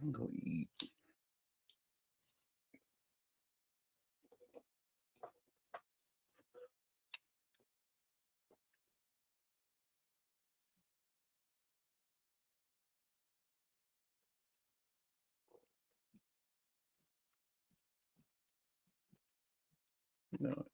I'm gonna eat. No.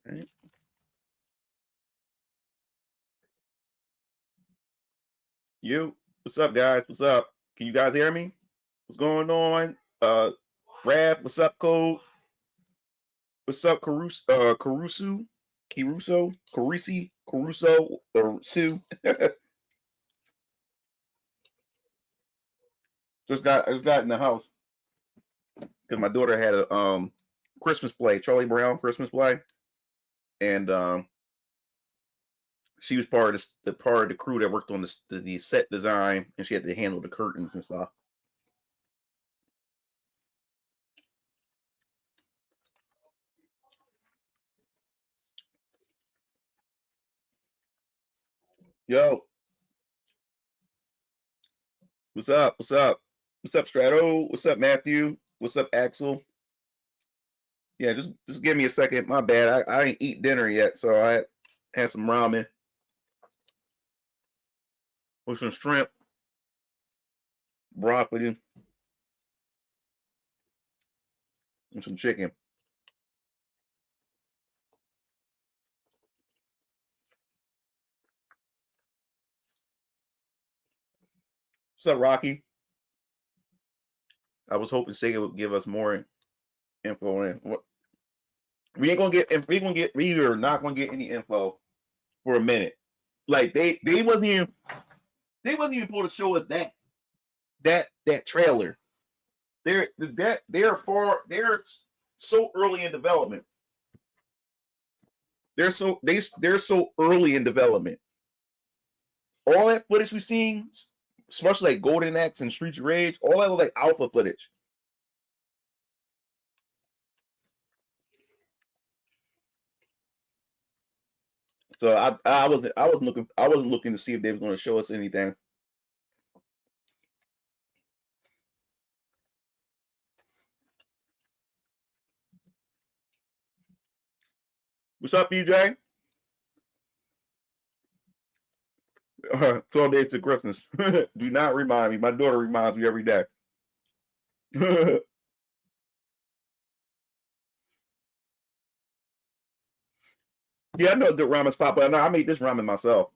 All right. What's up, guys? What's up? Can you guys hear me? What's going on? Rav, what's up, Code? What's up, Caruso, or Sue? I just got in the house because my daughter had a Christmas play, Charlie Brown Christmas play, and she was part of the crew that worked on the set design, and she had to handle the curtains and stuff. Yo, what's up? What's up? What's up, Strato? What's up, Matthew? What's up, Axel? Yeah, just give me a second. My bad. I didn't eat dinner yet, so I had some ramen with some shrimp, broccoli, and some chicken. What's up, Rocky? I was hoping Sega would give us more info on it. We ain't gonna get. If we are not gonna get any info for a minute. Like they wasn't even supposed to show us that trailer. They're so early in development. They're so early in development. All that footage we've seen, especially like Golden Axe and Streets of Rage, all that was like alpha footage. So I wasn't looking to see if they were going to show us anything. What's up, BJ? 12 days to Christmas. Do not remind me. My daughter reminds me every day. Yeah, I know the ramen spot, but I made this ramen myself.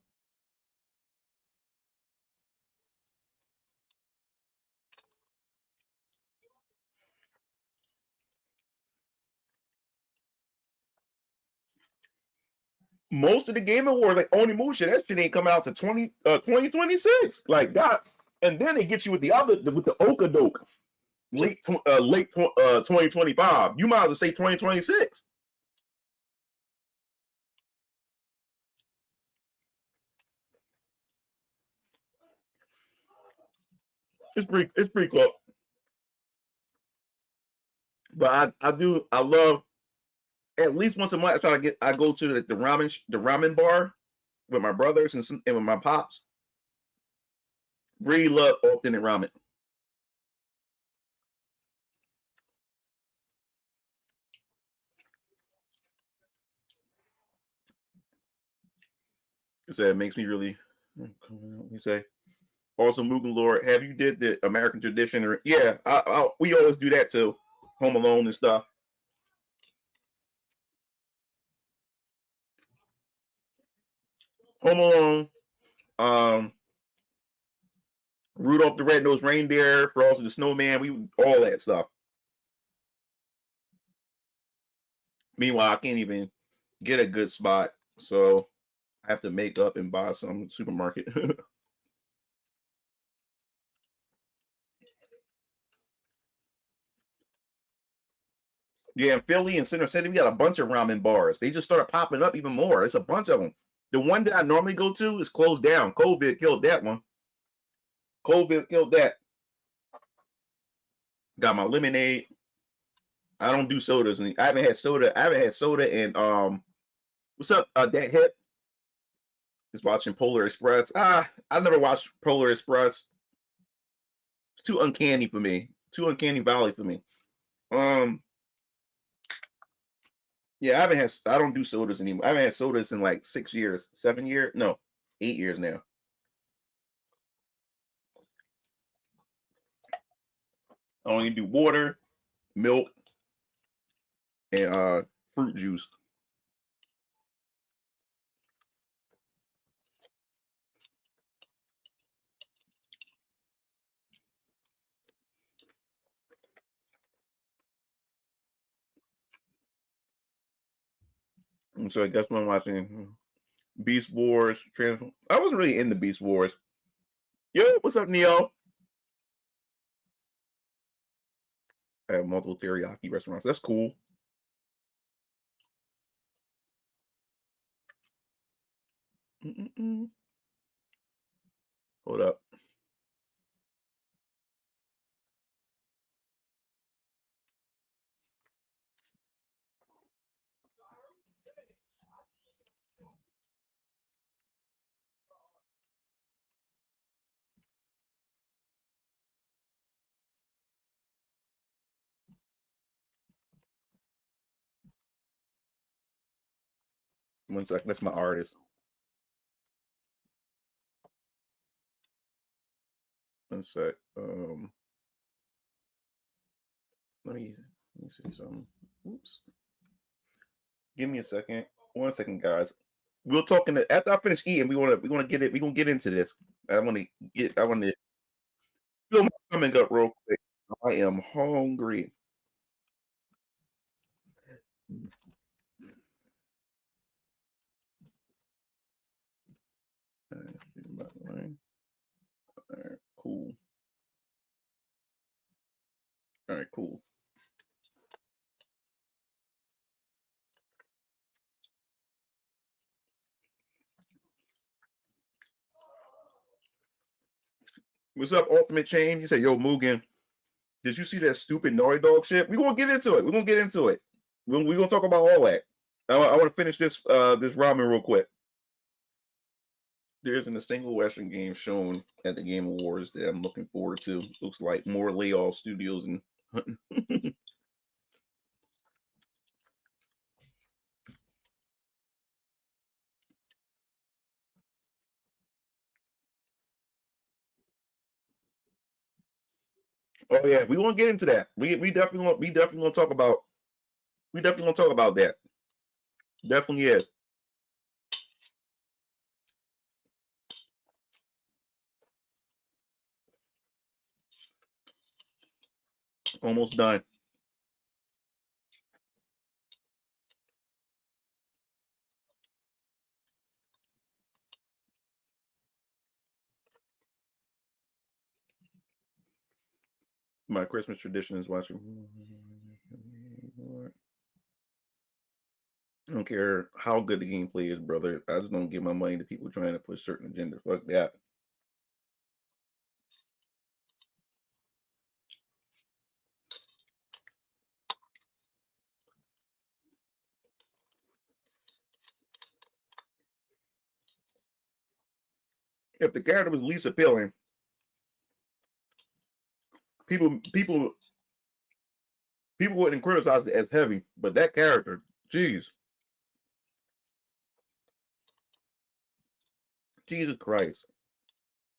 Most of the Game Awards, like Onimusha, that shit ain't coming out to 2026. Like God, and then they get you with the Okadoke late 2025. You might as well say 2026. It's pretty cool. But I love, at least once a month I go to the ramen bar with my brothers and with my pops. Really love authentic ramen. It makes me really. Let me say. Also, Mugen Lord, have you did the American tradition? Or yeah, we always do that too. Home Alone and stuff. Home Alone, Rudolph the Red-Nosed Reindeer, Frosty the Snowman, we all that stuff. Meanwhile, I can't even get a good spot, so I have to make up and buy some supermarket. Yeah, in Philly and Center City, we got a bunch of ramen bars. They just started popping up even more. It's a bunch of them. The one that I normally go to is closed down. COVID killed that one. COVID killed that. Got my lemonade. I don't do sodas. I haven't had soda. I haven't had soda and what's up? Dat Hip is watching Polar Express. I never watched Polar Express. It's too uncanny for me. Too uncanny valley for me. Yeah, I don't do sodas anymore. I haven't had sodas in like 6 years, 7 years, no, 8 years now. I only do water, milk, and fruit juice. And so I guess when I'm watching Beast Wars, I wasn't really into Beast Wars. Yo, what's up, Neo? I have multiple teriyaki restaurants. That's cool. Hold up. One second. That's my artist. One sec. Let me see something. Oops. Give me a second. 1 second, guys. We'll talk after I finish eating. We're gonna get into this. I want to fill my stomach up real quick. I am hungry. All right, cool. All right, cool. What's up, Ultimate Chain? You say, yo, Mugen, did you see that stupid Naughty Dog shit? We're gonna get into it. We're gonna talk about all that. I want to finish this ramen real quick. There isn't a single Western game shown at the Game Awards that I'm looking forward to. Looks like more layoff studios and oh yeah, we won't get into that. We definitely gonna talk about that. Definitely is. Almost done. My Christmas tradition is watching. I don't care how good the gameplay is, brother. I just don't give my money to people trying to push certain agendas. Fuck that. If the character was least appealing, people wouldn't criticize it as heavy. But that character, jeez. Jesus Christ.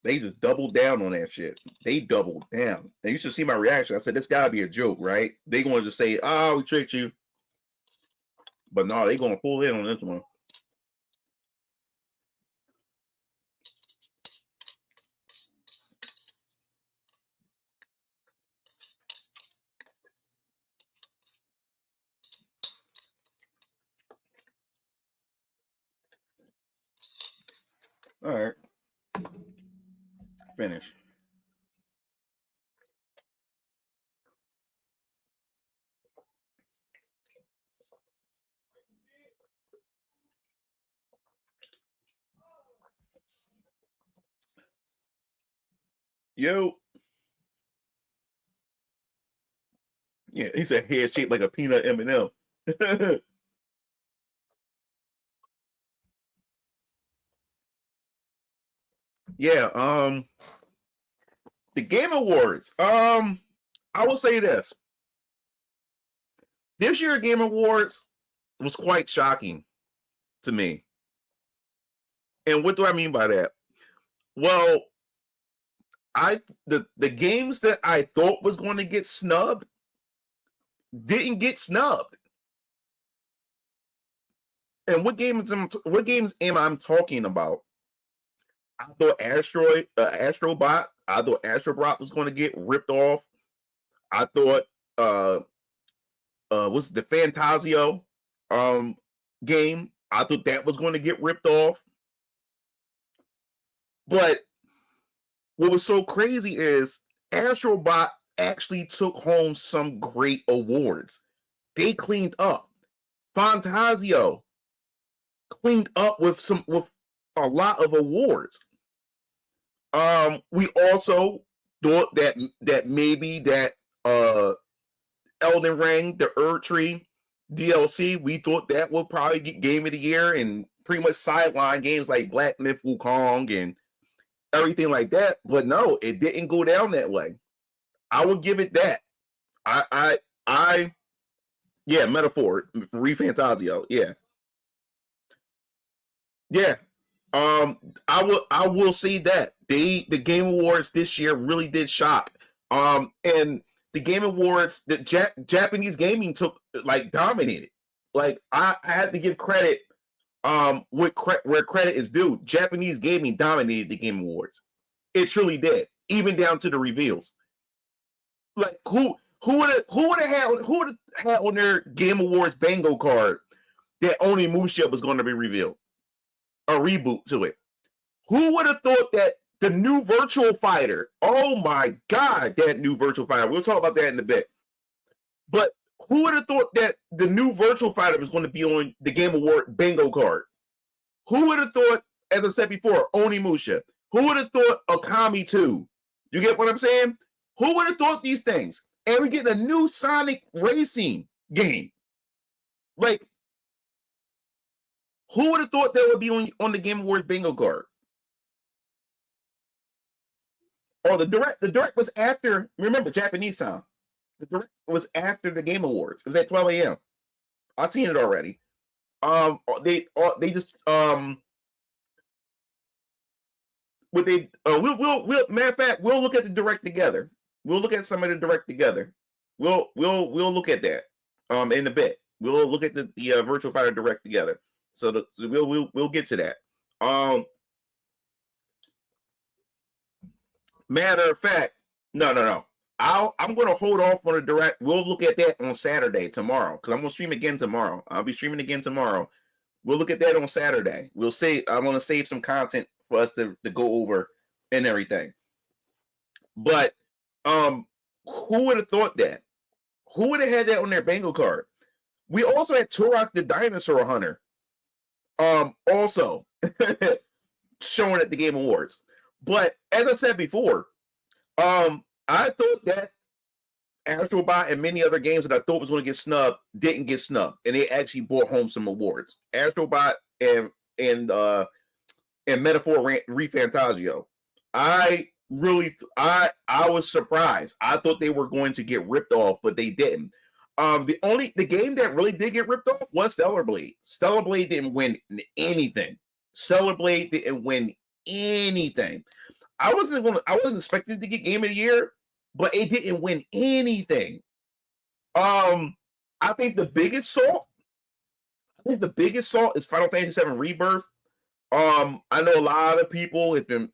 They just doubled down on that shit. They doubled down. And you should see my reaction. I said, this gotta be a joke, right? They gonna just say, oh, we tricked you. But no, they gonna pull in on this one. All right. Finish. Yo. Yeah, he said head shaped like a peanut M&M. Yeah, the Game Awards. I will say this. This year Game Awards was quite shocking to me. And what do I mean by that? Well, the games that I thought was going to get snubbed didn't get snubbed. And what games am I talking about? I thought Astrobot. I thought Astrobot was going to get ripped off. I thought was the Fantasio game. I thought that was going to get ripped off. But what was so crazy is Astrobot actually took home some great awards. They cleaned up. Fantasio cleaned up with a lot of awards. We also thought that maybe that Elden Ring, the Erdtree DLC, we thought that would probably get Game of the Year and pretty much sideline games like Black Myth Wukong and everything like that. But no, it didn't go down that way. I would give it that. Yeah, metaphor, Refantasio, yeah. Yeah. I will say that the Game Awards this year really did shock. And the Game Awards, the Japanese gaming dominated. Like I had to give credit where credit is due. Japanese gaming dominated the Game Awards. It truly did, even down to the reveals. Like who would have had on their Game Awards bingo card that Onimusha was going to be revealed? A reboot to it. Who would have thought that the new Virtual Fighter? Oh my God, that new Virtual Fighter. We'll talk about that in a bit. But who would have thought that the new Virtual Fighter was going to be on the Game Award bingo card? Who would have thought, as I said before, Onimusha? Who would have thought Okami 2? You get what I'm saying? Who would have thought these things? And we're getting a new Sonic racing game. Like, who would have thought that would be on the Game Awards bingo card? Oh, the direct was after, remember, Japanese time. The direct was after the Game Awards. It was at 12 a.m. I've seen it already. They just what they we'll matter of fact, we'll look at the direct together. We'll look at some of the direct together. We'll look at that in a bit. We'll look at the Virtual Fighter direct together. So we'll get to that. Matter of fact, no. I'm going to hold off on the direct. We'll look at that on Saturday tomorrow because I'm going to stream again tomorrow. I'll be streaming again tomorrow. We'll look at that on Saturday. We'll see. I want to save some content for us to go over and everything. But who would have thought that? Who would have had that on their bingo card? We also had Turok the Dinosaur Hunter. Also showing at the Game Awards. But as I said before, I thought that Astrobot and many other games that I thought was going to get snubbed didn't get snubbed, and they actually brought home some awards. Astrobot and Metaphor Refantasio. I was surprised. I thought they were going to get ripped off, but they didn't. The game that really did get ripped off was Stellar Blade. Stellar Blade didn't win anything. Stellar Blade didn't win anything. I wasn't expecting to get Game of the Year, but it didn't win anything. I think the biggest salt is Final Fantasy 7 Rebirth. I know a lot of people I'm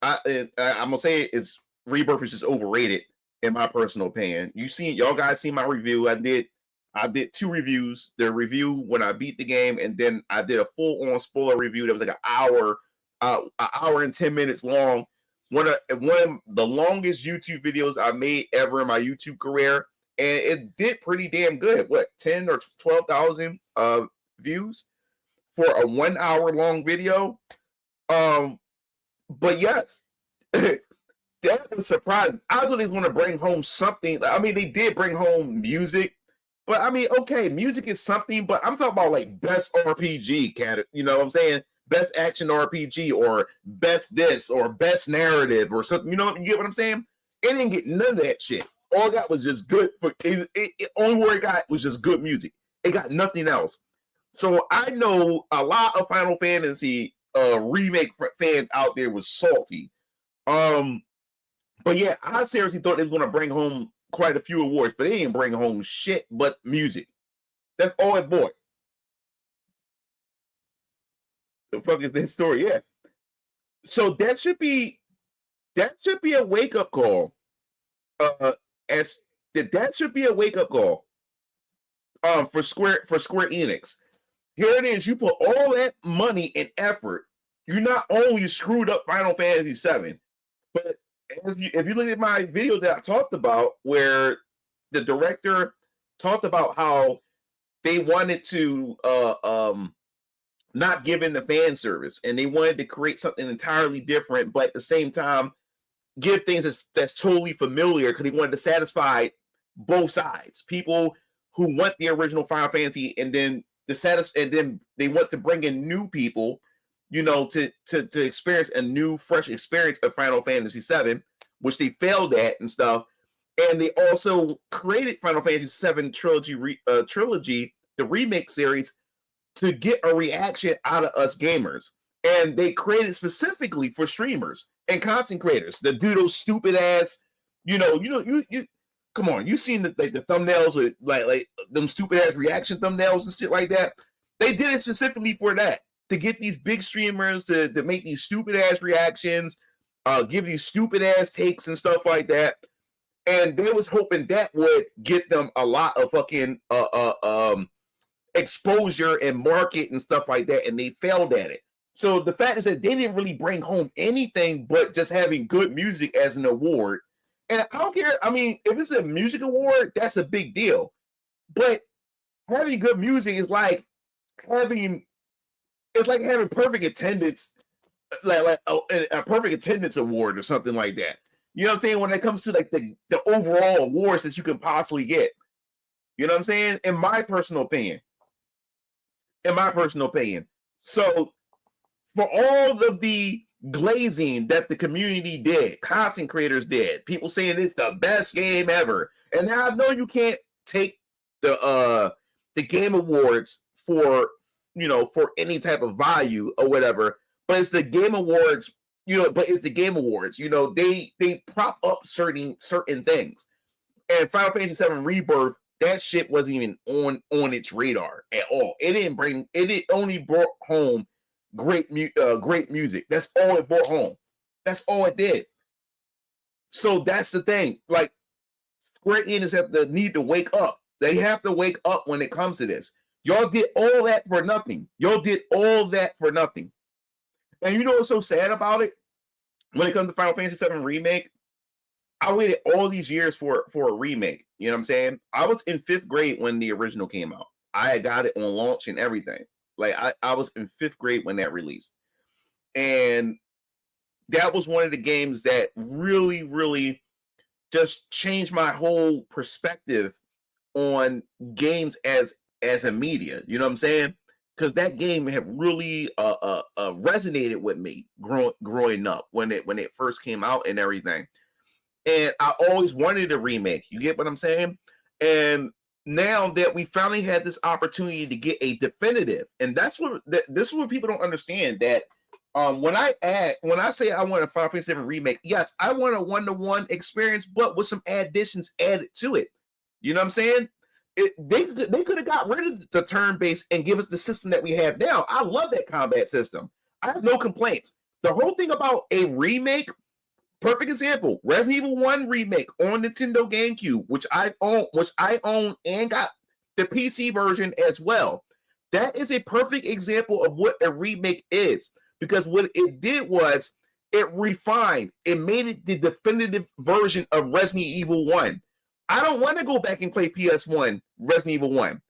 gonna say it's Rebirth is just overrated in my personal opinion. Y'all guys seen my review. I did 2 reviews. The review when I beat the game, and then I did a full-on spoiler review that was like an hour an hour and 10 minutes long. One of the longest YouTube videos I made ever in my YouTube career, and it did pretty damn good. What, 10 or 12,000 views for a 1 hour long video? But yes, that was surprising. I thought they were going to bring home something. I mean, they did bring home music, but I mean, okay, music is something, but I'm talking about like best RPG, you know what I'm saying? Best action RPG or best this or best narrative or something. You get what I'm saying? It didn't get none of that shit. All it got was just good. Only word it got was just good music. It got nothing else. So I know a lot of Final Fantasy remake fans out there was salty. But yeah, I seriously thought they were going to bring home quite a few awards, but they didn't bring home shit but music. That's all it bought. The fuck is that story? Yeah. So that should be a wake up call. That should be a wake up call. For Square Enix. Here it is. You put all that money and effort. You not only screwed up Final Fantasy VII, but if you look at my video that I talked about, where the director talked about how they wanted to not give in the fan service, and they wanted to create something entirely different, but at the same time give things that's totally familiar, because they wanted to satisfy both sides. People who want the original Final Fantasy, and then they want to bring in new people, to experience a new, fresh experience of Final Fantasy VII, which they failed at and stuff. And they also created Final Fantasy VII trilogy, the remake series, to get a reaction out of us gamers. And they created specifically for streamers and content creators to do those stupid ass, you come on, you seen the thumbnails with like them stupid ass reaction thumbnails and shit like that. They did it specifically for that, to get these big streamers to make these stupid ass reactions, give you stupid ass takes and stuff like that. And they was hoping that would get them a lot of fucking exposure and market and stuff like that, and they failed at it. So the fact is that they didn't really bring home anything but just having good music as an award. And I don't care. I mean, if it's a music award, that's a big deal. But having good music is like having perfect attendance, like a perfect attendance award or something like that. You know what I'm saying? When it comes to like the overall awards that you can possibly get. You know what I'm saying? In my personal opinion. So for all of the glazing that the community did, content creators did, people saying it's the best game ever. And now I know you can't take the game awards for any type of value or whatever, but it's the game awards, they prop up certain things. And Final Fantasy VII Rebirth, that shit wasn't even on its radar at all. It only brought home great music. That's all it brought home. That's all it did. So that's the thing. Like, Square Enix have the need to wake up. They have to wake up when it comes to this. Y'all did all that for nothing. And you know what's so sad about it? When it comes to Final Fantasy VII Remake, I waited all these years for a remake. You know what I'm saying? I was in 5th grade when the original came out. I had got it on launch and everything. Like, I was in 5th grade when that released. And that was one of the games that really, really just changed my whole perspective on games as a media. You know what I'm saying? Because that game have really resonated with me growing up when it first came out and everything. And I always wanted a remake. You get what I'm saying? And now that we finally had this opportunity to get a definitive, and this is what people don't understand, that when I say I want a Final Fantasy VII remake, yes, I want a 1-to-1 experience, but with some additions added to it. You know what I'm saying? They could have got rid of the turn-based and give us the system that we have now. I love that combat system. I have no complaints. The whole thing about a remake, perfect example, Resident Evil 1 remake on Nintendo GameCube, which I own and got the PC version as well. That is a perfect example of what a remake is. because what it did was it refined, it made it the definitive version of Resident Evil 1. I don't want to go back and play PS1 Resident Evil 1.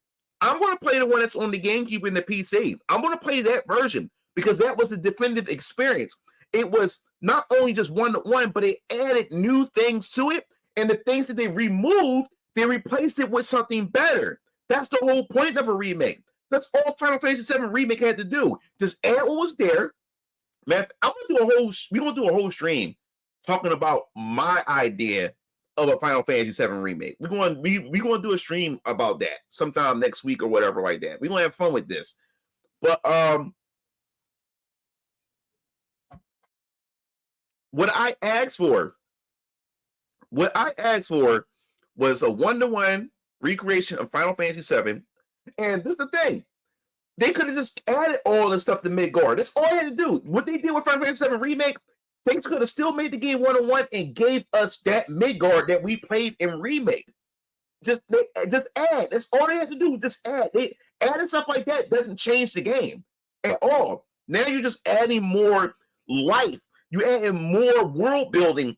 I'm going to play the one that's on the GameCube and the PC. I'm going to play that version because that was the definitive experience. It was not only just one-to-one, but it added new things to it, and the things that they removed, they replaced it with something better. That's the whole point of a remake. That's all Final Fantasy VII Remake had to do. Just add what was there. Man, we're gonna do a whole stream talking about my idea of a Final Fantasy VII Remake. We're going to do a stream about that sometime next week or whatever like that. We're gonna have fun with this. But what I asked for was a one-to-one recreation of Final Fantasy VII. And this is the thing. They could have just added all this stuff to Midgard. That's all they had to do. What they did with Final Fantasy VII Remake, they could have still made the game one-on-one and gave us that Midgard that we played in Remake. Just add. That's all they have to do. Just add. They adding stuff like that doesn't change the game at all. Now you're just adding more life. You're adding more world building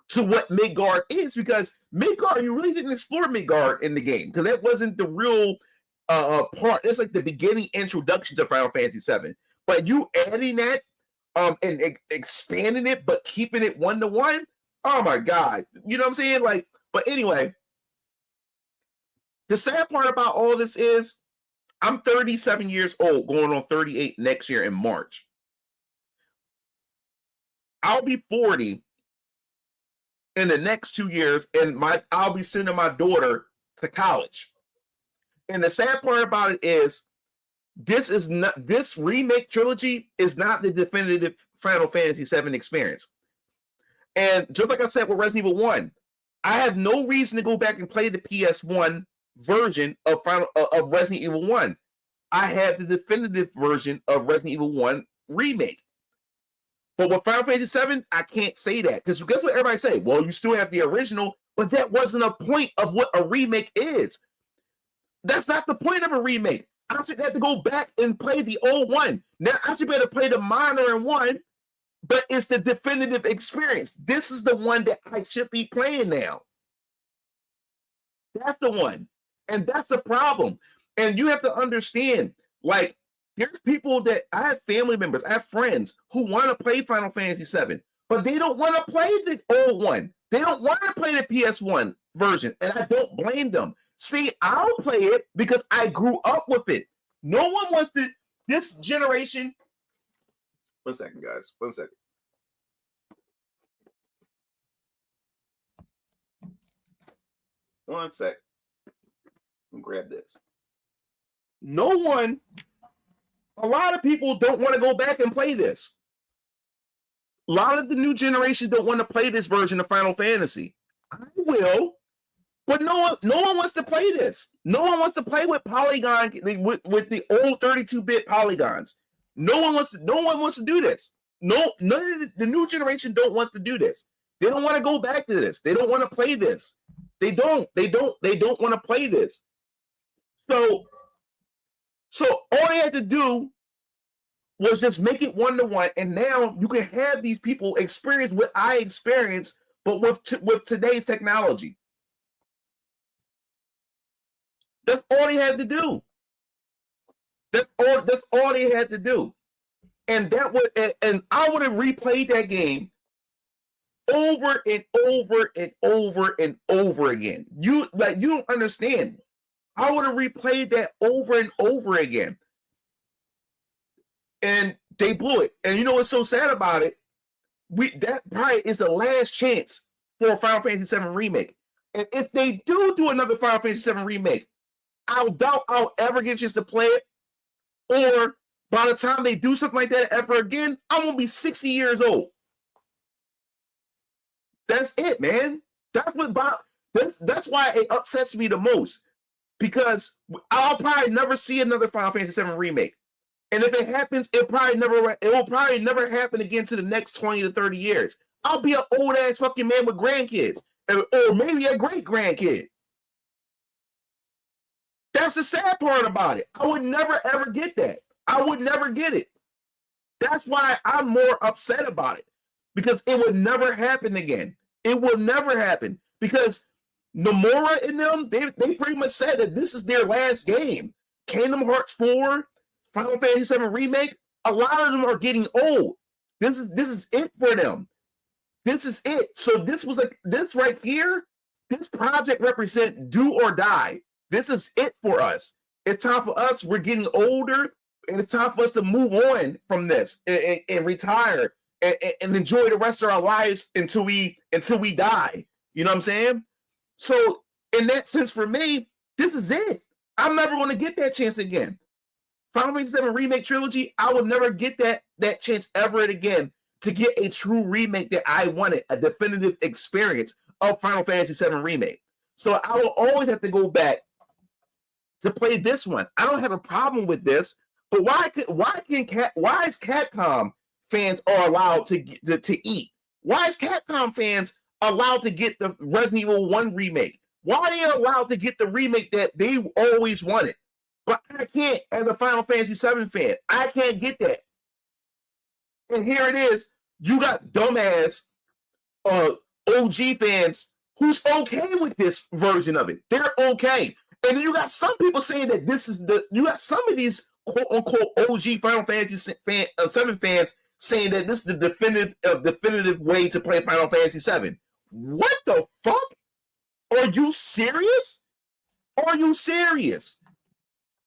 to what Midgard is, because Midgard, you really didn't explore Midgard in the game because that wasn't the real part. It's like the beginning introduction to Final Fantasy VII. But you adding that and expanding it, but keeping it one-to-one. Oh my God. You know what I'm saying? Like, but anyway, the sad part about all this is I'm 37 years old, going on 38 next year in March. I'll be 40 in the next 2 years, and I'll be sending my daughter to college. And the sad part about it is this remake trilogy is not the definitive Final Fantasy VII experience. And just like I said with Resident Evil 1, I have no reason to go back and play the PS1 version of Resident Evil 1. I have the definitive version of Resident Evil 1 remake. But with Final Fantasy VII, I can't say that. Because guess what everybody say? Well, you still have the original, but that wasn't a point of what a remake is. That's not the point of a remake. I should have to go back and play the old one. Now, I should be able to play the modern one, but it's the definitive experience. This is the one that I should be playing now. That's the one. And that's the problem. And you have to understand, like, there's people that I have family members, I have friends who want to play Final Fantasy VII, but they don't want to play the old one. They don't want to play the PS1 version, and I don't blame them. See, I'll play it because I grew up with it. No one wants to, this generation. 1 second, guys. 1 second. One sec. Let me grab this. A lot of people don't want to go back and play this. A lot of the new generation don't want to play this version of Final Fantasy. I will, but no one wants to play this. No one wants to play with polygon with the old 32-bit polygons. No one wants to do this. None of the new generation don't want to do this. They don't want to go back to this. They don't want to play this. They don't want to play this. So all they had to do was just make it one-to-one, and now you can have these people experience what I experienced, but with today's technology. That's all they had to do. That's all they had to do. And I would have replayed that game over and over and over and over again. You don't understand. I would have replayed that over and over again. And they blew it. And you know what's so sad about it? That probably is the last chance for a Final Fantasy VII Remake. And if they do another Final Fantasy VII Remake, I doubt I'll ever get a chance to play it. Or by the time they do something like that ever again, I'm going to be 60 years old. That's it, man. That's why it upsets me the most. Because I'll probably never see another Final Fantasy VII Remake. And if it happens, it will probably never happen again to the next 20 to 30 years. I'll be an old ass fucking man with grandkids. Or maybe a great grandkid. That's the sad part about it. I would never ever get that. I would never get it. That's why I'm more upset about it, because it would never happen again. It will never happen, because Nomura and them, they pretty much said that this is their last game. Kingdom Hearts 4, Final Fantasy 7 Remake, a lot of them are getting old. This is it for them. This is it. So this was like, this right here, this project represent do or die. This is it for us. It's time for us. We're getting older, and it's time for us to move on from this and retire and enjoy the rest of our lives until we die. You know what I'm saying? So in that sense, for me, this is it. I'm never going to get that chance again. Final Fantasy 7 Remake Trilogy, I will never get that chance ever again to get a true remake that I wanted, a definitive experience of Final Fantasy 7 Remake. So I will always have to go back to play this one. I don't have a problem with this, but why is Capcom fans are allowed to eat? Why is Capcom fans allowed to get the Resident Evil 1 remake? Why are they allowed to get the remake that they always wanted? But I can't, as a Final Fantasy 7 fan. I can't get that. And here it is. You got dumbass OG fans who's okay with this version of it. They're okay. And then you got some people saying that this is you got some of these quote unquote OG Final Fantasy 7 fans saying that this is the definitive way to play Final Fantasy 7. What the fuck? Are you serious? Are you serious?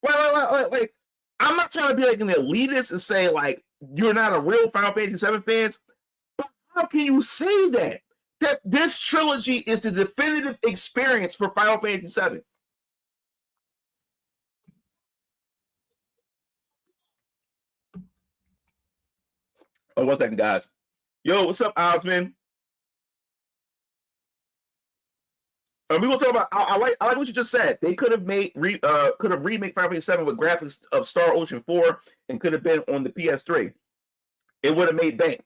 Like, I'm not trying to be like an elitist and say like you're not a real Final Fantasy 7 fans, but how can you say that? That this trilogy is the definitive experience for Final Fantasy 7. Oh, 1 second, guys. Yo, what's up, Osman? We're gonna talk about. I like what you just said. They could have remake Final Fantasy 7 with graphics of Star Ocean 4 and could have been on the PS3. It would have made bank.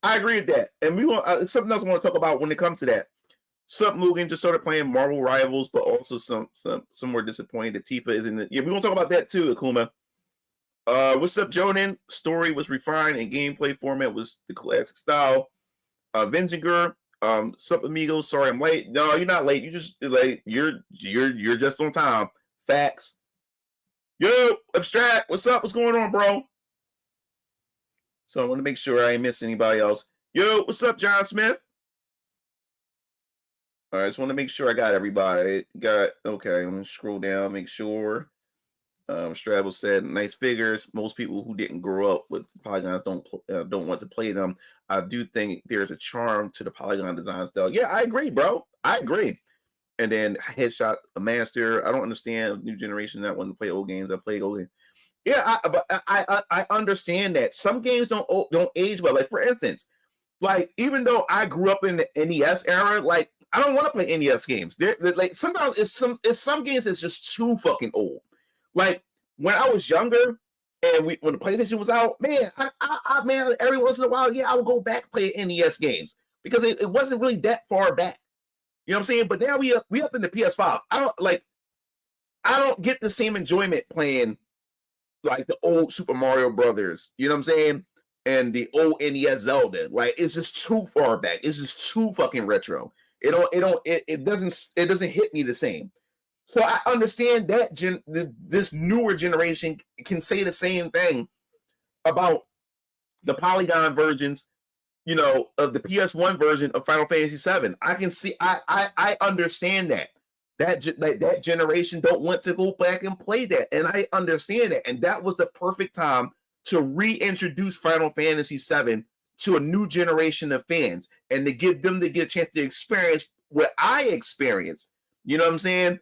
I agree with that. And we want something else I want to talk about when it comes to that. Sup Mugen just started playing Marvel Rivals, but also some more disappointed that Tifa is in the. Yeah, we're gonna talk about that too, Akuma. What's up, Jonan? Story was refined and gameplay format was the classic style. Venginger. Sup amigos, sorry I'm late. No, you're not late. You just late. You're just on time. Facts. Yo, Abstract, what's up? What's going on, bro? So I want to make sure I ain't miss anybody else. Yo, what's up, John Smith? All right, just want to make sure I got everybody. Okay, let me scroll down, make sure. Straddle said, nice figures. Most people who didn't grow up with polygons don't want to play them. I do think there's a charm to the polygon design style. Yeah, I agree, bro. I agree. And then Headshot a Master. I don't understand new generation that want to play old games. I play old games. Yeah, I understand that some games don't age well. Like for instance, like even though I grew up in the NES era, like I don't want to play NES games. They're like sometimes it's some games that's just too fucking old. Like when I was younger and when the PlayStation was out, man, I man, every once in a while, yeah, I would go back and play NES games because it wasn't really that far back. You know what I'm saying? But now we up in the PS5. I don't get the same enjoyment playing like the old Super Mario Brothers. You know what I'm saying? And the old NES Zelda. Like it's just too far back. It's just too fucking retro. It doesn't hit me the same. So I understand that this newer generation can say the same thing about the polygon versions, you know, of the PS1 version of Final Fantasy 7. I can see, I understand that generation don't want to go back and play that, and I understand that, and that was the perfect time to reintroduce Final Fantasy 7 to a new generation of fans, and to get a chance to experience what I experienced. You know what I'm saying?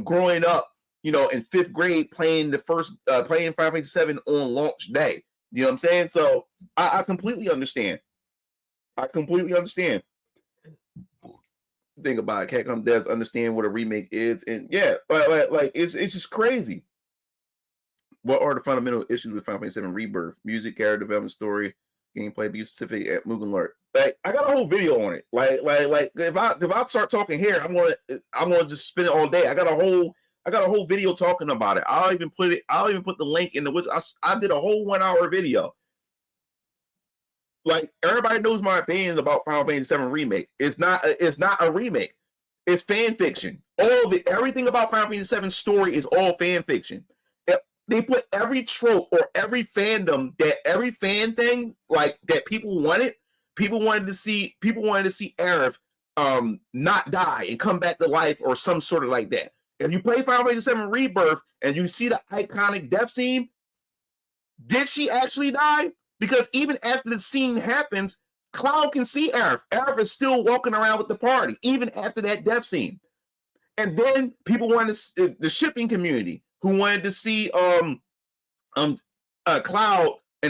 Growing up, you know, in 5th grade, playing Final Fantasy 7 on launch day. You know what I'm saying? So I completely understand. I completely understand. Think about it. Capcom devs understand what a remake is, and yeah, like it's just crazy. What are the fundamental issues with Final Fantasy 7 Rebirth? Music, character development, story, gameplay. Be specific at Mugen Lord. Like I got a whole video on it. Like if I start talking here, I'm gonna just spend it all day. I got a whole video talking about it. I'll even put the link in the which I did a whole 1 hour video. like everybody knows my opinions about Final Fantasy VII Remake. It's not a remake. It's fan fiction. Everything about Final Fantasy VII story is all fan fiction. They put every trope or every fandom every fan thing like that people wanted. People wanted to see Aerith not die and come back to life or some sort of like that. If you play Final Fantasy VII Rebirth and you see the iconic death scene, did she actually die? Because even after the scene happens, Cloud can see Aerith. Aerith is still walking around with the party, even after that death scene. And then people wanted the shipping community who wanted to see Cloud and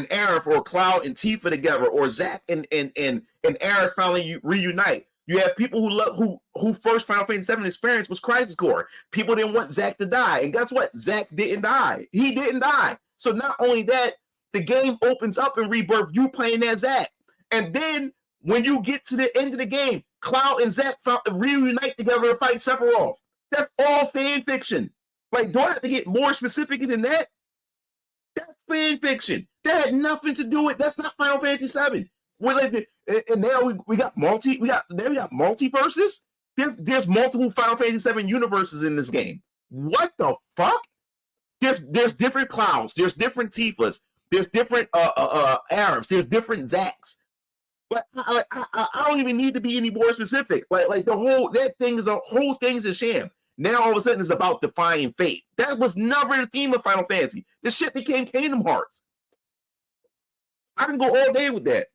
Aerith, or Cloud and Tifa together, or Zack and Aerith finally reunite. You have people who first Final Fantasy VII experience was Crisis Core. People didn't want Zack to die, and guess what? Zack didn't die. He didn't die. So not only that, the game opens up in Rebirth, you playing as Zack, and then when you get to the end of the game, Cloud and Zack reunite together to fight Sephiroth. That's all fan fiction. Like, do I have to get more specific than that? That's fan fiction. That had nothing to do with. That's not Final Fantasy VII. And now we got multiverses. There's multiple Final Fantasy VII universes in this game. What the fuck? There's different Clouds. There's different Tifas. There's different Arabs. There's different Zacks. But I don't even need to be any more specific. Like that thing is a whole thing's a sham. Now all of a sudden it's about defying fate. That was never the theme of Final Fantasy. This shit became Kingdom Hearts. I can go all day with that.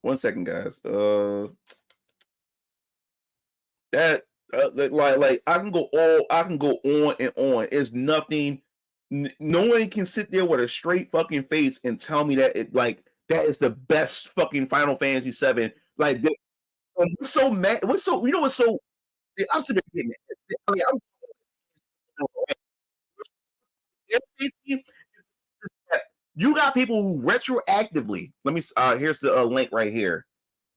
One second, guys. Like I can go on and on. It's nothing. No one can sit there with a straight fucking face and tell me that that is the best fucking Final Fantasy VII. Like, what's so mad? What's so I'm sitting here. You got people who retroactively. Let me. Here's the link right here.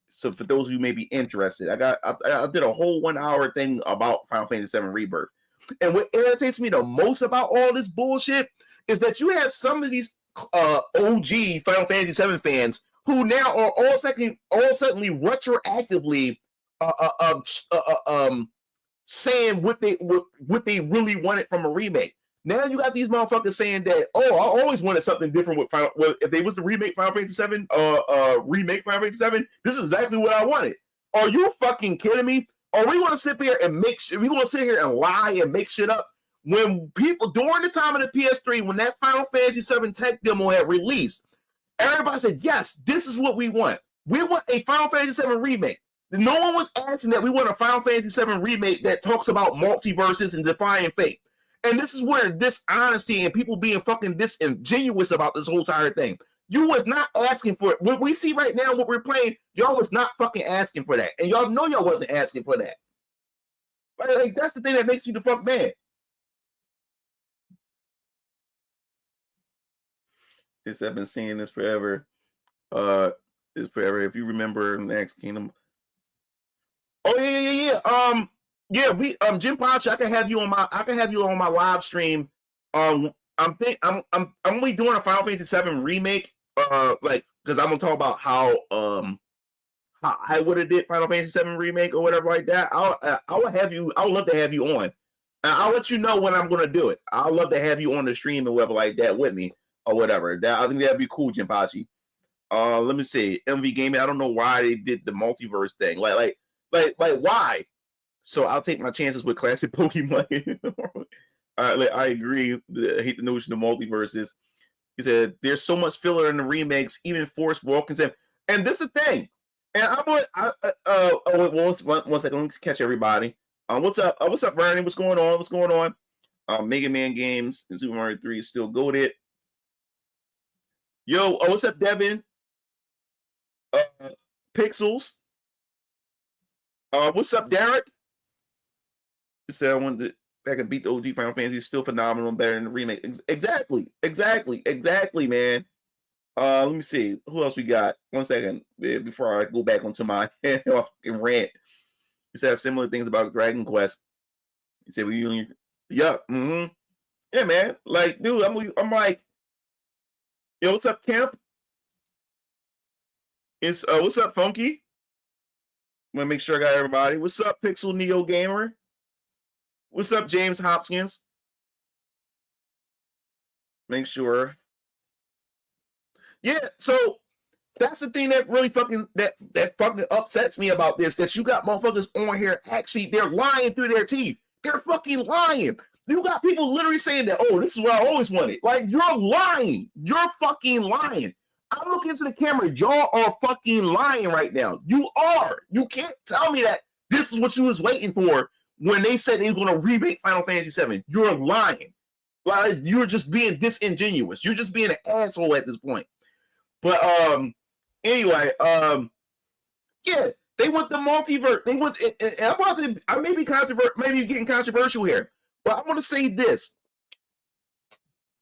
So for those of you who may be interested, I did a whole 1 hour thing about Final Fantasy VII Rebirth. And what irritates me the most about all this bullshit is that you have some of these OG Final Fantasy VII fans who now are all suddenly retroactively saying what they really wanted from a remake. Now you got these motherfuckers saying that, I always wanted something different with Final. Well, if they was to remake Final Fantasy VII, this is exactly what I wanted. Are you fucking kidding me? Are we going to sit here and lie and make shit up? When people during the time of the PS3, when that Final Fantasy VII tech demo had released, everybody said, "Yes, this is what we want. We want a Final Fantasy VII remake." No one was asking that we want a Final Fantasy VII remake that talks about multiverses and defying fate. And this is where dishonesty and people being fucking disingenuous about this whole entire thing. You was not asking for it. What we see right now, what we're playing, y'all was not fucking asking for that. And y'all know y'all wasn't asking for that. Like that's the thing that makes you the fuck mad. I've been seeing this forever. It's forever. If you remember Next Kingdom. Oh yeah. We Jim Pacha, I can have you on my live stream. I'm only doing a Final Fantasy VII remake. Because I'm gonna talk about how I would have did Final Fantasy VII remake or whatever like that. I would love to have you on. I'll let you know when I'm gonna do it. I'll love to have you on the stream or whatever like that with me or whatever. I think that'd be cool, Jim Pachi. Let me see. MV Gaming. I don't know why they did the multiverse thing. Like why? So I'll take my chances with classic Pokemon. I agree. I hate the notion of multiverses. He said there's so much filler in the remakes, even Force Walkins. And this is the thing. And one second, let me catch everybody. What's up? What's up, Vernon? What's going on? What's going on? Mega Man games and Super Mario 3 is still goated. Yo, what's up, Devin? Pixels. What's up, Derek? He said I wanted to can beat the OG Final Fantasy. Still phenomenal and better than the remake. Exactly, man. Let me see. Who else we got? 1 second before I go back onto my fucking rant. He said similar things about Dragon Quest. He said yeah, man. Like, dude, I'm like, Yo, what's up, Camp? What's up, Funky? I'm gonna make sure I got everybody. What's up, Pixel Neo Gamer? What's up, James Hopkins? Make sure. Yeah, so that's the thing that really fucking that fucking upsets me about this. That you got motherfuckers on here actually they're lying through their teeth. They're fucking lying. You got people literally saying that, oh, this is what I always wanted. Like, you're lying. You're fucking lying. I'm looking into the camera. Y'all are fucking lying right now. You are. You can't tell me that this is what you was waiting for when they said they were going to remake Final Fantasy VII. You're lying. Like, you're just being disingenuous. You're just being an asshole at this point. But anyway, yeah, they want the multiverse. They want. I may be getting controversial here, but I want to say this: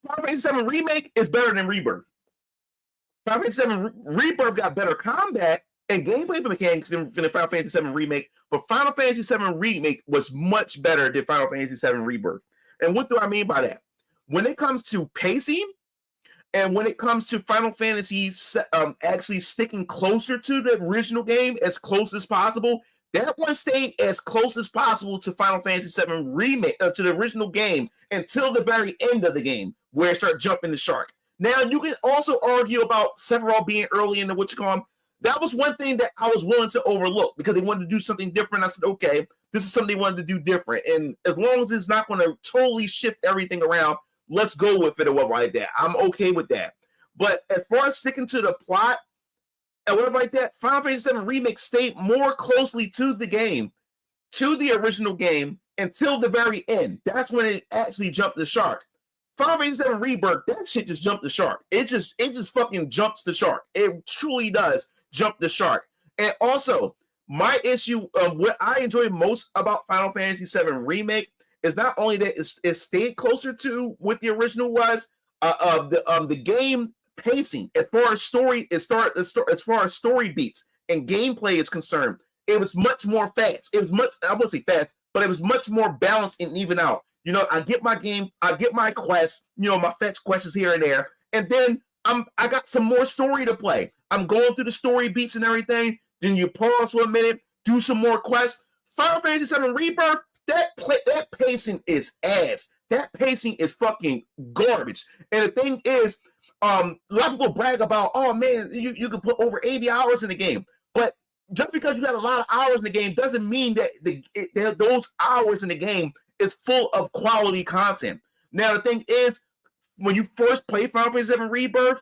Final Fantasy VII Remake is better than Rebirth. Final Fantasy VII Rebirth got better combat and gameplay mechanics than the Final Fantasy VII Remake, but Final Fantasy VII Remake was much better than Final Fantasy VII Rebirth. And what do I mean by that? When it comes to pacing, and when it comes to Final Fantasy actually sticking closer to the original game as close as possible, that one stayed as close as possible to Final Fantasy VII Remake, to the original game, until the very end of the game, where it started jumping the shark. Now, you can also argue about Sephiroth being early in the Witchcom. That was one thing that I was willing to overlook because they wanted to do something different. I said, okay, this is something they wanted to do different. And as long as it's not going to totally shift everything around, let's go with it or whatever like that. I'm okay with that. But as far as sticking to the plot and whatever like that, Final Fantasy VII Remake stayed more closely to the game, to the original game, until the very end. That's when it actually jumped the shark. Final Fantasy VII Rebirth, that shit just jumped the shark. It just fucking jumps the shark. It truly does jump the shark. And also, my issue, what I enjoy most about Final Fantasy VII Remake is not only that it stayed closer to what the original was, the game pacing as far as story, as far as story beats and gameplay is concerned, it was much more fast. It was much, I won't say fast, but it was much more balanced and even out. You know, I get my quests, you know, my fetch quests here and there, and then I got some more story to play. I'm going through the story beats and everything. Then you pause for a minute, do some more quests. Final Fantasy VII Rebirth, that pacing is ass. That pacing is fucking garbage. And the thing is, a lot of people brag about, oh man, you can put over 80 hours in the game, but just because you got a lot of hours in the game doesn't mean that those hours in the game is full of quality content. Now, the thing is, when you first play Final Fantasy VII Rebirth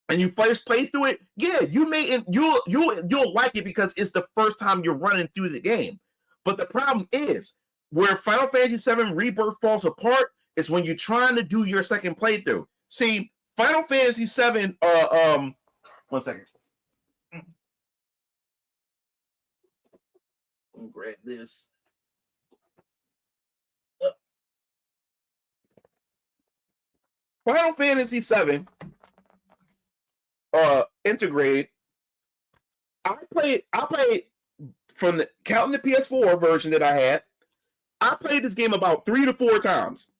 and you first play through it, yeah, you'll like it because it's the first time you're running through the game. But the problem is, where Final Fantasy VII Rebirth falls apart is when you're trying to do your second playthrough. See, Final Fantasy VII, 1 second. Let me grab this. Final Fantasy VII Integrate. I played from counting the PS4 version that I had. I played this game about 3 to 4 times.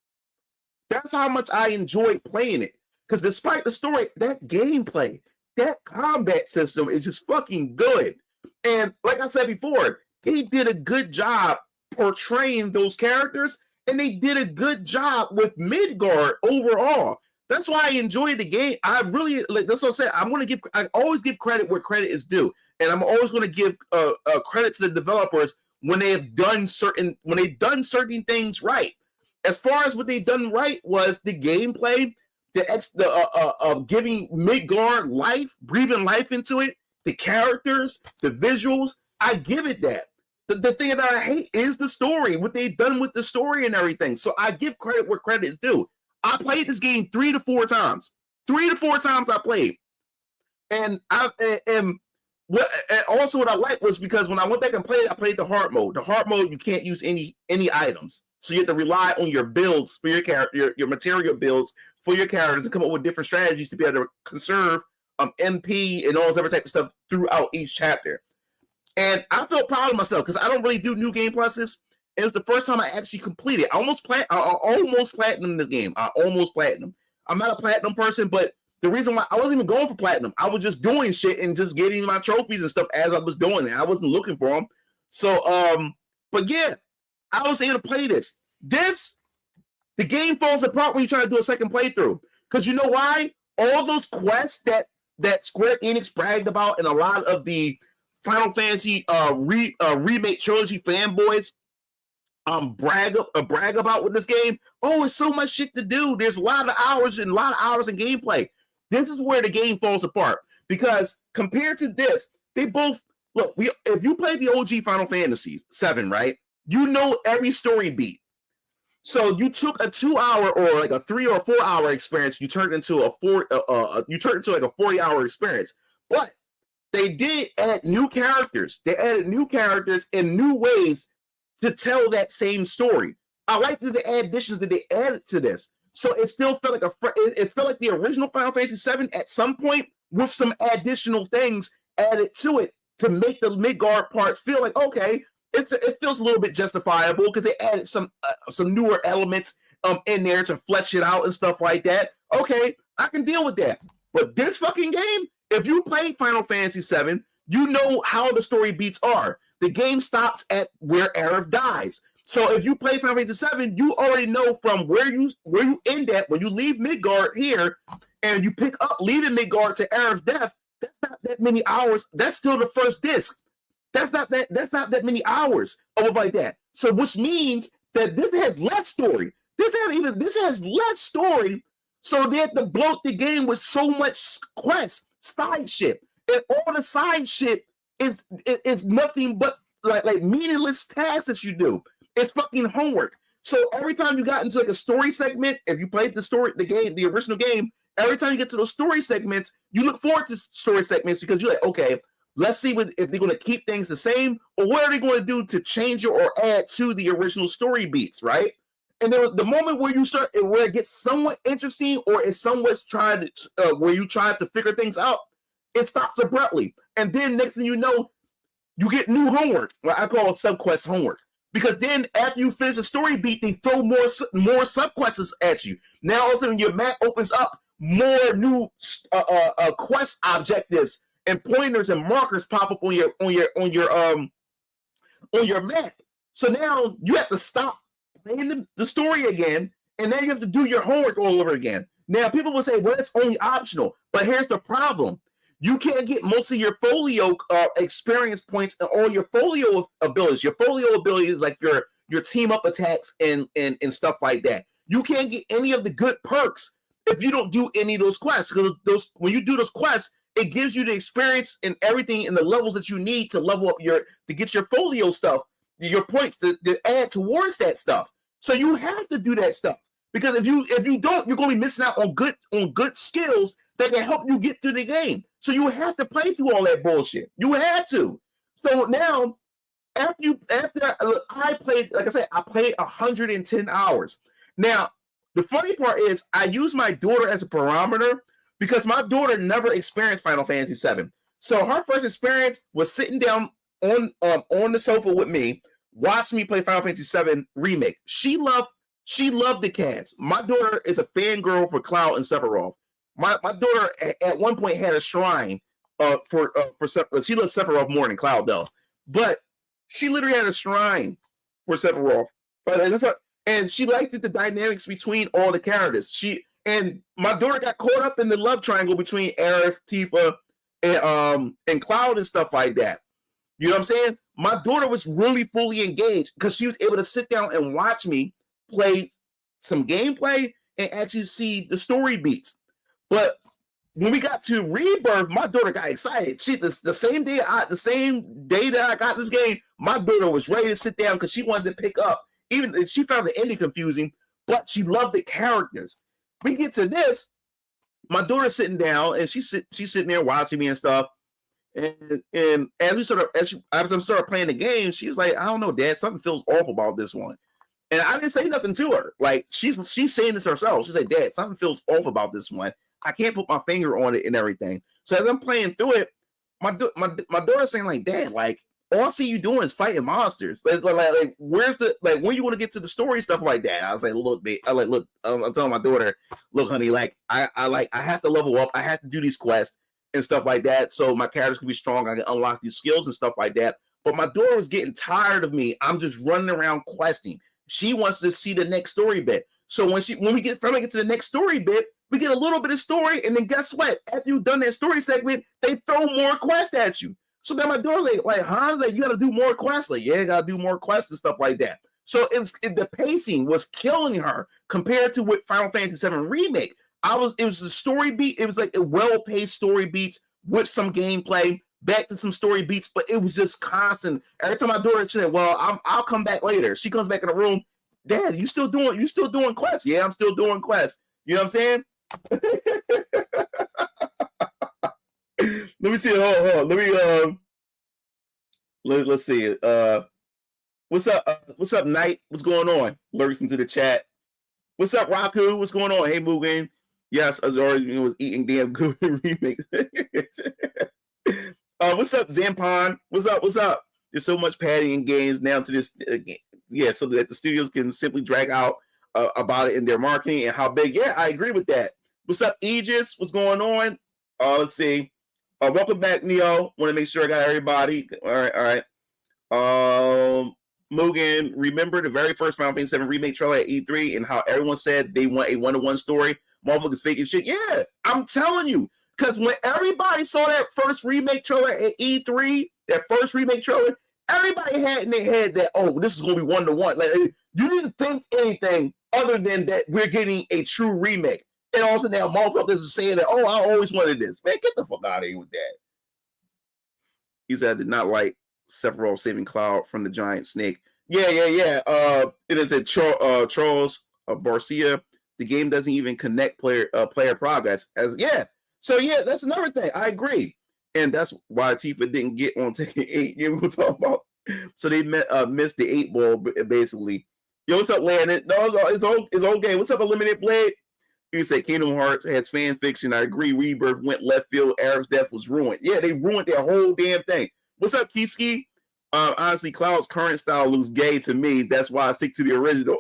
That's how much I enjoyed playing it. Because despite the story, that gameplay, that combat system is just fucking good. And like I said before, they did a good job portraying those characters. And they did a good job with Midgard overall. That's why I enjoyed the game. I really, like, that's what I'm saying. I always give credit where credit is due. And I'm always going to give credit to the developers when they've done certain things right. As far as what they've done right was the gameplay, giving Midgard life, breathing life into it, the characters, the visuals. I give it that. The thing that I hate is the story, what they've done with the story and everything. So I give credit where credit is due. I played this game 3 to 4 times. 3 to 4 times I played. And also what I liked was because when I went back and played, I played the hard mode. The hard mode, you can't use any items. So you have to rely on your builds for your character, your material builds for your characters and come up with different strategies to be able to conserve MP and all this other type of stuff throughout each chapter. And I felt proud of myself because I don't really do new game pluses. It was the first time I actually completed. I almost platinum the game. I almost platinum. I'm not a platinum person, but The reason why I wasn't even going for platinum, I was just doing shit and just getting my trophies and stuff as I was doing it. I wasn't looking for them. So, but yeah, I was able to play this. The game falls apart when you try to do a second playthrough. Because you know why? All those quests that Square Enix bragged about and a lot of the Final Fantasy remake trilogy fanboys brag about with this game. Oh, it's so much shit to do. There's a lot of hours in gameplay. This is where the game falls apart. Because compared to this, they both look. If you played the OG Final Fantasy 7, right? You know every story beat. So you took a 2-hour or like a 3 or 4 hour experience, you turned into like a 40-hour experience. But they did add new characters. They added new characters in new ways to tell that same story. I like the additions that they added to this. So it still felt like it felt like the original Final Fantasy VII at some point with some additional things added to it to make the Midgard parts feel like, okay, it feels a little bit justifiable because they added some newer elements in there to flesh it out and stuff like that. Okay, I can deal with that. But this fucking game, if you played Final Fantasy VII, you know how the story beats are. The game stops at where Aerith dies. So if you play Final Fantasy VII, you already know from where you end at when you leave Midgard here, and you pick up leaving Midgard to Aerith's death. That's not that many hours. That's still the first disc. That's not that many hours of like that. So which means that this has less story. This has less story. So they have to bloat the game with so much quest, side shit. And all the side shit is nothing but like meaningless tasks that you do. It's fucking homework. So every time you got into like a story segment, if you played the original game, every time you get to those story segments, you look forward to story segments because you're like, okay, let's see if they're going to keep things the same or what are they going to do to change it or add to the original story beats, right? And then the moment where it gets somewhat interesting or it's somewhat where you try to figure things out, it stops abruptly. And then next thing you know, you get new homework. Well, I call it subquest homework. Because then after you finish a story beat, they throw more subquests at you. Now all of a sudden your map opens up, more new quest objectives and pointers and markers pop up on your map. So now you have to stop playing the story again, and then you have to do your homework all over again. Now people will say, well, it's only optional, but here's the problem. You can't get most of your folio experience points and all your folio abilities. Your folio abilities, like your team up attacks and stuff like that. You can't get any of the good perks if you don't do any of those quests. Because when you do those quests, it gives you the experience and everything and the levels that you need to level up to get your folio stuff, your points to add towards that stuff. So you have to do that stuff. Because if you don't, you're going to be missing out on good skills that can help you get through the game. So you have to play through all that bullshit. You have to. So now, after I played, like I said, I played 110 hours. Now, the funny part is I use my daughter as a barometer because my daughter never experienced Final Fantasy VII. So her first experience was sitting down on the sofa with me, watching me play Final Fantasy VII Remake. She loved the cats. My daughter is a fangirl for Cloud and Sephiroth. My daughter at one point had a shrine for Sephiroth. She loves Sephiroth more than Cloud though, but she literally had a shrine for Sephiroth. And she liked the dynamics between all the characters. And my daughter got caught up in the love triangle between Aerith, Tifa, and Cloud and stuff like that. You know what I'm saying? My daughter was really fully engaged because she was able to sit down and watch me play some gameplay and actually see the story beats. But when we got to Rebirth, my daughter got excited. The same day that I got this game, my daughter was ready to sit down because she wanted to pick up. Even she found the ending confusing, but she loved the characters. We get to this, my daughter's sitting down and she's sitting there watching me and stuff. And as I started playing the game, she was like, "I don't know, Dad, something feels off about this one." And I didn't say nothing to her. Like she's saying this herself. She's like, "Dad, something feels off about this one. I can't put my finger on it and everything." So as I'm playing through it, my daughter's saying like, "Dad, like all I see you doing is fighting monsters. Like where's the like when you want to get to the story stuff like that? I was like, look, babe. I'm telling my daughter, look, honey, like I have to level up. I have to do these quests and stuff like that, so my characters can be strong. I can unlock these skills and stuff like that. But my daughter was getting tired of me. I'm just running around questing. She wants to see the next story bit. So when we get to the next story bit, we get a little bit of story, and then guess what? After you've done that story segment, they throw more quests at you. So then my daughter like, huh? Like, you got to do more quests. Like, yeah, got to do more quests and stuff like that. So the pacing was killing her compared to what Final Fantasy VII Remake. It was the story beat. It was like a well-paced story beats with some gameplay, back to some story beats, but it was just constant. Every time my daughter said, well, I'll come back later. She comes back in the room. Dad, you still doing quests? Yeah, I'm still doing quests. You know what I'm saying? Let me see. Hold on. Let's see. What's up, Knight? What's going on? Lurks into the chat. What's up, Raku? What's going on? Hey, Mugen. Yes, as already was eating damn good remix. What's up, Zampon? What's up? There's so much padding in games now to this. So that the studios can simply drag out about it in their marketing and how big. Yeah, I agree with that. What's up, Aegis? What's going on? Let's see. Welcome back, Neo. Want to make sure I got everybody. All right. Mugen, remember the very first Final Fantasy VII Remake trailer at E3 and how everyone said they want a one-to-one story? Motherfuckers faking shit. Yeah, I'm telling you. Because when everybody saw that first remake trailer at E3, that first remake trailer, everybody had in their head that, oh, this is going to be one-to-one. Like, you didn't think anything other than that we're getting a true remake. And also now motherfuckers are saying that, oh, I always wanted this. Man, get the fuck out of here with that. He said, I did not like Sephiroth saving Cloud from the giant snake. Yeah. It is a Charles Barcia. The game doesn't even connect player progress. So that's another thing. I agree. And that's why Tifa didn't get on Tekken 8. You know what I'm talking about? So they missed the 8 ball, basically. Yo, what's up, Landon? No, it's okay. What's up, Eliminate Blade? You said Kingdom Hearts has fan fiction. I agree. Rebirth went left field. Arab's death was ruined. Yeah, they ruined their whole damn thing. What's up, Kiski? Honestly, Cloud's current style looks gay to me. That's why I stick to the original.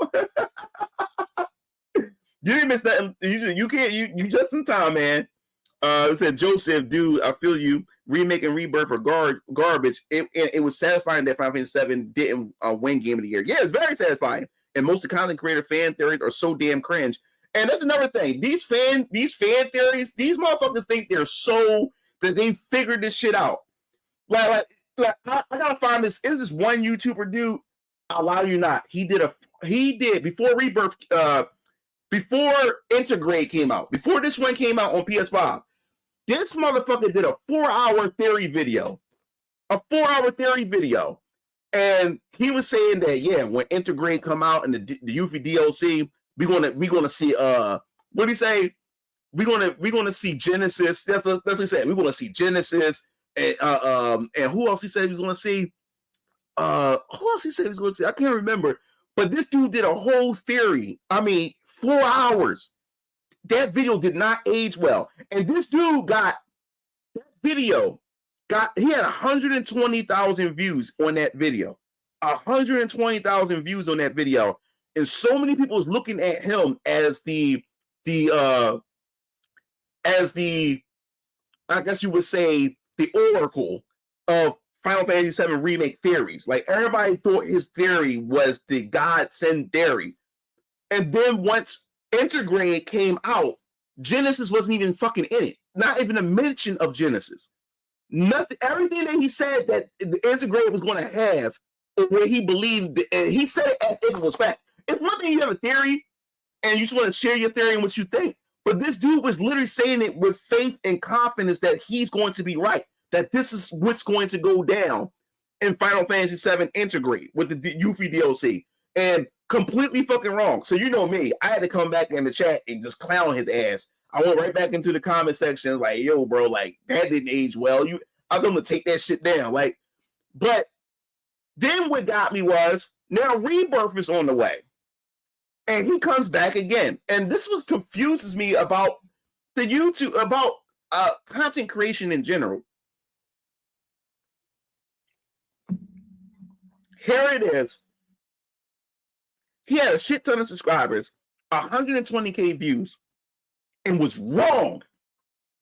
You didn't miss that. You can't. You just in time, man. It said Joseph, dude. I feel you. Remake and Rebirth are garbage. It was satisfying that Final Fantasy VII didn't win Game of the Year. Yeah, it's very satisfying. And most of the content creator fan theories are so damn cringe. And that's another thing. These fan theories, these motherfuckers think they're so that they figured this shit out. Like I gotta find this. Is this one YouTuber dude? I'll allow you not. He did before Rebirth, before Integrate came out, before this one came out on PS5. This motherfucker did a 4-hour theory video. And he was saying that, when Integrate come out and the Yuffie DLC, we're gonna see what did he say? We're gonna see Genesis. That's what he said. We're gonna see Genesis and who else he said he was gonna see? Who else he said he was gonna see? I can't remember. But this dude did a whole theory. I mean, 4 hours. That video did not age well. And this dude he had 120,000 views on that video. 120,000 views on that video. And so many people was looking at him as the I guess you would say, the oracle of Final Fantasy VII Remake theories. Like, everybody thought his theory was the godsend theory. And then once Integrate came out, Genesis wasn't even fucking in it. Not even a mention of Genesis. Nothing. Everything that he said that the Integrate was going to have, where he believed, and he said it as if it was fact. It's one thing you have a theory and you just want to share your theory and what you think. But this dude was literally saying it with faith and confidence that he's going to be right, that this is what's going to go down in Final Fantasy VII Integrate with the Yuffie DLC. And completely fucking wrong. So you know me, I had to come back in the chat and just clown his ass. I went right back into the comment section, like, yo, bro, like, that didn't age well. I was going to take that shit down. Like, but then what got me was, now Rebirth is on the way. And he comes back again. And this was confuses me about the YouTube, about content creation in general. Here it is. He had a shit ton of subscribers, 120K views, and was wrong.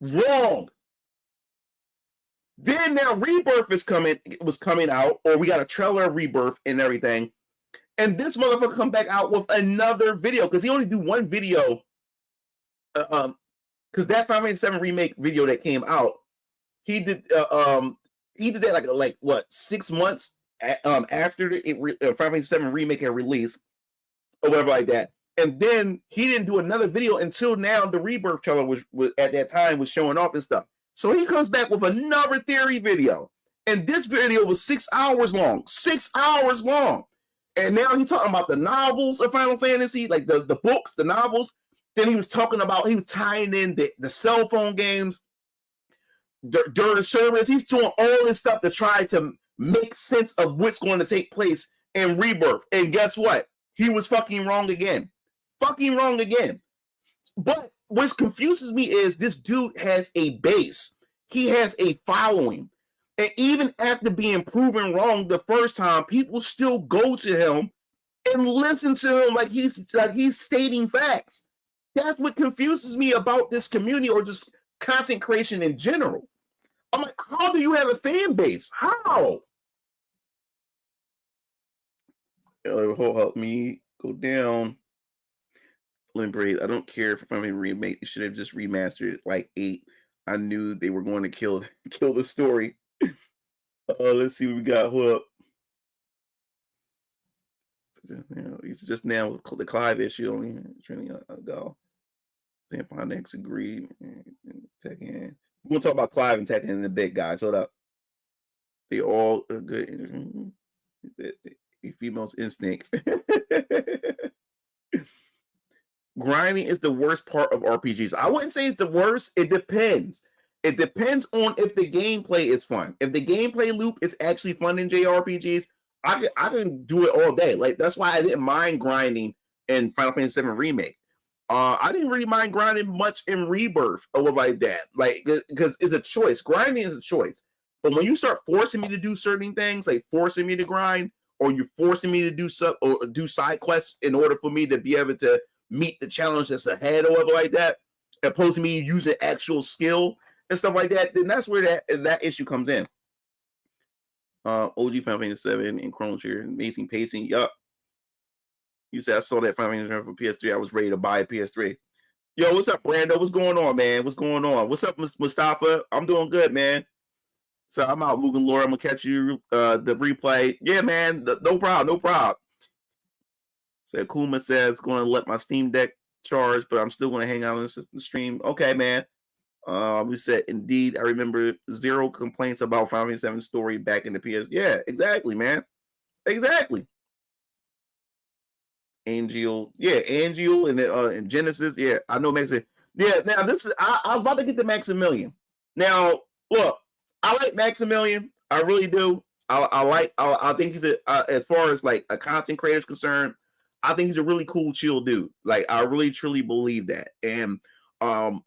Wrong. Then now Rebirth was coming out, or we got a trailer of Rebirth and everything. And this motherfucker come back out with another video because he only do one video. Because that Final Fantasy 7 remake video that came out, he did that like what 6 months after Final Fantasy 7 remake had released or whatever like that. And then he didn't do another video until now. The Rebirth trailer was at that time was showing off and stuff. So he comes back with another theory video, and this video was 6 hours long. 6 hours long. And now he's talking about the novels of Final Fantasy, like the books, the novels. Then he was talking about, he was tying in the cell phone games during the service. He's doing all this stuff to try to make sense of what's going to take place in Rebirth. And guess what? He was fucking wrong again. Fucking wrong again. But what confuses me is this dude has a base. He has a following. And even after being proven wrong the first time, people still go to him and listen to him like he's stating facts. That's what confuses me about this community or just content creation in general. I'm like, how do you have a fan base? How? Help me go down. Let me breathe. I don't care if I'm a remake. They should have just remastered it like 8. I knew they were going to kill the story. Let's see what we got. Hold up. It's just now the Clive issue on training go. Zamponics agreed. Tekken. We're gonna talk about Clive and Tekken in a bit, guys. Hold up. They all are good. Females instincts. Grinding is the worst part of RPGs. I wouldn't say it's the worst. It depends. It depends on if the gameplay is fun. If the gameplay loop is actually fun in JRPGs, I can do it all day. Like that's why I didn't mind grinding in Final Fantasy 7 Remake. I didn't really mind grinding much in Rebirth or like that. Like because it's a choice. Grinding is a choice. But when you start forcing me to do certain things, like forcing me to grind, or you're forcing me to do side quests in order for me to be able to meet the challenge that's ahead or whatever like that, opposed to me using actual skill and stuff like that, then that's where that issue comes in. OG Final Fantasy 7 and Chrono Trigger, amazing pacing. Yup. You said I saw that Final Fantasy for PS3. I was ready to buy a PS3. Yo, what's up, Brando? What's going on, man? What's going on? What's up, Mustafa? I'm doing good, man. So I'm out, Mugen Lord. I'm gonna catch you the replay. Yeah, man. No problem. No problem. So Kuma says going to let my Steam Deck charge, but I'm still going to hang out on the stream. Okay, man. We said indeed. I remember 0 complaints about Final Fantasy 7 story back in the PS. Yeah, exactly, man. Exactly. Angel, yeah, Angel and Genesis. Yeah, I know Maximilian. Yeah, now this is I was about to get to Maximilian. Now, look, I like Maximilian. I really do. I think he's as far as like a content creator is concerned, I think he's a really cool, chill dude. Like I really, truly believe that, and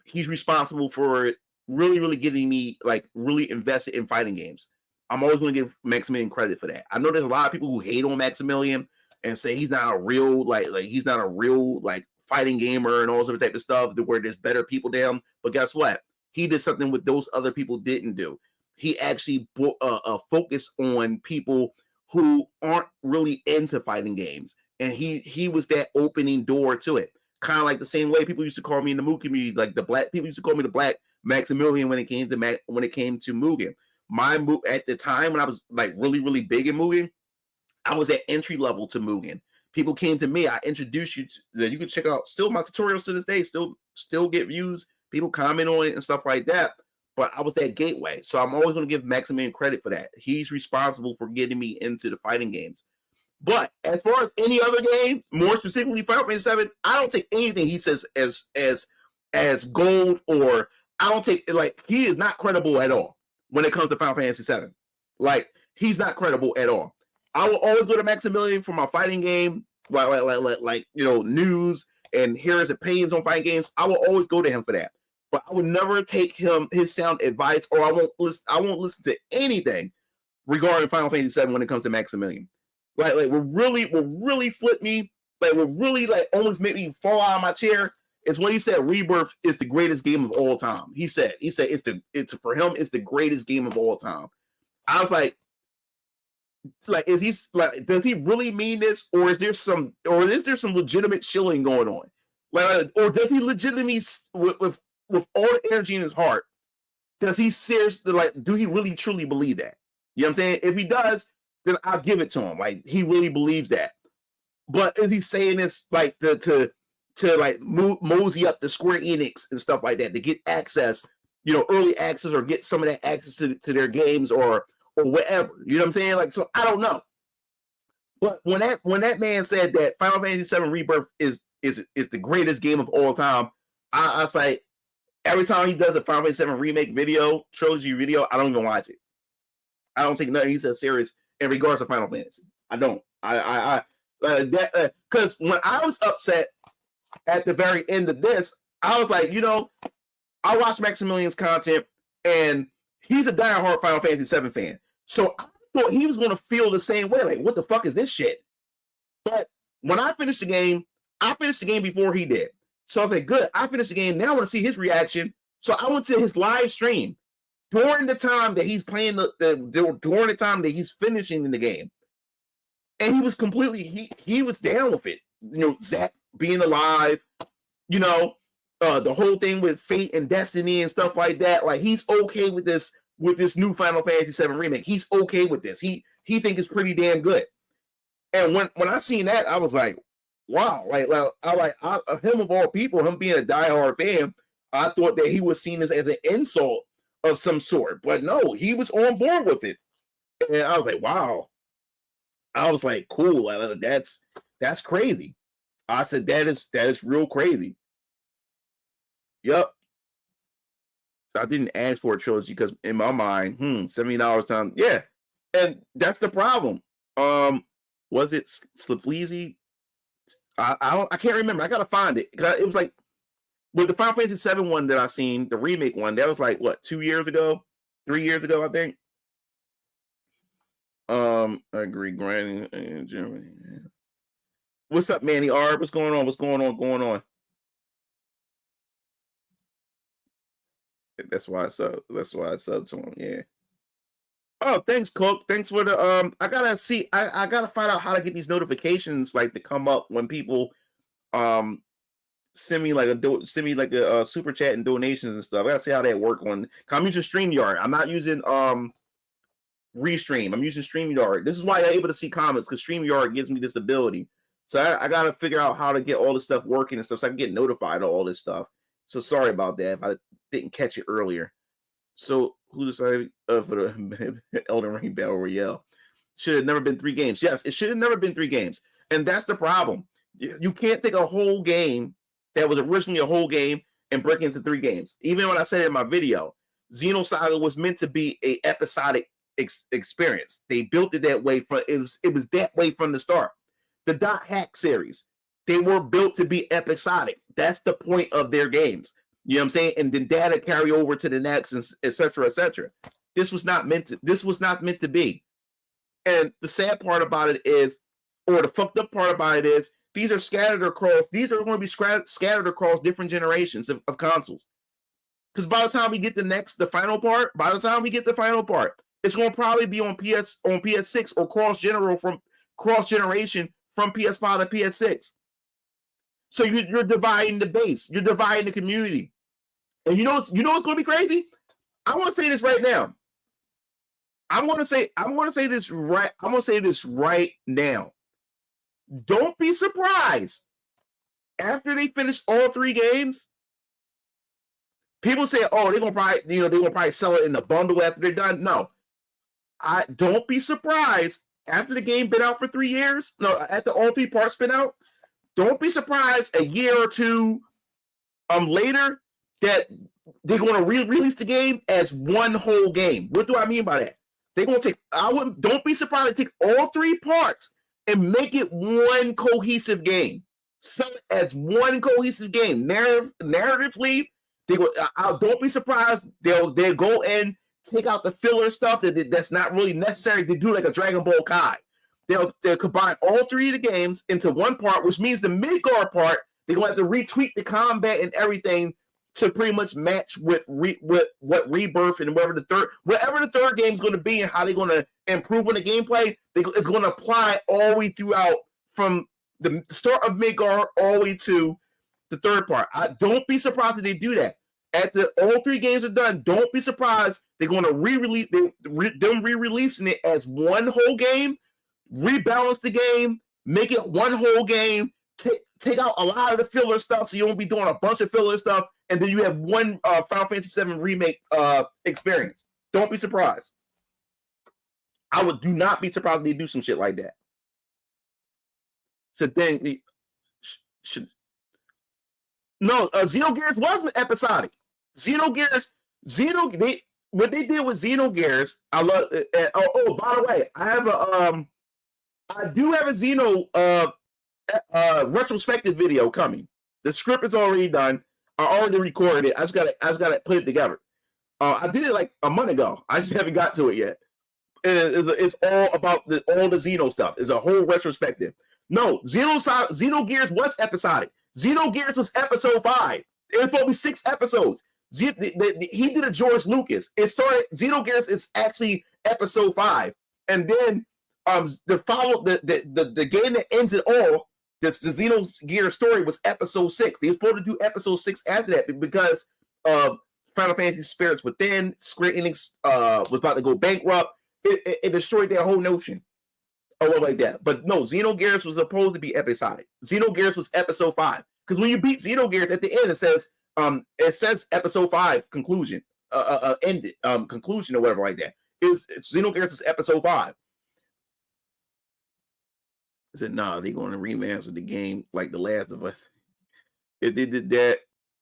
he's responsible for really, really getting me like really invested in fighting games. I'm always going to give Maximilian credit for that. I know there's a lot of people who hate on Maximilian and say he's not a real like he's not a real like fighting gamer and all this other type of stuff where there's better people than him. But guess what? He did something with those other people didn't do. He actually a focus on people who aren't really into fighting games, and he was that opening door to it. Kind of like the same way people used to call me in the Mugen community, like the black people used to call me the Black Maximilian when it came to Mugen. My at the time when I was like really, really big in Mugen, I was at entry level to Mugen. People came to me. I introduced you to that. You can check out still my tutorials to this day. Still get views. People comment on it and stuff like that. But I was that gateway. So I'm always going to give Maximilian credit for that. He's responsible for getting me into the fighting games. But as far as any other game, more specifically Final Fantasy 7, I don't take anything he says as gold, or I don't take like he is not credible at all when it comes to Final Fantasy 7. Like he's not credible at all. I will always go to Maximilian for my fighting game, like news and hear his opinions on fighting games. I will always go to him for that. But I would never take his sound advice, or I won't listen to anything regarding Final Fantasy 7 when it comes to Maximilian. like will really flip me, like will really like almost make me fall out of my chair, is when he said Rebirth is the greatest game of all time. He said it's for him, it's the greatest game of all time. I was like, is he like, does he really mean this, or is there some legitimate shilling going on? Like, or does he legitimately with all the energy in his heart, does he seriously, like, do he really truly believe that? You know what I'm saying? If he does, then I'll give it to him. Like, he really believes that. But is he saying this like to like mosey up to Square Enix and stuff like that to get access, early access, or get some of that access to their games or whatever? You know what I'm saying? Like, so I don't know. But when that man said that Final Fantasy VII Rebirth is the greatest game of all time, I was like, every time he does a Final Fantasy VII remake video, trilogy video, I don't even watch it. I don't take nothing he says serious in regards to Final Fantasy. I don't. Because when I was upset at the very end of this, I was like, I watched Maximilian's content, and he's a diehard Final Fantasy VII fan. So I thought he was going to feel the same way. Like, what the fuck is this shit? But when I finished the game before he did. So I was like, good, I finished the game. Now I want to see his reaction. So I went to his live stream during the time that he's playing during the time that he's finishing in the game. And he was completely, he was down with it. Zack being alive, the whole thing with fate and destiny and stuff like that. Like, he's okay with this new Final Fantasy VII remake. He's okay with this. He think it's pretty damn good. And when I seen that, I was like, wow, him of all people, him being a diehard fan, I thought that he was seen as an insult of some sort. But no, he was on board with it. And I was like, wow. I was like, cool. That's crazy. I said, that is real crazy. Yep. So I didn't ask for a trilogy because in my mind, $70 time. Yeah. And that's the problem. Was it Sleepleasy? I can't remember. I gotta find it. It was like with the Final Fantasy VII one that I seen, the remake one, that was like what, 3 years ago, I think. I agree. Grinding in Germany. What's up, Manny R? What's going on? That's why I subbed to him. Yeah. Oh, thanks, Cook. Thanks for the I gotta find out how to get these notifications like to come up when people send me like a super chat and donations and stuff. I gotta see how that work on. I'm using StreamYard. I'm not using Restream. I'm using StreamYard. This is why I'm able to see comments, because StreamYard gives me this ability. So I gotta figure out how to get all this stuff working and stuff so I can get notified of all this stuff. So sorry about that if I didn't catch it earlier. So who decided for the Elden Ring Battle Royale? Should have never been 3 games. Yes, it should have never been 3 games. And that's the problem. You can't take a whole game that was originally a whole game and break it into 3 games. Even when I said it in my video, Xenosaga was meant to be a episodic experience. They built it that way. It was that way from the start. The Dot Hack series, they were built to be episodic. That's the point of their games. You know what I'm saying? And then data carry over to the next, and et cetera, et cetera. This was not meant to be. And the sad part about it is, or the fucked up part about it is, these are going to be scattered across different generations of consoles. Because by the time we get the final part, it's going to probably be on PS6 or cross generation from PS5 to PS6. So you're dividing the base, you're dividing the community. And you know what's going to be crazy? I want to say this right now. I'm going to say this right now. Don't be surprised after they finish all 3 games. People say, "Oh, they're gonna probably sell it in a bundle after they're done." No, don't be surprised after the game been out for 3 years. No, after all 3 parts been out, don't be surprised a year or 2 later that they're going to release the game as one whole game. What do I mean by that? They're going to don't be surprised to take all 3 parts and make it one cohesive game. Sell it as one cohesive game. Narratively, don't be surprised. They'll go and take out the filler stuff that's not really necessary to do, like a Dragon Ball Kai. they'll combine all 3 of the games into one part, which means the Midgar part, they're going to have to retweak the combat and everything to pretty much match with what Rebirth and whatever the third game is going to be and how they're going to improve on the gameplay. It's going to apply all the way throughout from the start of Midgar all the way to the third part. Don't be surprised if they do that. After all 3 games are done, don't be surprised they're going to re-release them re-releasing it as one whole game, rebalance the game, make it one whole game, take out a lot of the filler stuff so you won't be doing a bunch of filler stuff, and then you have one Final Fantasy VII Remake experience. Don't be surprised. Do not be surprised if they do some shit like that. So then, Xenogears wasn't episodic. What they did with Xenogears, I love. By the way, I do have a Xeno retrospective video coming. The script is already done. I already recorded it. I just gotta put it together. I did it like a month ago. I just haven't got to it yet. It's all about all the Xeno stuff. It's a whole retrospective. No, Xenogears was episodic. Xenogears was episode 5. It was supposed to be 6 episodes. He did a George Lucas. It started. Xenogears is actually episode 5, and then the game that ends it all. The Xenogears story was episode 6. They were supposed to do episode 6 after that because of Final Fantasy Spirits Within. Square Enix was about to go bankrupt. It destroyed their whole notion. Or like that. But no, Xenogears was supposed to be episodic. Xenogears was episode 5. Because when you beat Xenogears at the end, it says episode 5 conclusion. Ended conclusion or whatever like that. Xenogears is episode 5. I said, nah, they're going to remaster the game like The Last of Us. If they did that,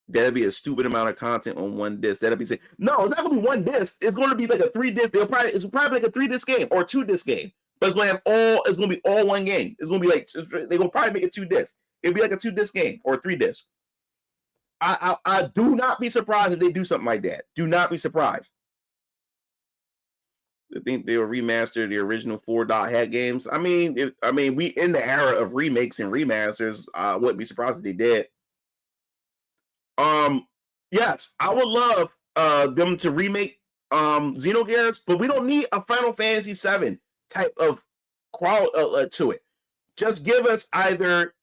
that'd be a stupid amount of content on one disc. That'd be no, it's not gonna be one disc. It's going to be like a 3-disc. It's probably like a 3-disc game or a 2-disc game. But it's gonna be all one game. It's gonna be like they're gonna probably make it 2 discs. It'll be like a 2-disc game or a 3-disc. I do not be surprised if they do something like that. Do not be surprised. I think they'll remaster the original 4.hat games. I mean, we in the era of remakes and remasters. I wouldn't be surprised if they did. Yes, I would love them to remake Xenogears, but we don't need a Final Fantasy VII type of quality to it. Just give us either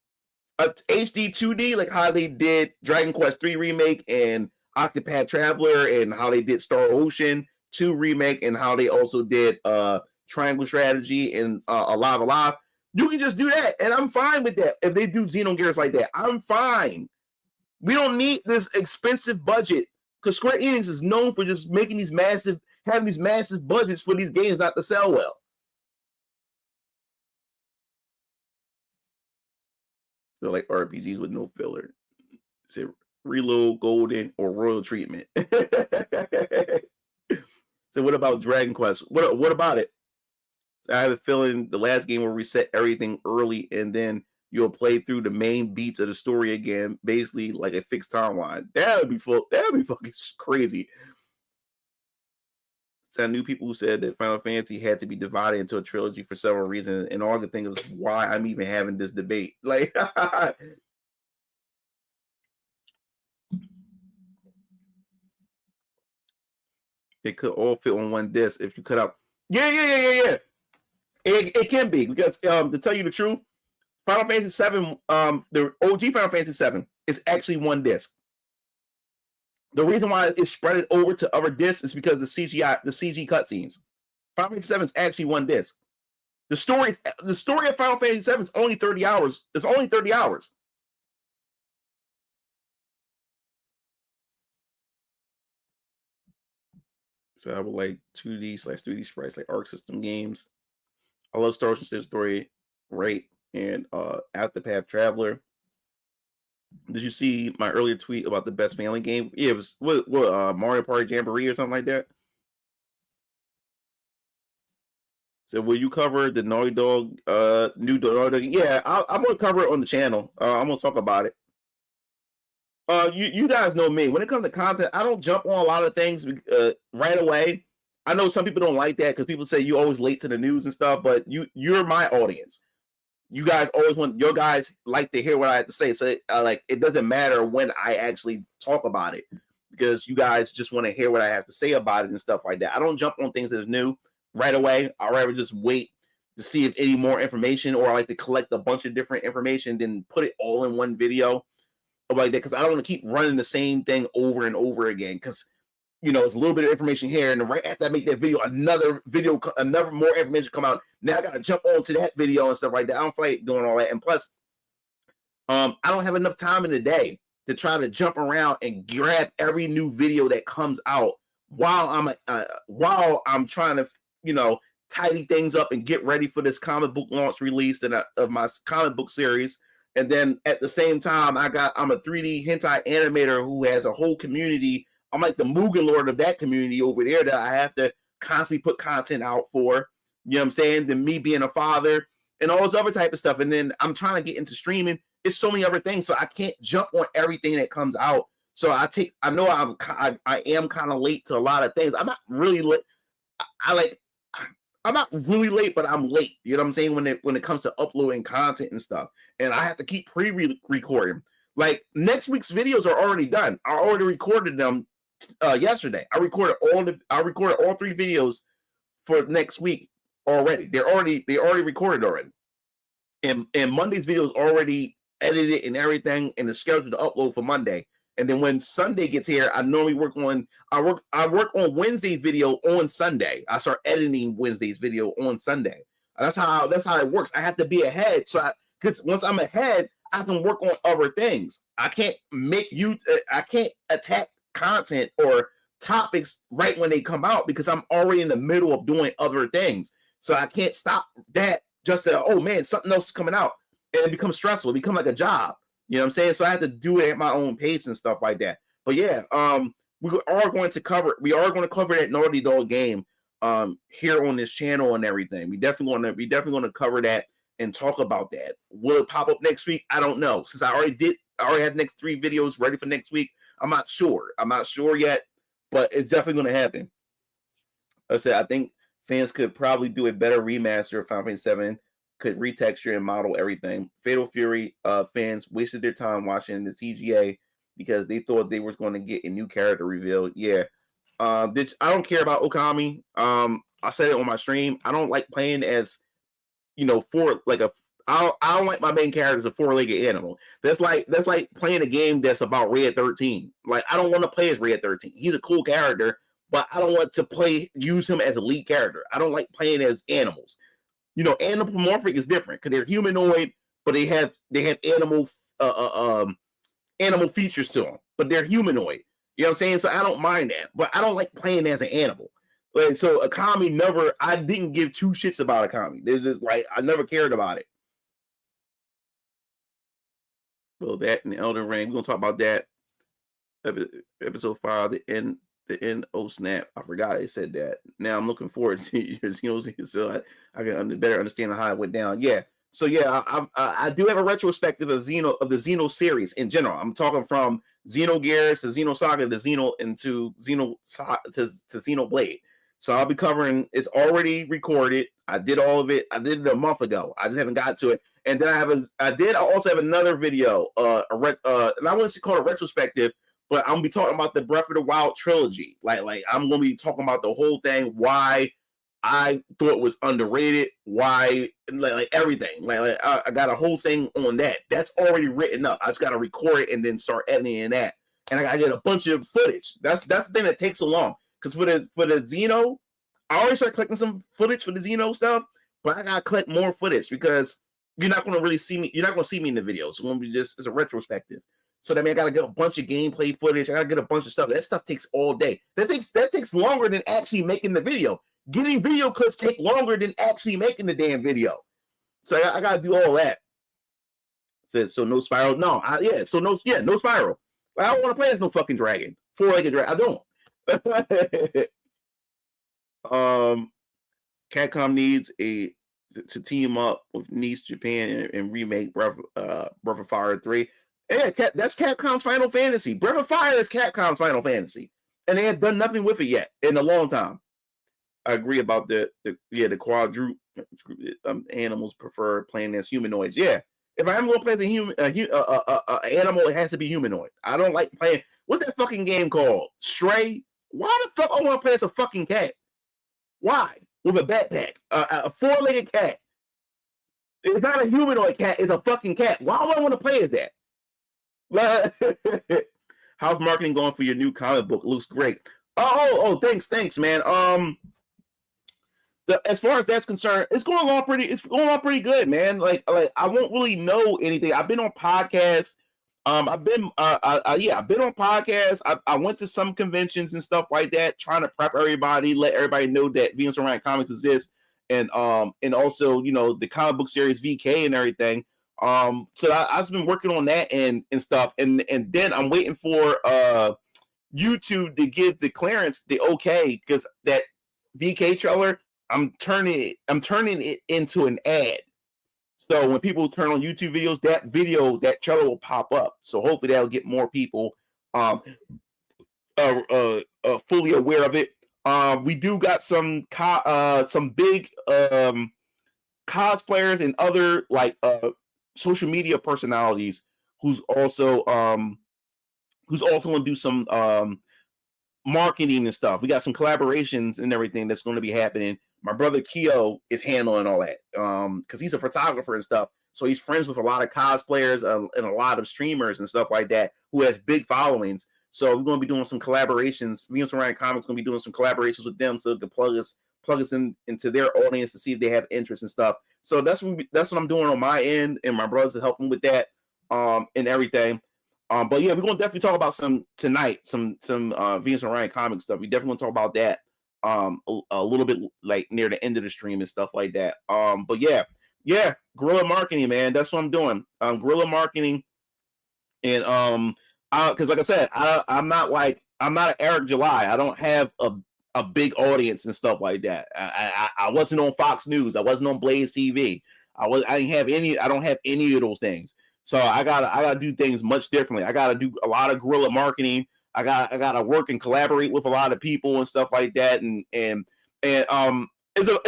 a HD 2D like how they did Dragon Quest III remake and Octopath Traveler, and how they did Star Ocean 2 remake, and how they also did Triangle Strategy and Alive. You can just do that, and I'm fine with that. If they do Xenogears like that, I'm fine. We don't need this expensive budget, because Square Enix is known for just having these massive budgets for these games not to sell well. So like RPGs with no filler. Is it reload, golden, or royal treatment? So what about Dragon Quest? What about it? So I have a feeling the last game will reset everything early, and then you'll play through the main beats of the story again, basically like a fixed timeline. That would be fucking crazy. So I knew people who said that Final Fantasy had to be divided into a trilogy for several reasons, and all I could think of is why I'm even having this debate. Like, it could all fit on one disc if you cut out. Yeah. It can be, because to tell you the truth, Final Fantasy VII, the OG Final Fantasy VII is actually one disc. The reason why it's spread over to other discs is because the CG cutscenes. Final Fantasy VII is actually one disc. The story of Final Fantasy VII is only 30 hours. It's only 30 hours. So I would like 2D/3D sprites like Arc System games. I love Star Ocean Story, right? And Octopath Traveler. Did you see my earlier tweet about the best family game? Yeah, it was what Mario Party Jamboree or something like that. So will you cover the Naughty Dog new Naughty Dog? Yeah, I'm gonna cover it on the channel. I'm gonna talk about it. You guys know me. When it comes to content, I don't jump on a lot of things right away. I know some people don't like that because people say you always late to the news and stuff, but you're my audience. You guys always want your guys like to hear what I have to say. So like it doesn't matter when I actually talk about it because you guys just want to hear what I have to say about it and stuff like that. I don't jump on things that's new right away. I'd rather just wait to see if any more information, or I like to collect a bunch of different information, then put it all in one video like that because I don't want to keep running the same thing over and over again because it's a little bit of information here, and then right after I make that video, another more information come out. Now I gotta jump onto that video and stuff like that. I don't feel like doing all that, and plus, I don't have enough time in the day to try to jump around and grab every new video that comes out while I'm trying to tidy things up and get ready for this comic book launch release of my comic book series. And then at the same time, I'm a 3D hentai animator who has a whole community. I'm like the Mugen Lord of that community over there that I have to constantly put content out for. You know what I'm saying? Then me being a father and all this other type of stuff. And then I'm trying to get into streaming. It's so many other things. So I can't jump on everything that comes out. So I know I am kind of late to a lot of things. I'm not really late. I'm not really late, but I'm late. You know what I'm saying? When it comes to uploading content and stuff. And I have to keep pre-recording. Like next week's videos are already done. I already recorded them yesterday. I recorded all 3 videos for next week already. They already recorded already. And Monday's video is already edited and everything, and it's scheduled to upload for Monday. And then when Sunday gets here, I normally work on Wednesday's video on Sunday. I start editing Wednesday's video on Sunday. That's how it works. I have to be ahead, because once I'm ahead, I can work on other things. I can't attack content or topics right when they come out because I'm already in the middle of doing other things. So I can't stop that just to, oh man, something else is coming out, and it becomes stressful. It becomes like a job. You know what I'm saying? So I have to do it at my own pace and stuff like that. But yeah, we are going to cover that Naughty Dog game here on this channel and everything. We definitely want to cover that and talk about that. Will it pop up next week? I don't know. Since I already have next 3 videos ready for next week. I'm not sure yet, but it's definitely going to happen. Like I said, I think fans could probably do a better remaster of Final Fantasy 7. Could retexture and model everything. Fatal Fury fans wasted their time watching the TGA because they thought they were going to get a new character revealed. Yeah. I don't care about Okami. I said it on my stream. I don't like playing as, I don't like my main character as a 4-legged animal. That's like playing a game that's about Red 13. Like, I don't want to play as Red 13. He's a cool character, but I don't want to use him as a lead character. I don't like playing as animals. Anthropomorphic is different because they're humanoid, but they have animal features to them, but they're humanoid. You know what I'm saying? So I don't mind that, but I don't like playing as an animal. Like, so Akami I didn't give 2 shits about Akami. There's just I never cared about it. Well, that and Elden Ring, we're gonna talk about that. Episode 5, the end. Oh snap! I forgot I said that. Now I'm looking forward to your so I can better understand how it went down. Yeah. So yeah, I do have a retrospective of the Xeno series in general. I'm talking from Xenogears to Xenosaga to Xeno into to Xenoblade. So I'll be covering. It's already recorded. I did all of it. I did it a month ago. I just haven't got to it. And then I also have another video. And I want to call it a retrospective. But I'm gonna be talking about the Breath of the Wild trilogy. Like I'm gonna be talking about the whole thing, why I thought it was underrated, why like everything. Like I got a whole thing on that. That's already written up. I just gotta record it and then start editing that. And I gotta get a bunch of footage. That's the thing that takes so long. Because for the Xeno, I already started collecting some footage for the Xeno stuff, but I gotta collect more footage because you're not gonna really see me. You're not gonna see me in the videos. It's gonna be it's a retrospective. So that means I gotta get a bunch of gameplay footage. I gotta get a bunch of stuff. That stuff takes all day. That takes longer than actually making the video. Getting video clips take longer than actually making the damn video. So I gotta do all that. So no spiral. No spiral. I don't want to play as no fucking dragon. 4-legged dragon. I don't. Capcom needs to team up with Nice Japan and remake Breath of Fire 3. Yeah, that's Capcom's Final Fantasy. Breath of Fire is Capcom's Final Fantasy. And they have done nothing with it yet in a long time. I agree about the quadruped animals prefer playing as humanoids. Yeah, if I'm going to play the animal, it has to be humanoid. I don't like playing. What's that fucking game called? Stray. Why the fuck I want to play as a fucking cat? Why? With a backpack, a four-legged cat. It's not a humanoid cat. It's a fucking cat. Why do I want to play as that? How's marketing going for your new comic book? It looks great. Oh, thanks, man. As far as that's concerned, it's going on pretty good, man. Like I won't really know anything. I've been on podcasts. I've been on podcasts. I went to some conventions and stuff like that, trying to prep everybody, let everybody know that Venus Orion Comics exists, and also, you know, the comic book series VK and everything. So I've been working on that and stuff, and then I'm waiting for YouTube to give the clearance, the okay, because that VK trailer, I'm turning it into an ad. So when people turn on YouTube videos, that trailer will pop up. So hopefully that'll get more people fully aware of it. We do got some big cosplayers and other like social media personalities who's also going to do some marketing and stuff. We got some collaborations and everything that's going to be happening. My brother Keo is handling all that because he's a photographer and stuff. So he's friends with a lot of cosplayers and a lot of streamers and stuff like that who has big followings. So we're going to be doing some collaborations. Venus Orion Comics going to be doing some collaborations with them so they can plug us into their audience to see if they have interest and stuff. So that's what I'm doing on my end, and my brothers are helping with that and everything. But yeah, we're going to definitely talk about some Venus Orion Comics stuff. We definitely want to talk about that a little bit like near the end of the stream and stuff like that. But yeah, guerrilla marketing, man. That's what I'm doing. Guerrilla marketing, and because like I said, I'm not an Eric July. I don't have a big audience and stuff like that. I wasn't on Fox News. I wasn't on Blaze TV. I don't have any of those things. So I gotta do things much differently. I gotta do a lot of guerrilla marketing. I gotta work and collaborate with a lot of people and stuff like that. And it's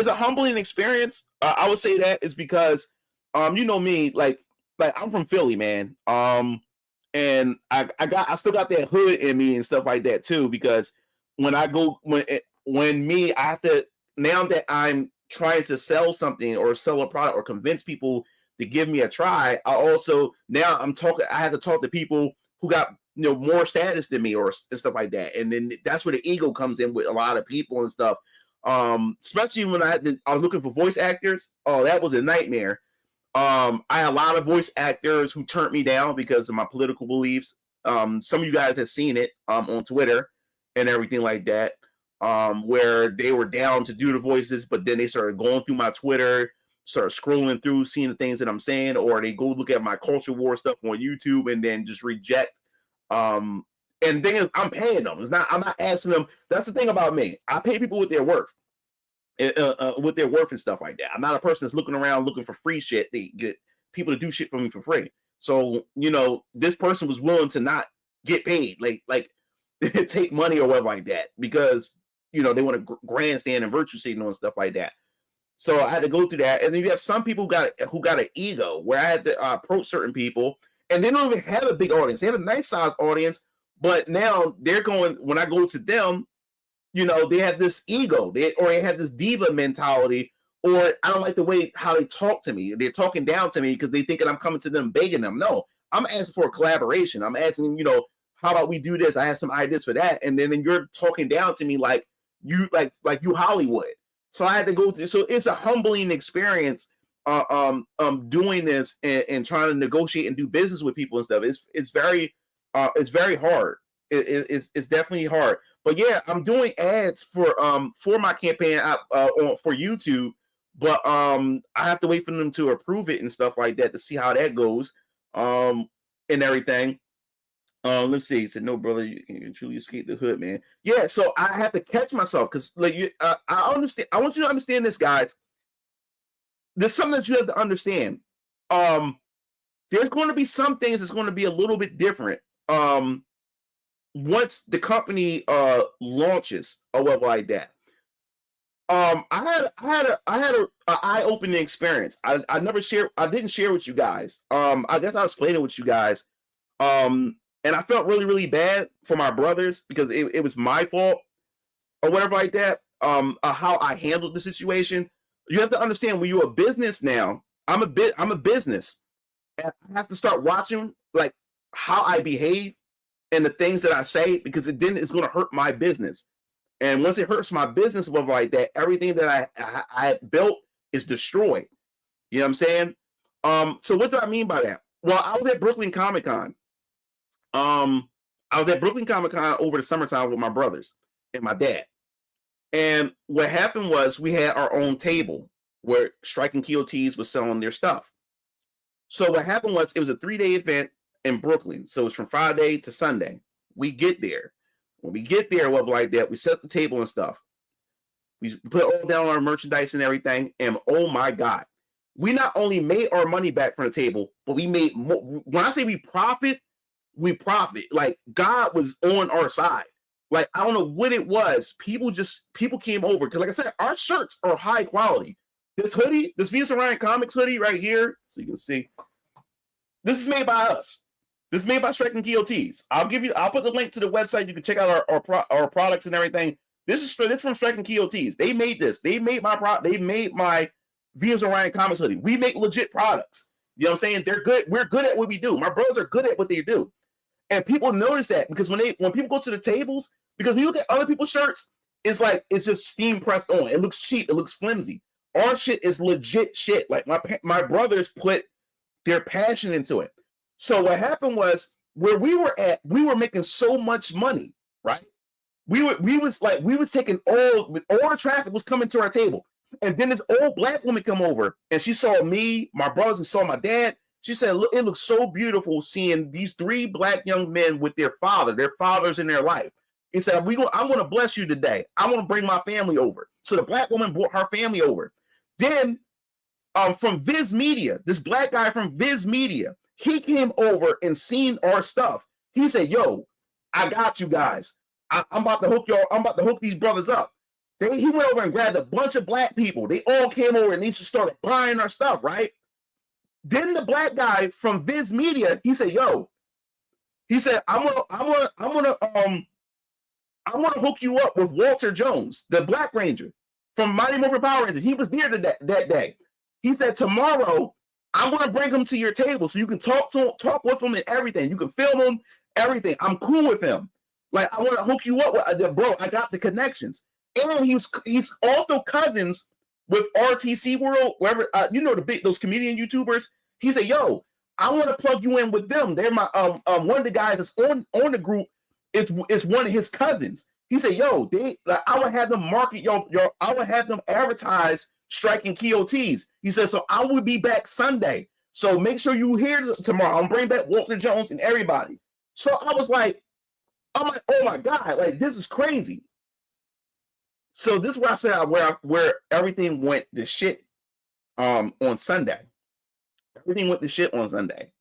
a humbling experience. I would say that is because you know me, like I'm from Philly, man. And I still got that hood in me and stuff like that too, because when I have to, now that I'm trying to sell something or sell a product or convince people to give me a try, I have to talk to people who got, you know, more status than me and stuff like that. And then that's where the ego comes in with a lot of people and stuff. Especially when I was looking for voice actors. Oh, that was a nightmare. I had a lot of voice actors who turned me down because of my political beliefs. Some of you guys have seen it on Twitter and everything like that, where they were down to do the voices, but then they started going through my Twitter, start scrolling through, seeing the things that I'm saying, or they go look at my culture war stuff on YouTube and then just reject. And the thing is, I'm paying them. I'm not asking them. That's the thing about me. I pay people with their worth. With their worth and stuff like that. I'm not a person that's looking around looking for free shit. They get people to do shit for me for free. So, you know, this person was willing to not get paid, like take money or whatever like that, because, you know, they want to grandstand and virtue signal and stuff like that. So I had to go through that. And then you have some people who got an ego where I had to approach certain people, and they don't even have a big audience. They have a nice sized audience, but now they're going, when I go to them, you know, they have this ego, they have this diva mentality, or I don't like the way how they talk to me. They're talking down to me because they thinking I'm coming to them begging them. No, I'm asking for a collaboration. I'm asking, you know, how about we do this? I have some ideas for that, and then you're talking down to me like you you Hollywood. So I had to go through. So it's a humbling experience, doing this and trying to negotiate and do business with people and stuff. It's very hard. It's definitely hard. But yeah, I'm doing ads for my campaign for YouTube, but I have to wait for them to approve it and stuff like that to see how that goes, and everything. Let's see. He said, "No, brother, you can truly escape the hood, man." Yeah, so I have to catch myself because, like, I understand. I want you to understand this, guys. There's something that you have to understand. There's going to be some things that's going to be a little bit different. Once the company launches or whatever like that, I had a eye-opening experience. I didn't share with you guys. I guess I was playing it with you guys. And I felt really, really bad for my brothers because it was my fault or whatever like that. How I handled the situation. You have to understand when you're a business now. I'm a business, and I have to start watching like how I behave and the things that I say because it's going to hurt my business. And once it hurts my business, whatever like that, everything that I built is destroyed. You know what I'm saying? So what do I mean by that? Well, I was at Brooklyn Comic Con. I was at Brooklyn Comic Con over the summertime with my brothers and my dad. And what happened was we had our own table where Striking QOTs was selling their stuff. So what happened was it was a 3-day event in Brooklyn. So it's from Friday to Sunday. We get there. When we get there, whatever like that, we set the table and stuff. We put all down our merchandise and everything. And oh my God, we not only made our money back from the table, but we made more. When I say we profit. Like God was on our side. Like I don't know what it was. People came over because, like I said, our shirts are high quality. This hoodie, this Venus Orion Comics hoodie right here, so you can see. This is made by us. This is made by Striking QOTs. I'll put the link to the website. You can check out our products and everything. This is from Striking QOTs. They made this. They made my Venus Orion Comics hoodie. We make legit products. You know what I'm saying? They're good. We're good at what we do. My brothers are good at what they do. And people notice that because when people go to the tables, because when you look at other people's shirts, it's just steam pressed on. It looks cheap. It looks flimsy. Our shit is legit shit. Like my brothers put their passion into it. So what happened was where we were at, we were making so much money, right? We was taking all the traffic was coming to our table. And then this old black woman come over and she saw me, my brothers, and saw my dad. She said, "Look, it looks so beautiful seeing these 3 black young men with their fathers in their life." He said, I'm going to bless you today. I want to bring my family over. So the black woman brought her family over. Then from Viz Media, this black guy from Viz Media, he came over and seen our stuff. He said, "Yo, I got you guys. I'm about to hook y'all. I'm about to hook these brothers up." He went over and grabbed a bunch of black people. They all came over and they just started buying our stuff, right? Then the black guy from Viz Media, he said, "Yo," he said, "I'm gonna hook you up with Walter Jones, the Black Ranger from Mighty Morphin Power Rangers. He was there that day." He said, "Tomorrow, I'm gonna bring him to your table so you can talk with him and everything. You can film him, everything. I'm cool with him. Like I want to hook you up with bro. I got the connections." And he's also cousins with RTC World, wherever those comedian YouTubers. He said, "Yo, I want to plug you in with them. They're my one of the guys that's on the group is one of his cousins." He said, "Yo, I would have them market I would have them advertise Striking QOTs." He said, "So I will be back Sunday. So make sure you here tomorrow. I'm bringing back Walter Jones and everybody." So I'm like, oh my God, like this is crazy. So this is where I said where everything went to shit on Sunday. Everything went to shit on Sunday.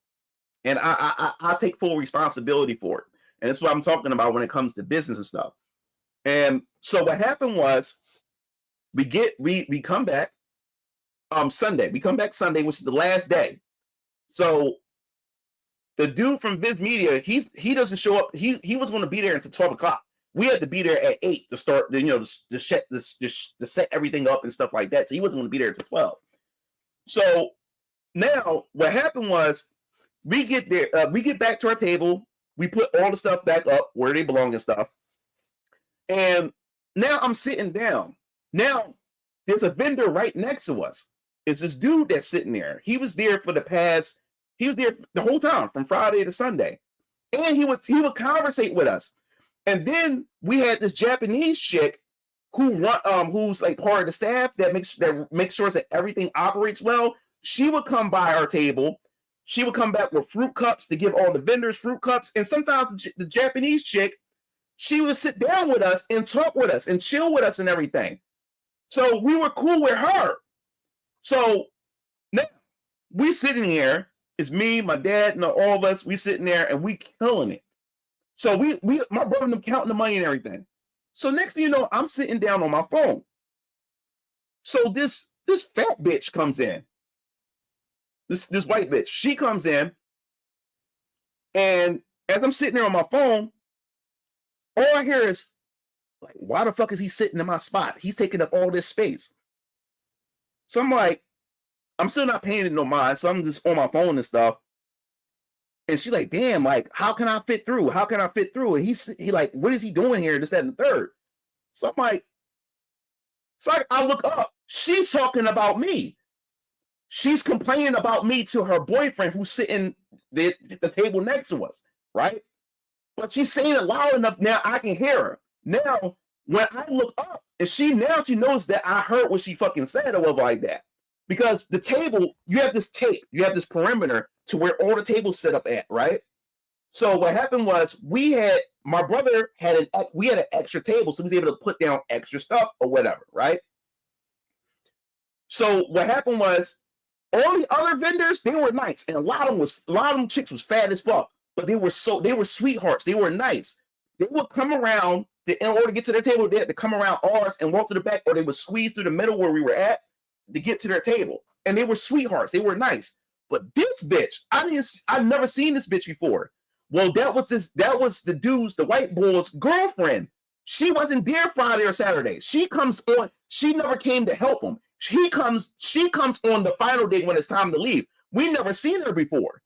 And I take full responsibility for it. And that's what I'm talking about when it comes to business and stuff. And so what happened was we come back Sunday. We come back Sunday, which is the last day. So the dude from Viz Media, he doesn't show up. He was going to be there until 12 o'clock. We had to be there at 8 to start, to set everything up and stuff like that. So he wasn't going to be there until 12. So now what happened was we get there, we get back to our table, we put all the stuff back up where they belong and stuff. And now I'm sitting down. Now there's a vendor right next to us. It's this dude that's sitting there. He was there the whole time from Friday to Sunday. And he would conversate with us. And then we had this Japanese chick who's like part of the staff that makes sure that everything operates well. She would come by our table. She would come back with fruit cups to give all the vendors fruit cups. And sometimes the Japanese chick, she would sit down with us and talk with us and chill with us and everything. So we were cool with her. So now we sitting here. It's me, my dad, and all of us. We sitting there and we killing it. So my brother and them counting the money and everything. So next thing you know, I'm sitting down on my phone. So this fat bitch comes in. This white bitch, she comes in, and as I'm sitting there on my phone, all I hear is like, why the fuck is he sitting in my spot? He's taking up all this space. So I'm like, I'm still not paying it no mind. So I'm just on my phone and stuff. And she's like, damn, like, how can I fit through? How can I fit through? And he like, what is he doing here? This, that, and the third. So I'm like, I look up. She's talking about me. She's complaining about me to her boyfriend who's sitting the table next to us, right? But she's saying it loud enough now I can hear her. Now, when I look up, and she knows that I heard what she fucking said or whatever like that. Because the table, you have this tape, you have this perimeter to where all the tables set up at, right? So what happened was my brother had an extra table, so he was able to put down extra stuff or whatever, right? So what happened was all the other vendors, they were nice, and a lot of them chicks was fat as fuck, but they were sweethearts, they were nice. They would come around in order to get to their table, they had to come around ours and walk to the back, or they would squeeze through the middle where we were at to get to their table. And they were sweethearts, they were nice. But this bitch, I've never seen this bitch before. Well, that was the dude's, the white boy's girlfriend. She wasn't there Friday or Saturday. She comes on, she never came to help him. She comes on the final day when it's time to leave. We never seen her before.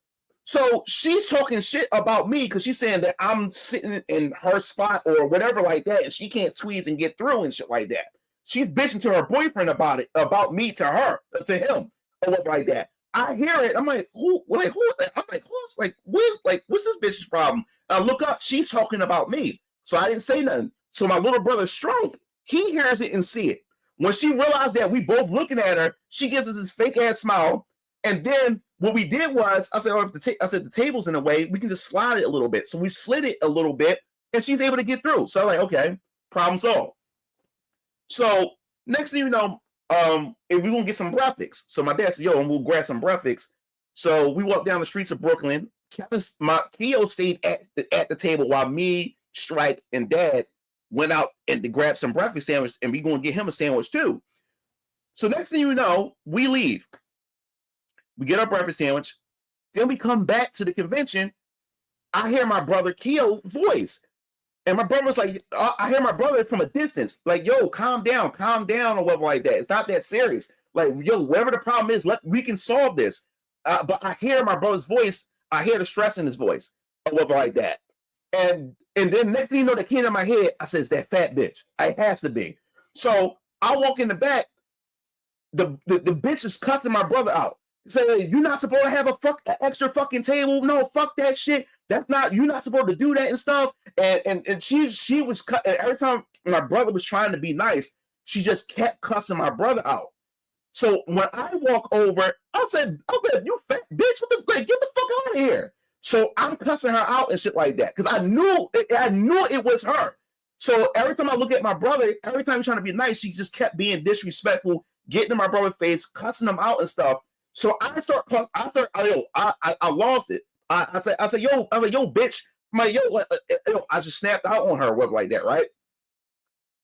So she's talking shit about me because she's saying that I'm sitting in her spot or whatever like that, and she can't squeeze and get through and shit like that. She's bitching to her boyfriend about it, about me to her, to him, or whatever like that. I hear it. I'm like, who? I'm like, what's this bitch's problem? I look up. She's talking about me. So I didn't say nothing. So my little brother Strike, he hears it and see it. When she realized that we both looking at her, she gives us this fake ass smile. And then what we did was, I said, the table's in the way. We can just slide it a little bit. So we slid it a little bit, and she's able to get through. So I'm like, okay, problem solved. So next thing you know, and we're gonna get some breakfast. So my dad said, yo, and we'll grab some breakfast. So we walked down the streets of Brooklyn. Keo stayed at the table while me, Strike, and Dad went out and to grab some breakfast sandwich, and we gonna get him a sandwich too. So next thing you know, we leave. We get our breakfast sandwich. Then we come back to the convention. I hear my brother Keo's voice. And my brother was like, I hear my brother from a distance, like, yo, calm down, or whatever like that. It's not that serious. Like, yo, whatever the problem is, we can solve this. But I hear my brother's voice. I hear the stress in his voice, or whatever like that. And then next thing you know, that came in my head, I said, it's that fat bitch. It has to be. So I walk in the back. The bitch is cussing my brother out. Say, you're not supposed to have an extra fucking table. No, fuck that shit. That's not, you're not supposed to do that and stuff. And she was cut. Every time my brother was trying to be nice, she just kept cussing my brother out. So when I walk over, I said, you fat bitch, get the fuck out of here. So I'm cussing her out and shit like that because I knew it was her. So every time I look at my brother, every time he's trying to be nice, she just kept being disrespectful, getting in my brother's face, cussing him out and stuff. So I lost it. I said, yo, bitch. I just snapped out on her, whatever like that, right?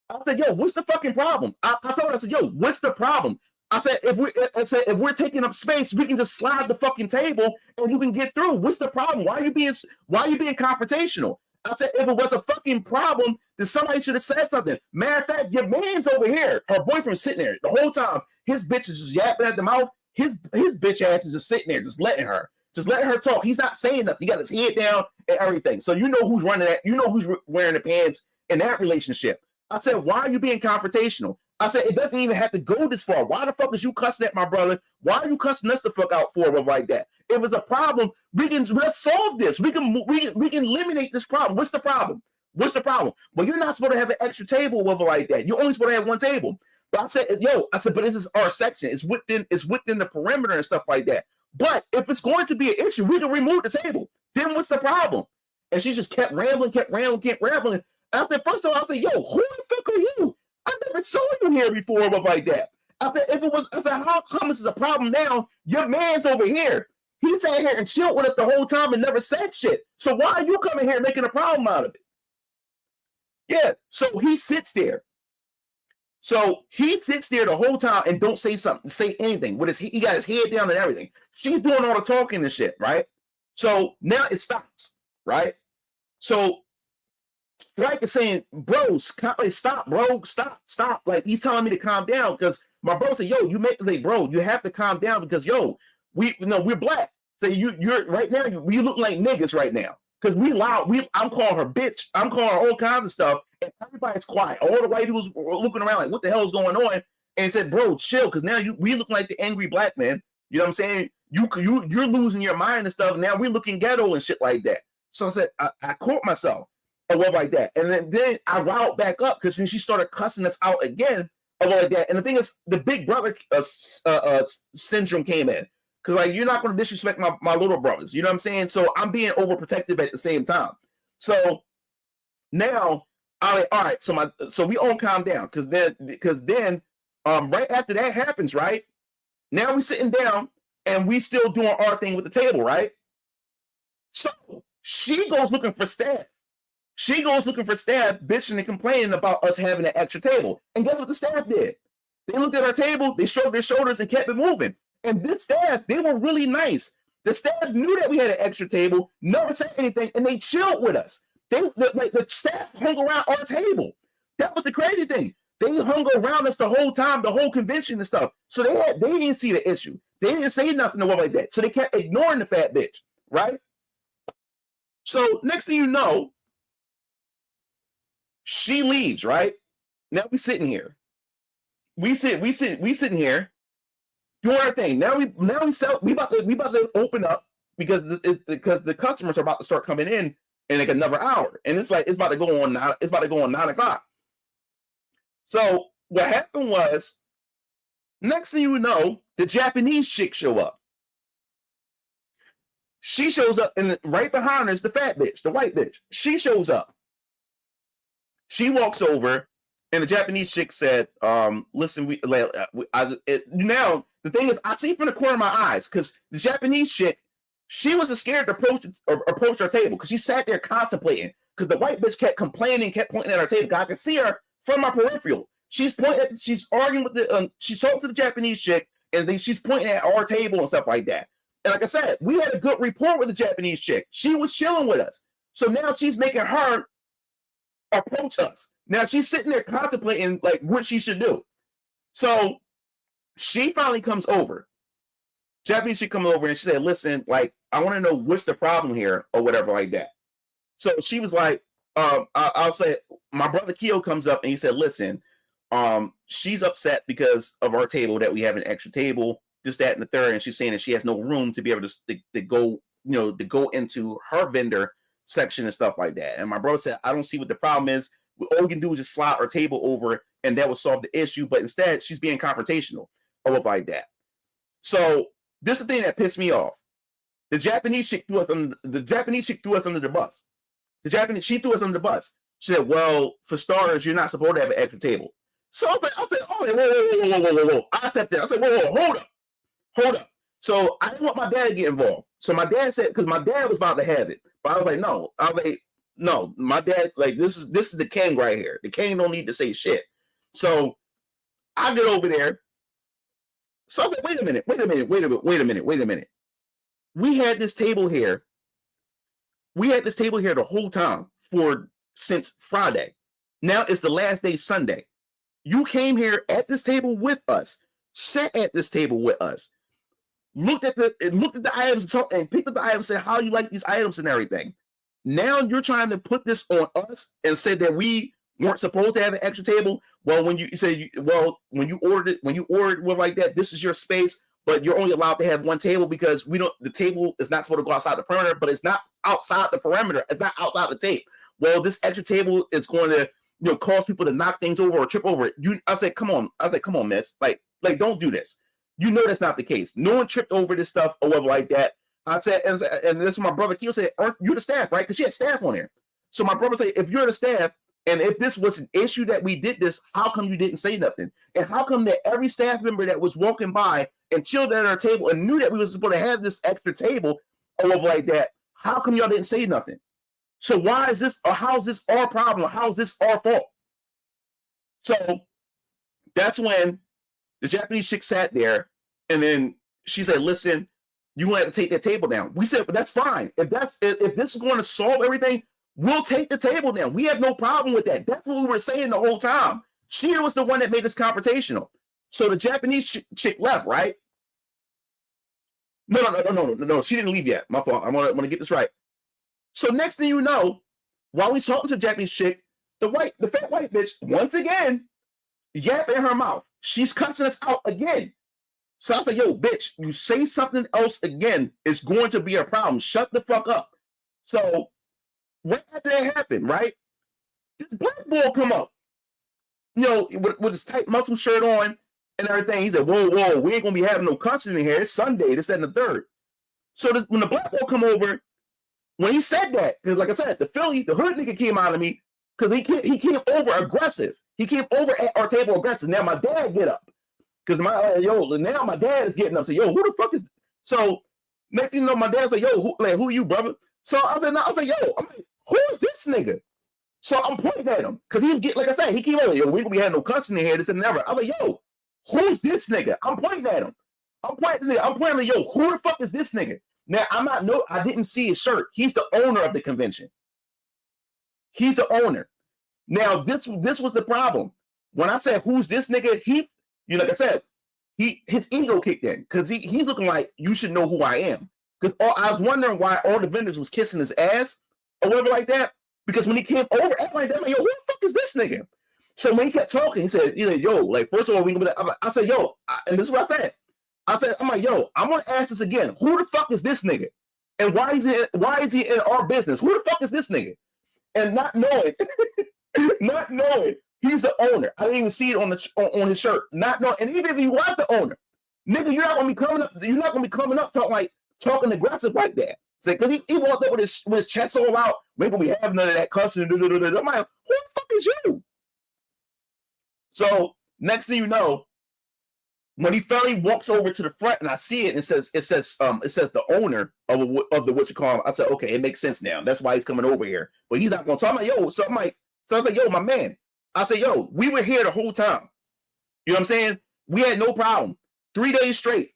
I said, yo, what's the fucking problem? I told her, I said, yo, what's the problem? I said, if we're taking up space, we can just slide the fucking table and you can get through. What's the problem? Why are you being confrontational? I said, if it was a fucking problem, then somebody should have said something. Matter of fact, your man's over here. Her boyfriend's sitting there the whole time. His bitch is just yapping at the mouth. His bitch ass is just sitting there, just letting her talk. He's not saying nothing. He got his head down and everything. So you know who's running that. You know who's wearing the pants in that relationship. I said, why are you being confrontational? I said, it doesn't even have to go this far. Why the fuck is you cussing at my brother? Why are you cussing us the fuck out for like that? If it's a problem, let's solve this. We can eliminate this problem. What's the problem? Well, you're not supposed to have an extra table over like that. You're only supposed to have one table. But I said, but this is our section. It's within the perimeter and stuff like that. But if it's going to be an issue, we can remove the table. Then what's the problem? And she just kept rambling. And I said, first of all, I said, yo, who the fuck are you? I never saw you here before, but like that. I said, how come this is a problem now? Your man's over here. He sat here and chilled with us the whole time and never said shit. So why are you coming here making a problem out of it? Yeah, so he sits there. So he sits there the whole time and don't say anything. He got his head down and everything. She's doing all the talking and shit, right? So now it stops, right? So Strike is saying, bro, stop, bro, stop. Like, he's telling me to calm down because my brother said, yo, bro, you have to calm down because, yo, we're black. So you're right now, we look like niggas right now because we loud. I'm calling her bitch. I'm calling her all kinds of stuff, and everybody's quiet. All the white people were looking around like, what the hell is going on? And said, bro, chill, because now we look like the angry black man. You know what I'm saying? You're losing your mind and stuff. Now we're looking ghetto and shit like that. So I said, I caught myself. Or what like that, and then I riled back up because then she started cussing us out again, or like that. And the thing is, the big brother syndrome came in because like you're not going to disrespect my little brothers, you know what I'm saying? So I'm being overprotective at the same time. So now all right, so we all calm down because then right after that happens, right now we sitting down and we still doing our thing with the table, right? So she goes looking for staff. Bitching and complaining about us having an extra table. And guess what the staff did? They looked at our table, they shrugged their shoulders and kept it moving. And this staff, they were really nice. The staff knew that we had an extra table, never said anything, and they chilled with us. The staff hung around our table. That was the crazy thing. They hung around us the whole time, the whole convention and stuff. So they didn't see the issue. They didn't say nothing or what like that. So they kept ignoring the fat bitch, right? So next thing you know, she leaves, right? Now we sitting here. We sitting here doing our thing. Now we about to open up because the customers are about to start coming in like another hour. And it's about to go on 9 o'clock. So what happened was, next thing you know, the Japanese chick show up. She shows up, and right behind her is the fat bitch, the white bitch. She shows up. She walks over, and the Japanese chick said, listen, now, the thing is, I see from the corner of my eyes, because the Japanese chick, she was scared to approach our table, because she sat there contemplating, because the white bitch kept complaining, kept pointing at our table. I could see her from my peripheral. She's arguing with she's talking to the Japanese chick, and then she's pointing at our table and stuff like that. And like I said, we had a good rapport with the Japanese chick. She was chilling with us. So now she's making her approach us. Now she's sitting there contemplating like what she should do. So she finally comes over. Japanese chick comes over and she said, listen, like, I want to know what's the problem here or whatever like that. So she was like, I'll say, my brother Keo comes up and he said, listen, she's upset because of our table, that we have an extra table, this, that, and the third, and she's saying that she has no room to be able to go, to go into her vendor section and stuff like that. And my brother said, I don't see what the problem is. All we can do is just slide our table over and that will solve the issue. But instead, she's being confrontational or like that. So this is the thing that pissed me off. The Japanese chick threw us under the bus. She threw us under the bus. She said, well, for starters, you're not supposed to have an extra table. So I said, whoa. I sat there. I said, whoa, hold up. So I didn't want my dad to get involved. So my dad said, because my dad was about to have it. But I was like, no, my dad, like, this is the king right here. The king don't need to say shit. So I get over there. So I was like, wait a minute. We had this table here. The whole time since Friday. Now it's the last day, Sunday. You came here at this table with us, sat at this table with us, looked at the items and picked up the items, said how you like these items and everything. Now you're trying to put this on us and say that we weren't supposed to have an extra table. Well, when you ordered like that, this is your space, but you're only allowed to have one table because the table is not supposed to go outside the perimeter, but it's not outside the perimeter. It's not outside the tape. Well, this extra table is going to cause people to knock things over or trip over it. I said, come on, miss. Like, don't do this. You know that's not the case. No one tripped over this stuff or whatever like that. I said, and this is my brother Keo said, aren't you the staff, right? Because she had staff on there. So my brother said, if you're the staff, and if this was an issue that we did this, how come you didn't say nothing? And how come that every staff member that was walking by and chilled at our table and knew that we were supposed to have this extra table or whatever like that, how come y'all didn't say nothing? So why is this, or how is this our problem? Or how is this our fault? So That's when the Japanese chick sat there, and then she said, listen, you want to take that table down. We said, but that's fine. If this is going to solve everything, we'll take the table down. We have no problem with that. That's what we were saying the whole time. She was the one that made this confrontational. So the Japanese chick left, right? No. She didn't leave yet. My fault. I want to get this right. So next thing you know, while we talking to the Japanese chick, the fat white bitch, once again, yap in her mouth. She's cussing us out again. So I was like, yo, bitch, you say something else again, it's going to be a problem. Shut the fuck up. So right after that happened, right? This black boy come up, with his tight muscle shirt on and everything. He said, whoa, we ain't going to be having no cussing in here. It's Sunday, this, that, and the third. So when the black boy come over, when he said that, because like I said, the hood nigga came out of me because he came over aggressive. He came over at our table aggressive. Now my dad get up. Because now my dad is getting up. So, who the fuck is? So, next thing you know, my dad's like, who are you, brother? So, I'm like, who is this nigga? So, I'm pointing at him. Because like I said, he came over, we ain't going to be having no cussing in here, this and never. I'm like, who's this nigga? I'm pointing at him. I'm pointing like, who the fuck is this nigga? Now, I didn't see his shirt. He's the owner of the convention. He's the owner. Now, this was the problem. When I said, who's this nigga, like I said, his ego kicked in because he's looking like you should know who I am. Because I was wondering why all the vendors was kissing his ass or whatever like that. Because when he came over, acting like that, I'm like, who the fuck is this nigga? So when he kept talking, he said, first of all, I said, and this is what I said. I'm like, I'm gonna ask this again. Who the fuck is this nigga? And why is he in our business? Who the fuck is this nigga? And not knowing, he's the owner. I didn't even see it on his shirt. Not knowing, and even if he was the owner, nigga, you're not gonna be coming up. You're not gonna be coming up talking aggressive like that. Because he walked up with his chest all out. We ain't gonna be having none of that cussing. I'm like, who the fuck is you? So next thing you know, when he finally walks over to the front and I see it, and it says the owner of the what you call him. I said, okay, it makes sense now. That's why he's coming over here. But he's not gonna talk. I'm like, so I was like, my man. I said, we were here the whole time. You know what I'm saying? We had no problem. 3 days straight.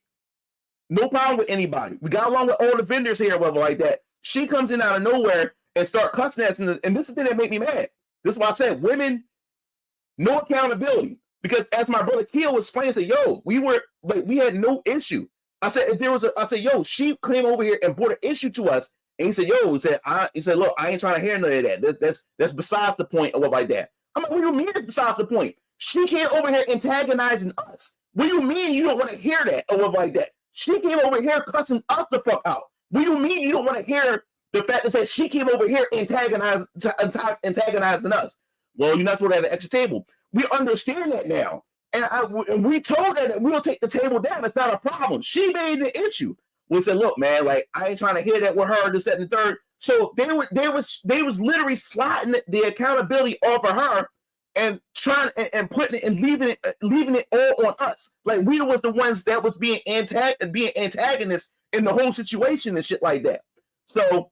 No problem with anybody. We got along with all the vendors here, whatever like that. She comes in out of nowhere and start cussing us. And this is the thing that made me mad. This is why I said, women, no accountability. Because as my brother Keel was explaining, I said, we had no issue. I said, she came over here and brought an issue to us. And he said, look, I ain't trying to hear none of that. That's besides the point or what like that. I'm like, what do you mean it's besides the point? She came over here antagonizing us. What do you mean you don't want to hear that or what like that? She came over here cussing us the fuck out. What do you mean you don't want to hear the fact that she came over here antagonizing us? Well, you're not supposed to have an extra table. We understand that now. And we told her that we'll take the table down. It's not a problem. She made the issue. We said, look, man, like, I ain't trying to hear that with her, this, that, and the third. So they was literally sliding the accountability off of her and trying and putting it and leaving it all on us. Like we was the ones that was being antagonists in the whole situation and shit like that. So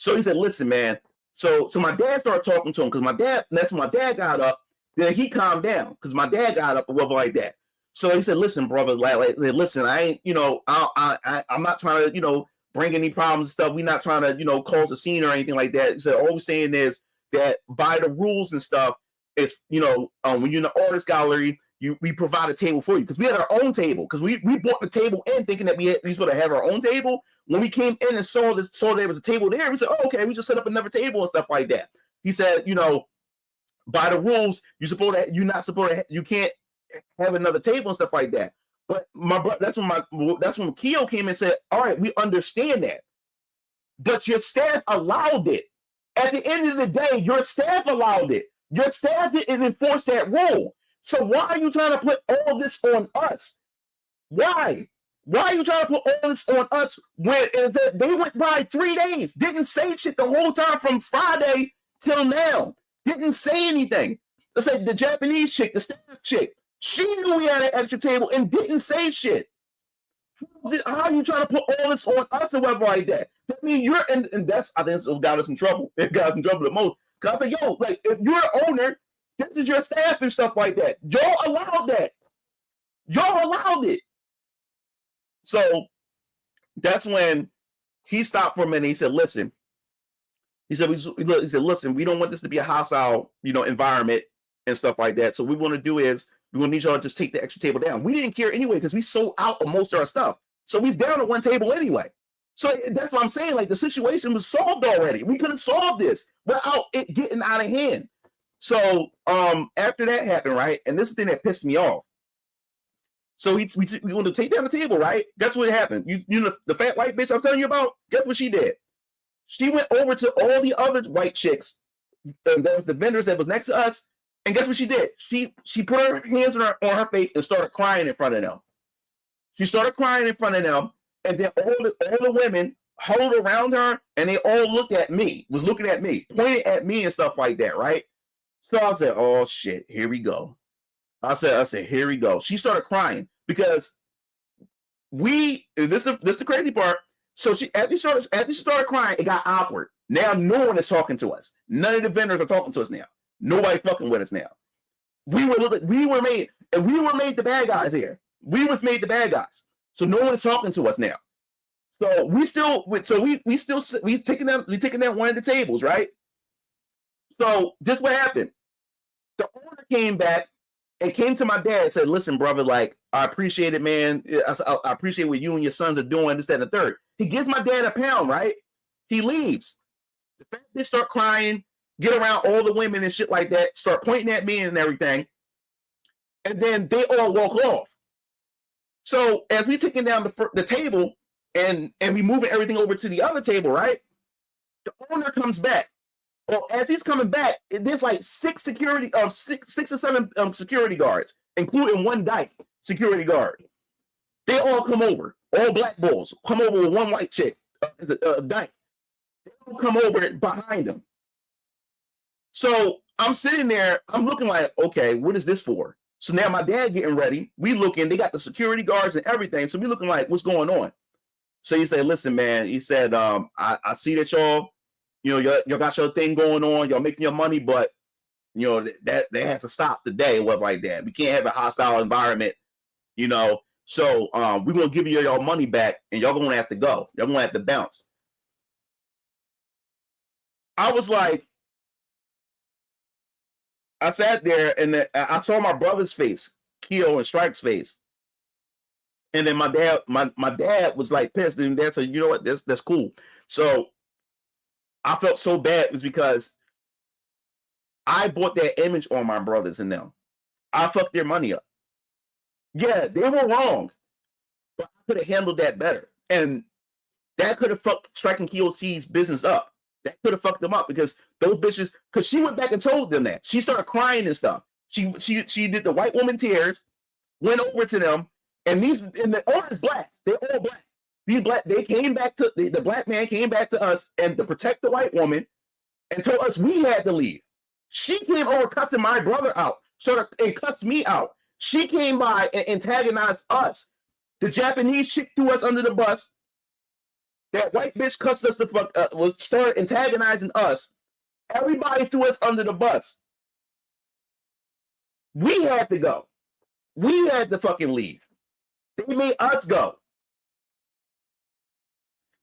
he said, listen, man. So my dad started talking to him because that's when my dad got up. Then he calmed down because my dad got up or whatever like that. So he said, listen, brother, like listen, I ain't, I'm not trying to, bring any problems and stuff. We're not trying to, cause a scene or anything like that. So all we're saying is that by the rules and stuff, it's, when you're in the artist gallery, we provide a table for you because we had our own table because we bought the table in thinking that we supposed to have our own table. When we came in and saw there was a table there, we said, oh, okay, we just set up another table and stuff like that. He said, by the rules, you can't have another table and stuff like that. But my brother, that's when Keo came and said, all right, we understand that. But your staff allowed it. At the end of the day, your staff allowed it. Your staff didn't enforce that rule. So why are you trying to put all this on us? Why? Why are you trying to put all this on us when they went by 3 days, didn't say shit the whole time from Friday till now, didn't say anything. Let's say the Japanese chick, the staff chick, she knew we had an extra table and didn't say shit. How are you trying to put all this on us or whatever like that? I mean, and that's, I think, what got us in trouble. It got us in trouble the most. Because I think, like, if you're the owner, This is your staff and stuff like that. Y'all allowed that. Y'all allowed it. So that's when he stopped for a minute. He said, listen. He said, listen, we don't want this to be a hostile, environment and stuff like that. So what we want to do is we're going to need y'all to just take the extra table down. We didn't care anyway because we sold out of most of our stuff. So he's down to one table anyway. So that's what I'm saying. Like, the situation was solved already. We could have solved this without it getting out of hand. So after that happened, right? And this is the thing that pissed me off. So we want to take down the table, right? Guess what happened? You know the fat white bitch I'm telling you about? Guess what she did? She went over to all the other white chicks, the vendors that was next to us, and guess what she did? She put her hands on her face and started crying in front of them. She started crying in front of them, and then all the women huddled around her, and they all looked at me, pointing at me and stuff like that, right? So I said, oh shit, here we go. I said, here we go. She started crying because this is the crazy part. So as she started crying, it got awkward. Now no one is talking to us. None of the vendors are talking to us now. Nobody fucking with us now. We were made the bad guys here. We was made the bad guys. So no one is talking to us now. So we taking down one of the tables, right? So this what happened. The owner came back and came to my dad and said, listen, brother, like, I appreciate it, man. I appreciate what you and your sons are doing, this, that, and the third. He gives my dad a pound, right? He leaves. The fat bitch start crying, get around all the women and shit like that, start pointing at me and everything. And then they all walk off. So as we taking down the table and we moving everything over to the other table, right? The owner comes back. Well, as he's coming back, there's like six or seven security guards, including one dyke security guard. They all come over, all black bulls come over with one white chick, dyke. They all come over behind them. So I'm sitting there, I'm looking like, okay, what is this for? So now my dad getting ready. We looking, they got the security guards and everything. So we looking like, what's going on? So he said, listen, man. He said, I see that y'all got your thing going on, y'all making your money, but that they have to stop today. What like that? We can't have a hostile environment, So we're gonna give you your money back, and y'all gonna have to go. Y'all gonna have to bounce. I was like, I sat there and I saw my brother's face, Keo and Strike's face, and then my dad was like pissed, and dad said, you know what, that's cool. So I felt so bad was because I bought that image on my brothers and them. I fucked their money up. Yeah, they were wrong, but I could have handled that better. And that could have fucked Strike and KOC's business up. That could have fucked them up because those bitches, because she went back and told them that. She started crying and stuff. She did the white woman tears, went over to them, and the owner is black. They're all black. They came back to the black man came back to us and to protect the white woman and told us we had to leave. She came over cussing my brother out, and cuts me out. She came by and antagonized us. The Japanese chick threw us under the bus. That white bitch cussed us the fuck started antagonizing us. Everybody threw us under the bus. We had to go. We had to fucking leave. They made us go.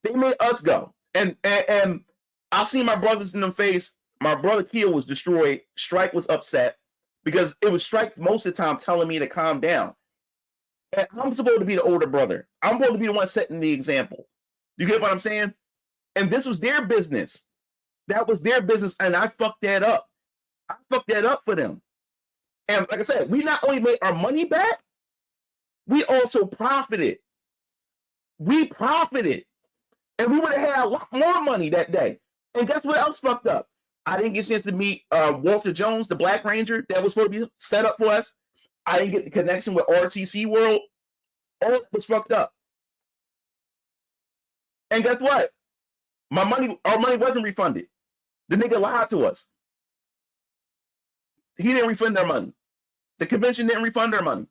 They made us go. And I see my brothers in the face. My brother Keo was destroyed. Strike was upset because it was Strike most of the time telling me to calm down. And I'm supposed to be the older brother. I'm supposed to be the one setting the example. You get what I'm saying? And this was their business. That was their business, and I fucked that up. I fucked that up for them. And like I said, we not only made our money back, we also profited. We profited. And we would have had a lot more money that day. And guess what else fucked up? I didn't get a chance to meet Walter Jones, the Black Ranger that was supposed to be set up for us. I didn't get the connection with RTC World. All that was fucked up. And guess what? Our money wasn't refunded. The nigga lied to us. He didn't refund their money. The convention didn't refund their money.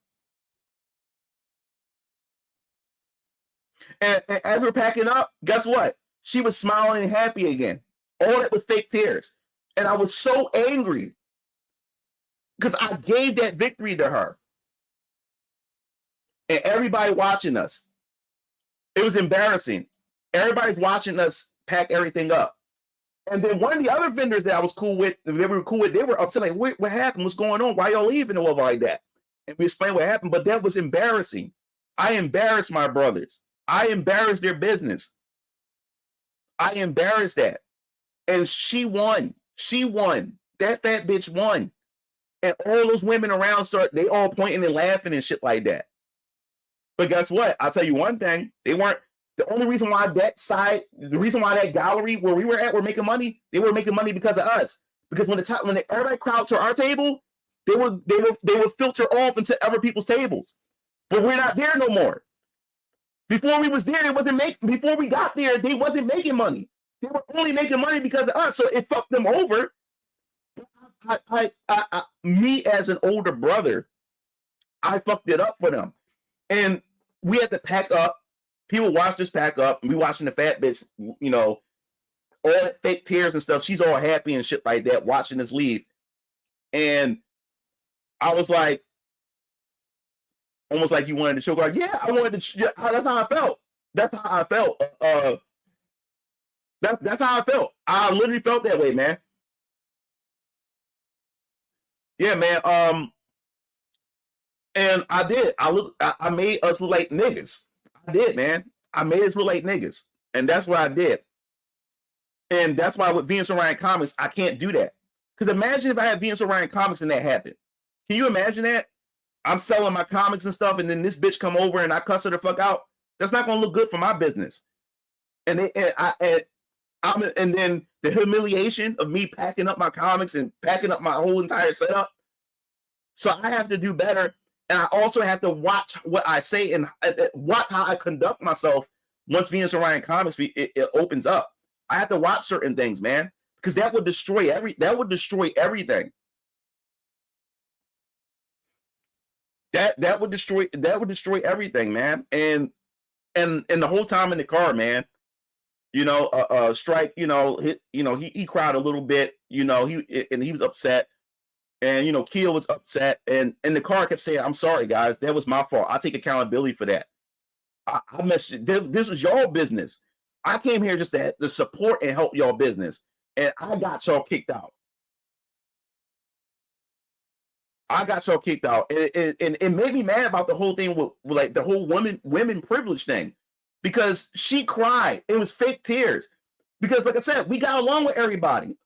And as we're packing up, guess what? She was smiling and happy again. All that was fake tears. And I was so angry. because I gave that victory to her. And everybody watching us, it was embarrassing. Everybody's watching us pack everything up. And then one of the other vendors that I was cool with, they were upset, like, what happened? What's going on? Why y'all leaving or whatever like that? And we explained what happened, but that was embarrassing. I embarrassed my brothers. I embarrassed their business. I embarrassed that. And she won. She won. That fat bitch won. And all those women around they all pointing and laughing and shit like that. But guess what? I'll tell you one thing. They weren't the only reason why the reason why that gallery where we were at were making money. They were making money because of us. Because when everybody crowded to our table, they would filter off into other people's tables. But we're not there no more. Before we was there, before we got there, they wasn't making money. They were only making money because of us. So it fucked them over. Me as an older brother, I fucked it up for them. And we had to pack up. People watched us pack up. And we watching the fat bitch, you know, all that fake tears and stuff. She's all happy and shit like that, watching us leave. And I was like, almost like you wanted to show her. Yeah, I wanted to. That's how I felt. That's how I felt. That's how I felt. I literally felt that way, man. Yeah, man. And I did. I made us look like niggas. I did, man. I made us look like niggas, and that's what I did. And that's why with Venus Orion Comics, I can't do that. Because imagine if I had Venus Orion Comics and that happened. Can you imagine that? I'm selling my comics and stuff, and then this bitch come over and I cuss her the fuck out. That's not gonna look good for my business. And then the humiliation of me packing up my comics and packing up my whole entire setup. So I have to do better, and I also have to watch what I say and watch how I conduct myself once Venus Orion Comics it opens up. I have to watch certain things, man, because that would destroy everything. That would destroy everything, man. And the whole time in the car, man, you know, Strike, you know, he cried a little bit, you know, he was upset, and you know, Keel was upset, and the car kept saying, "I'm sorry, guys, that was my fault. I take accountability for that. I messed it. This was your business. I came here just to support and help y'all business, and I got y'all kicked out. And it made me mad about the whole thing with like the whole women privilege thing, because she cried. It was fake tears. Because like I said, we got along with everybody,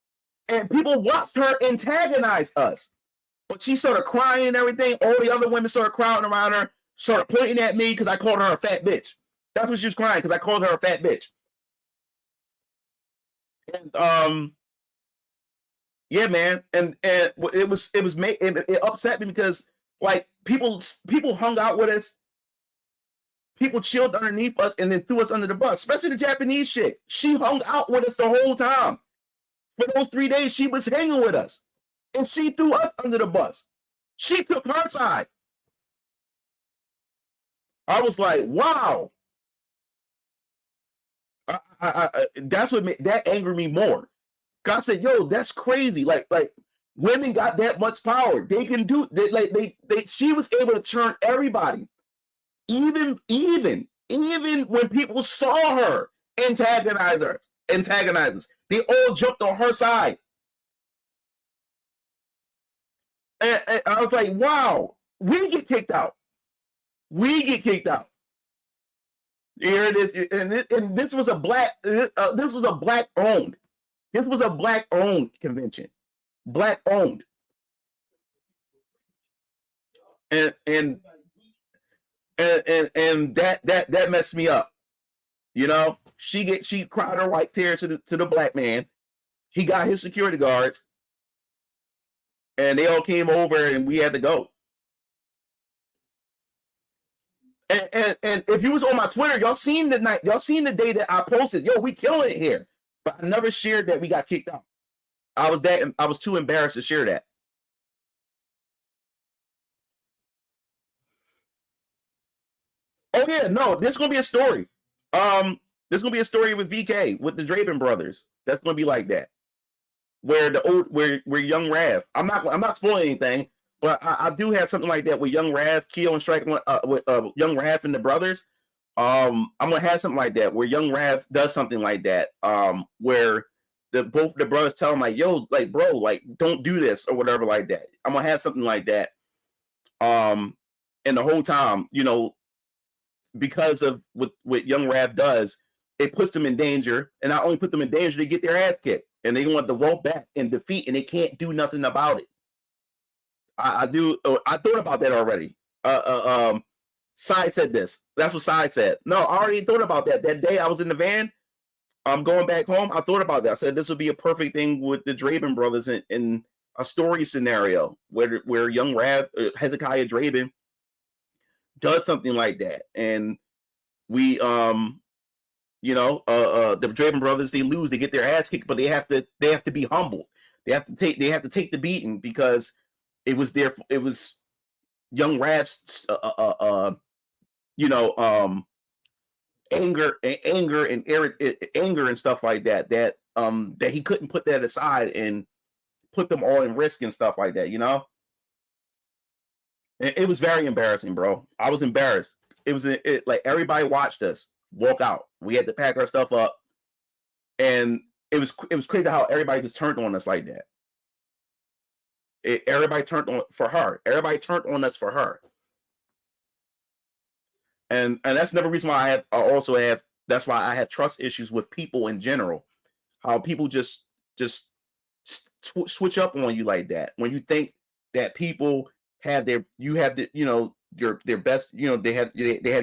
and people watched her antagonize us. But she started crying and everything. All the other women started crowding around her, started pointing at me because I called her a fat bitch. That's what she was crying, because I called her a fat bitch. And yeah, man, and it upset me because like people hung out with us, people chilled underneath us, and then threw us under the bus. Especially the Japanese chick, she hung out with us the whole time. For those 3 days, she was hanging with us, and she threw us under the bus. She took her side. I was like, wow. That's what that angered me more. God said, "Yo, that's crazy. Like women got that much power. They can do. She was able to turn everybody, even when people saw her antagonize us. They all jumped on her side." And I was like, "Wow, we get kicked out. Here it is, and this was a black. This was a black owned. This was a black owned convention, black owned, and that messed me up. You know, she cried her white tears to the black man. He got his security guards, and they all came over, and we had to go. And if you was on my Twitter, y'all seen the day that I posted, "Yo, we killing it here," but I never shared that we got kicked out. I was too embarrassed to share that. Oh yeah, no, there's gonna be a story. There's gonna be a story with VK with the Draven brothers. That's gonna be like that, where young Rav. I'm not spoiling anything, But I do have something like that with Young Raph, Keo and Strike, with Young Raph and the brothers. I'm gonna have something like that where Young Raph does something like that. Where both the brothers tell him like, "Yo, like, bro, like, don't do this," or whatever like that. I'm gonna have something like that. And the whole time, because of what Young Raph does, it puts them in danger, and not only put them in danger, they get their ass kicked, and they want the rope back and defeat, and they can't do nothing about it. I thought about that already. Side said this. That's what Side said. No, I already thought about that. That day I was in the van, I'm going back home. I thought about that. I said this would be a perfect thing with the Draven brothers in a story scenario where Young Raph, Hezekiah Draven, does something like that, and we the Draven brothers, they lose, they get their ass kicked, but they have to be humbled. They have to take the beating because it was Young Raph's anger and stuff like that that he couldn't put that aside and put them all in risk and stuff like that, It was very embarrassing, bro. I was embarrassed. It was like everybody watched us walk out. We had to pack our stuff up, and it was crazy how everybody just turned on us like that. Everybody turned on for her. Everybody turned on us for her, and that's another reason why that's why I have trust issues with people in general. How people just switch up on you like that when you think that people have their best, they have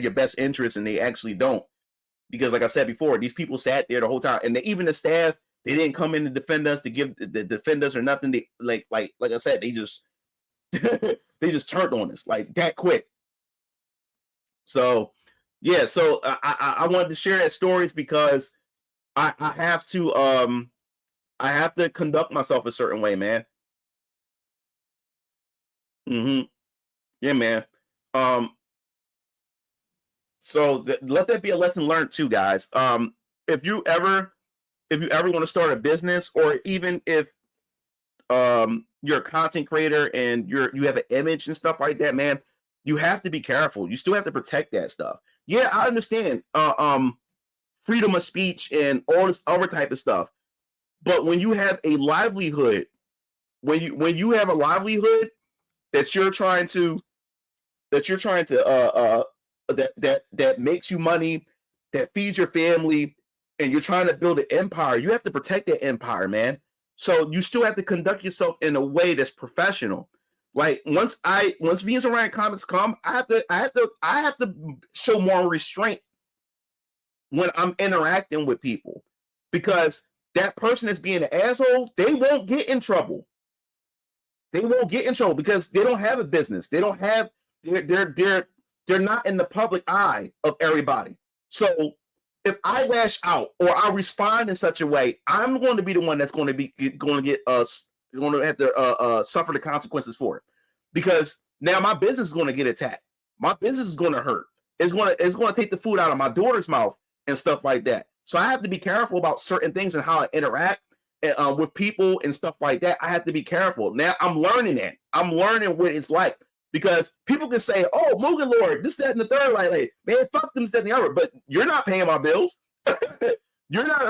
your best interest, and they actually don't. Because like I said before, these people sat there the whole time, and even the staff, they didn't come in to defend us, to defend us or nothing. They like I said, they just they just turned on us like that quick. So yeah, so I wanted to share that stories because I have to conduct myself a certain way, man. Yeah, man. So let that be a lesson learned too, guys. If you ever want to start a business, or even if you're a content creator and you have an image and stuff like that, man, you have to be careful. You still have to protect that stuff. Yeah, I understand freedom of speech and all this other type of stuff, but when you have a livelihood, when you have a livelihood that you're trying to that makes you money, that feeds your family, and you're trying to build an empire, you have to protect that empire, man. So you still have to conduct yourself in a way that's professional. Like once Venus Orion comments come, I have to show more restraint when I'm interacting with people, because that person that's being an asshole, they won't get in trouble. They won't get in trouble because they don't have a business. They don't have they're not in the public eye of everybody. So if I lash out or I respond in such a way, I'm going to be the one that's going to have to suffer the consequences for it, because now my business is going to get attacked. My business is going to hurt. It's going to take the food out of my daughter's mouth and stuff like that. So I have to be careful about certain things and how I interact with people and stuff like that. I have to be careful. Now I'm learning that. I'm learning what it's like, because people can say, "Oh, Mugen Lord, this, that, and the third." Like, man, fuck them, this, that, and the other. But you're not paying my bills. You're not.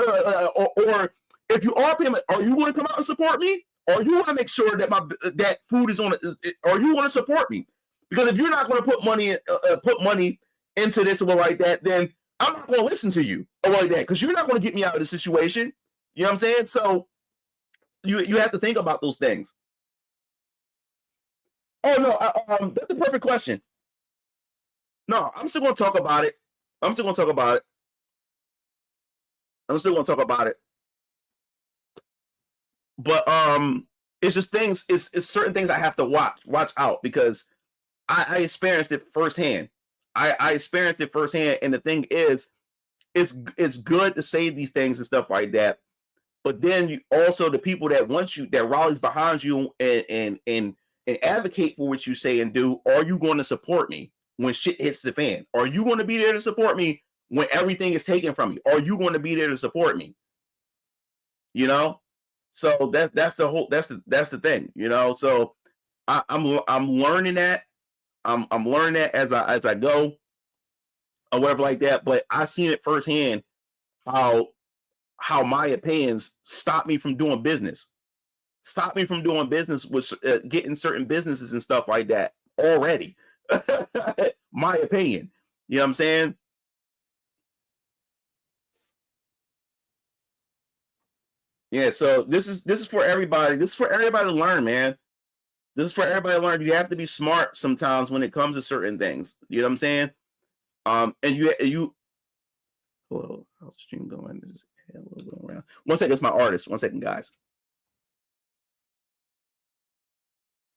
Or if you are paying, are you going to come out and support me? Or you want to make sure that that food is on it? Or you want to support me? Because if you're not going to put money into this or like that, then I'm not going to listen to you or like that, because you're not going to get me out of the situation. You know what I'm saying? So you have to think about those things. Oh no, that's a perfect question. No, I'm still going to talk about it. But it's just things. It's certain things I have to watch out, because I experienced it firsthand. I experienced it firsthand, and the thing is, it's good to say these things and stuff like that. But then you also, the people that want you, that rallies behind you and advocate for what you say and do, are you going to support me when shit hits the fan? Are you going to be there to support me when everything is taken from me? Are you going to be there to support me? So that's the thing, So I'm learning that. I'm learning that as I go or whatever like that. But I seen it firsthand how my opinions stop me from doing business. Stop me from doing business with getting certain businesses and stuff like that already. My opinion. You know what I'm saying? Yeah, so this is for everybody. This is for everybody to learn, man. This is for everybody to learn. You have to be smart sometimes when it comes to certain things. You know what I'm saying? And you hello, how's the stream going? Just a little bit around. One second, it's my artist. 1 second, guys.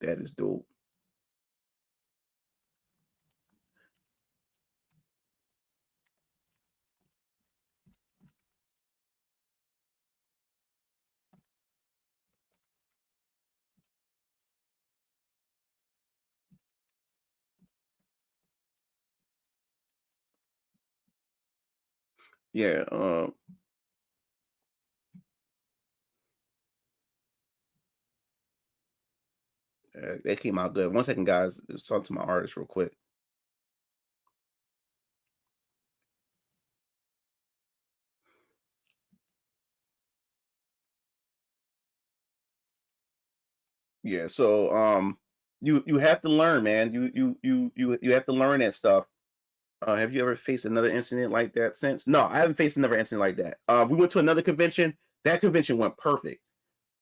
That is dope. Yeah, that came out good. 1 second, guys. Let's talk to my artist real quick. Yeah, so you have to learn, man. You have to learn that stuff. Have you ever faced another incident like that since? No, I haven't faced another incident like that. We went to another convention. That convention went perfect.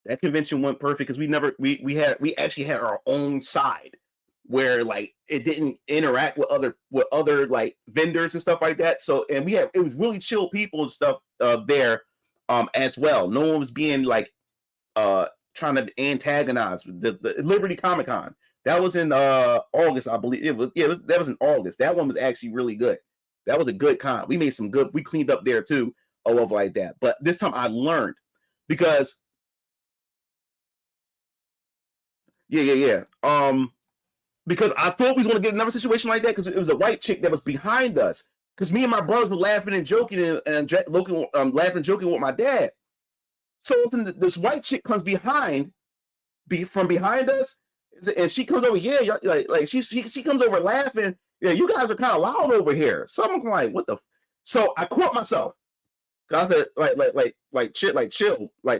That convention went perfect because we actually had our own side where like it didn't interact with other like vendors and stuff like that. So and it was really chill people and stuff there as well. No one was being like trying to antagonize the Liberty Comic Con. That was in August, I believe. That was in August. That one was actually really good. That was a good con. We made some good. We cleaned up there too, or whatever like that. But this time I learned because yeah. Because I thought we was gonna get another situation like that because it was a white chick that was behind us. Because me and my brothers were laughing and joking laughing and joking with my dad. So this white chick comes from behind us, and she comes over. Yeah, like she comes over laughing. Yeah, you guys are kind of loud over here. So I'm like, what the? So I caught myself. I said,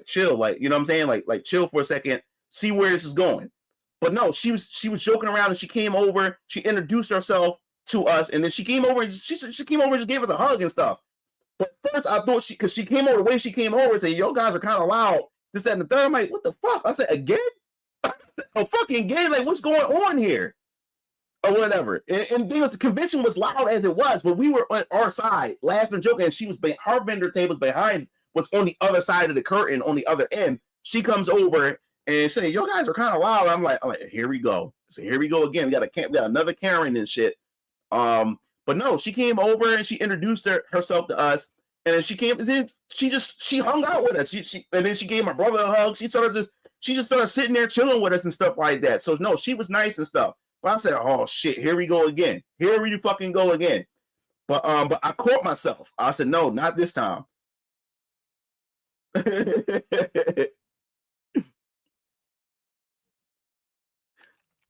chill, like you know what I'm saying, like chill for a second, see where this is going. But no, she was joking around, and she came over. She introduced herself to us, and then she came over and she came over and just gave us a hug and stuff. But first, I thought because she came over the way she came over and said, "Yo, guys are kind of loud." This, that, and the third. I'm like, "What the fuck?" I said, "Again? A fucking again? Like, what's going on here?" Or whatever. And the convention was loud as it was, but we were on our side, laughing, joking. And she was her vendor table behind was on the other side of the curtain, on the other end. She comes over and saying, "Yo, guys are kind of loud." I'm like, "Here we go." So here we go again. We got another Karen and shit. But no, she came over and she introduced herself to us, and then she came. And then she hung out with us. And then she gave my brother a hug. She just started sitting there chilling with us and stuff like that. So no, she was nice and stuff. But I said, "Oh shit, here we go again. Here we fucking go again." But I caught myself. I said, "No, not this time."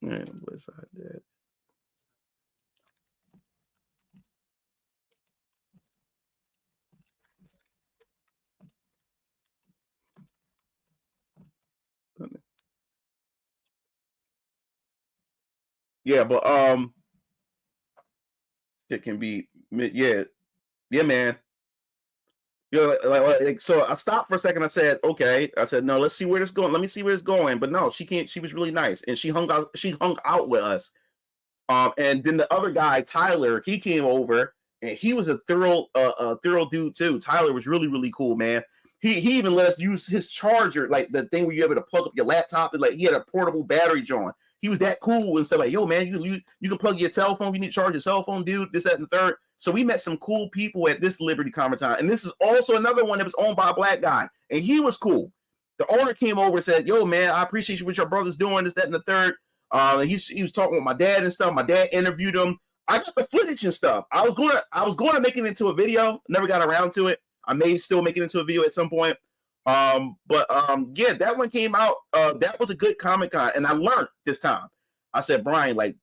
Man, what's that? Yeah, but it can be yeah, man. You know, like so I stopped for a second. I said, okay. I said, no, let's see where this going. Let me see where it's going. But no, she can't. She was really nice, and she hung out with us. And then the other guy, Tyler, he came over, and he was a thorough dude too. Tyler was really, really cool, man. He even let us use his charger, like the thing where you're able to plug up your laptop. And like he had a portable battery joint. He was that cool and stuff like, yo, man, you can plug your cell phone if you need to charge your cell phone, dude. This, that, and the third. So we met some cool people at this Liberty Comic Con, and this is also another one that was owned by a black guy, and he was cool. The owner came over and said, "Yo, man, I appreciate you what your brother's doing. This, that, and the third." He was talking with my dad and stuff. My dad interviewed him. I got the footage and stuff. I was going to make it into a video. Never got around to it. I may still make it into a video at some point. Yeah, that one came out. That was a good Comic-Con, and I learned this time. I said, Brian, like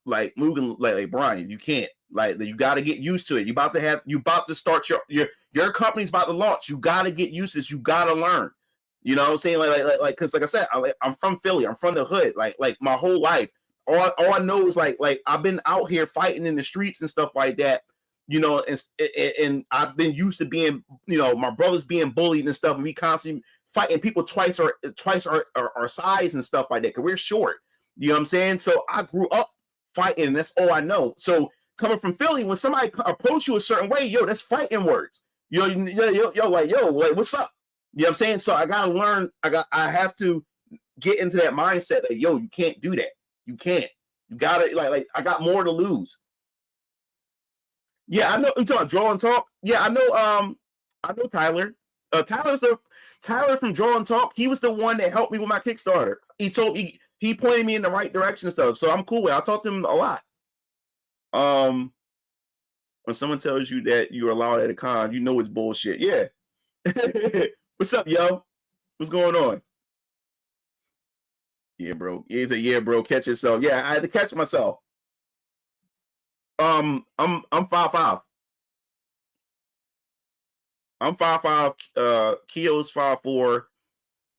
Mugen, like Brian, you can't, like, you got to get used to it. You about to start your company's about to launch. You got to get used to this. You got to learn. You know what I'm saying? Because like I said, I'm from Philly. I'm from the hood. Like my whole life, all I know is like I've been out here fighting in the streets and stuff like that. You know, and I've been used to being, you know, my brothers being bullied and stuff, and we constantly fighting people twice our size and stuff like that, because we're short. You know what I'm saying? So I grew up fighting, and that's all I know. So coming from Philly, when somebody approach you a certain way, yo, that's fighting words. Yo, like, what's up? You know what I'm saying? So I gotta learn. I have to get into that mindset that, yo, you can't do that. You can't. You gotta like I got more to lose. Yeah, I know. You talking about Draw and Talk? Yeah, I know. I know Tyler. Tyler from Draw and Talk. He was the one that helped me with my Kickstarter. He pointed me in the right direction and stuff. So I'm cool with it. I talk to him a lot. When someone tells you that you're allowed at a con, you know it's bullshit. Yeah. What's up, yo? What's going on? Yeah, bro. He said, yeah, bro, catch yourself. Yeah, I had to catch myself. I'm 5'5". I'm 5'5". Keo's 5'4",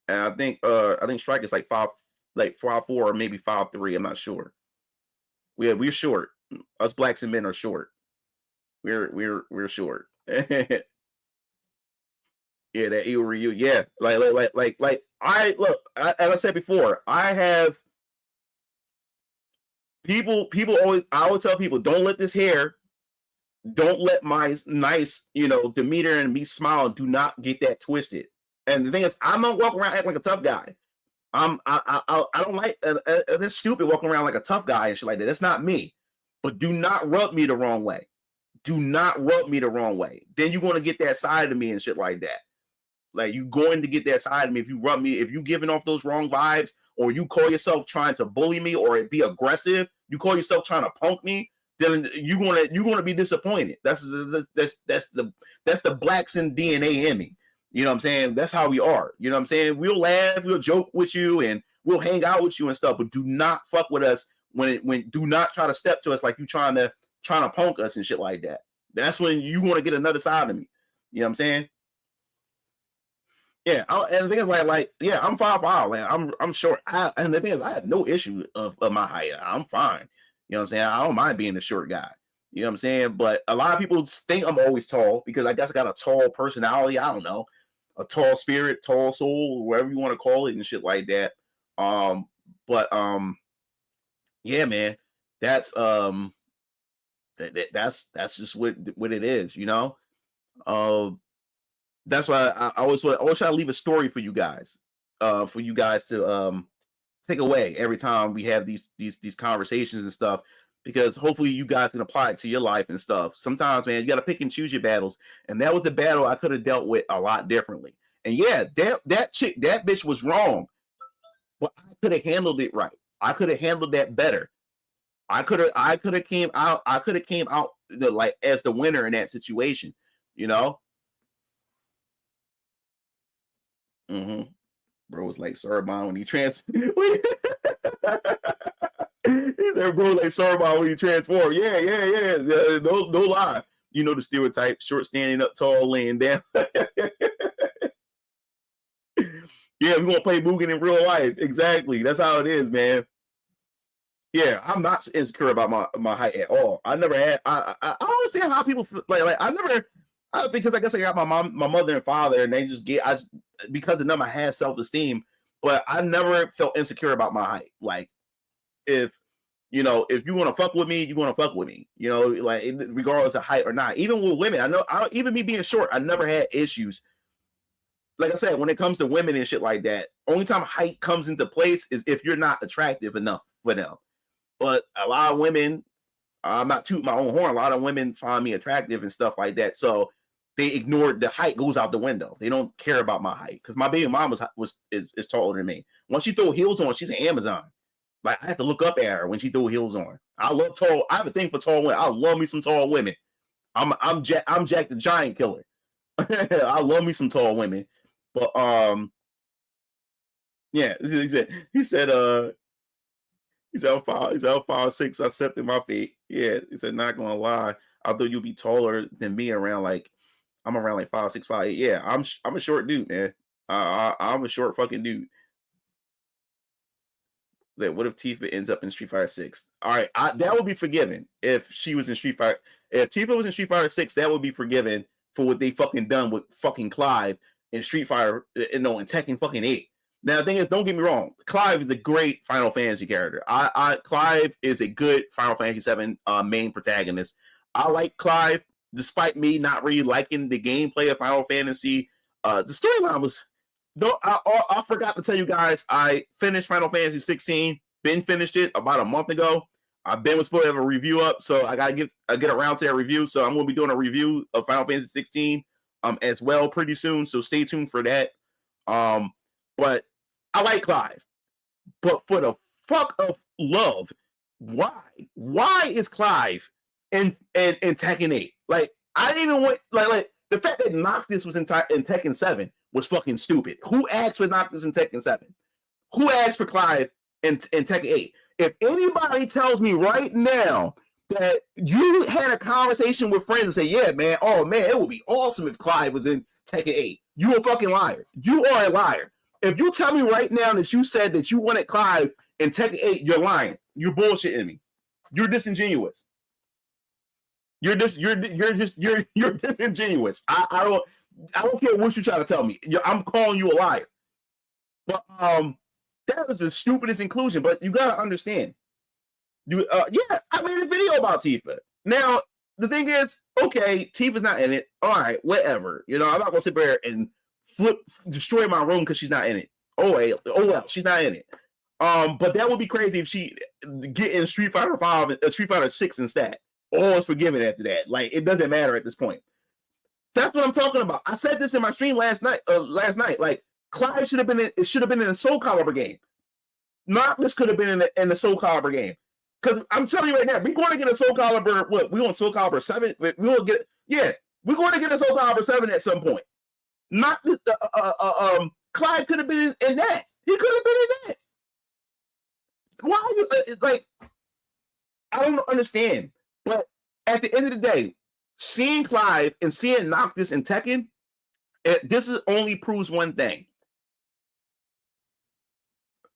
and I think Strike is like 5'4" or maybe 5'3". I'm not sure. We're short. Us blacks and men are short. We're short. Yeah, that evil Ryu. Yeah, like I look. As I said before, I have people always. I always tell people, don't let this hair, don't let my nice, you know, demeanor and me smile, do not get that twisted. And the thing is, I'm not walking around acting like a tough guy. I don't like that's stupid walking around like a tough guy and shit like that. That's not me. But do not rub me the wrong way. Do not rub me the wrong way. Then you're going to get that side of me and shit like that. Like, you going to get that side of me if you rub me, if you giving off those wrong vibes, or you call yourself trying to bully me or be aggressive, you call yourself trying to punk me, then you're gonna be disappointed. That's the blacks in DNA in me. You know what I'm saying? That's how we are. You know what I'm saying? We'll laugh, we'll joke with you, and we'll hang out with you and stuff, but do not fuck with us when do not try to step to us like you trying to punk us and shit like that. That's when you want to get another side of me. You know what I'm saying? Yeah, and the thing is, yeah, I'm 5'5", man. I'm short. And the thing is, I have no issue of my height. I'm fine. You know what I'm saying? I don't mind being a short guy. You know what I'm saying? But a lot of people think I'm always tall because I guess I got a tall personality. I don't know, a tall spirit, tall soul, whatever you want to call it, and shit like that. Yeah, man, that's that's just what it is, you know. That's why I always try to leave a story for you guys to take away every time we have these conversations and stuff, because hopefully you guys can apply it to your life and stuff. Sometimes, man, you got to pick and choose your battles, and that was the battle I could have dealt with a lot differently. And yeah, that chick, that bitch was wrong, but I could have handled it right. I could have handled that better. I could have came out like as the winner in that situation, you know. Mm-hmm. Bro was like Sarban when he transformed. He said, bro, like Sarban when he transformed. Yeah. No lie. You know the stereotype: short, standing up, tall, laying down. Yeah, we're gonna play Mugen in real life. Exactly. That's how it is, man. Yeah, I'm not insecure about my height at all. I never had. I don't understand how people feel, like I never. Because I guess I got my mother and father, and they just because of them, I had self-esteem, but I never felt insecure about my height. Like, if you want to fuck with me, you want to fuck with me. You know, like regardless of height or not. Even with women, I know. Even me being short, I never had issues. Like I said, when it comes to women and shit like that, only time height comes into place is if you're not attractive enough for them. But a lot of women, I'm not tooting my own horn. A lot of women find me attractive and stuff like that. So they ignored the height, goes out the window. They don't care about my height because my baby mom is taller than me. Once she throw heels on, she's an Amazon. Like, I have to look up at her when she throw heels on. I love tall. I have a thing for tall women. I love me some tall women. I'm Jack the Giant Killer. I love me some tall women. But yeah, he's out 5'6". I stepped in my feet. Yeah, he said, not gonna lie, although you'll be taller than me around like I'm around like 5'6", 5'8". Yeah, I'm a short dude, man. I'm a short fucking dude. That what if Tifa ends up in Street Fighter 6? All right, that would be forgiven if she was in Street Fighter. If Tifa was in Street Fighter 6, that would be forgiven for what they fucking done with fucking Clive in Street Fighter, no, in Tekken fucking 8. Now the thing is, don't get me wrong, Clive is a great Final Fantasy character. Clive is a good Final Fantasy 7 main protagonist. I like Clive, despite me not really liking the gameplay of Final Fantasy. The storyline was. Though I forgot to tell you guys, I finished Final Fantasy 16. Ben finished it about a month ago. Ben was supposed to have a review up, so I gotta get around to that review. So I'm gonna be doing a review of Final Fantasy 16 as well pretty soon. So stay tuned for that. But I like Clive. But for the fuck of love, why? Why is Clive in Tekken 8? Like I didn't even want like the fact that Noctis was in Tekken 7 was fucking stupid. Who asked for Noctis in Tekken 7? Who asked for Clive in Tekken 8? If anybody tells me right now that you had a conversation with friends and say, yeah, man, oh man, it would be awesome if Clive was in Tekken 8. You a fucking liar. You are a liar. If you tell me right now that you said that you wanted Clive in Tekken 8, you're lying. You're bullshitting me. You're disingenuous. You're disingenuous. I don't care what you try to tell me. I'm calling you a liar. But that was the stupidest inclusion. But you gotta understand. Yeah, I made a video about Tifa. Now the thing is, okay, Tifa's not in it. All right, whatever. You know, I'm not gonna sit there and destroy my room because she's not in it. Oh well, she's not in it. But that would be crazy if she get in Street Fighter 5, Street Fighter 6 instead. All is forgiven after that. Like it doesn't matter at this point. That's what I'm talking about. I said this in my stream last night. Like Clive should have been in a Soul Calibur game. Noctis could have been in the Soul Calibur game. Because I'm telling you right now, we're going to get a Soul Calibur. What we want Soul Calibur 7? We're going to get a Soul Calibur 7 at some point. Not Clive could have been in that. He could have been in that. Why you like? I don't understand. But at the end of the day, seeing Clive and seeing Noctis in Tekken, this only proves one thing.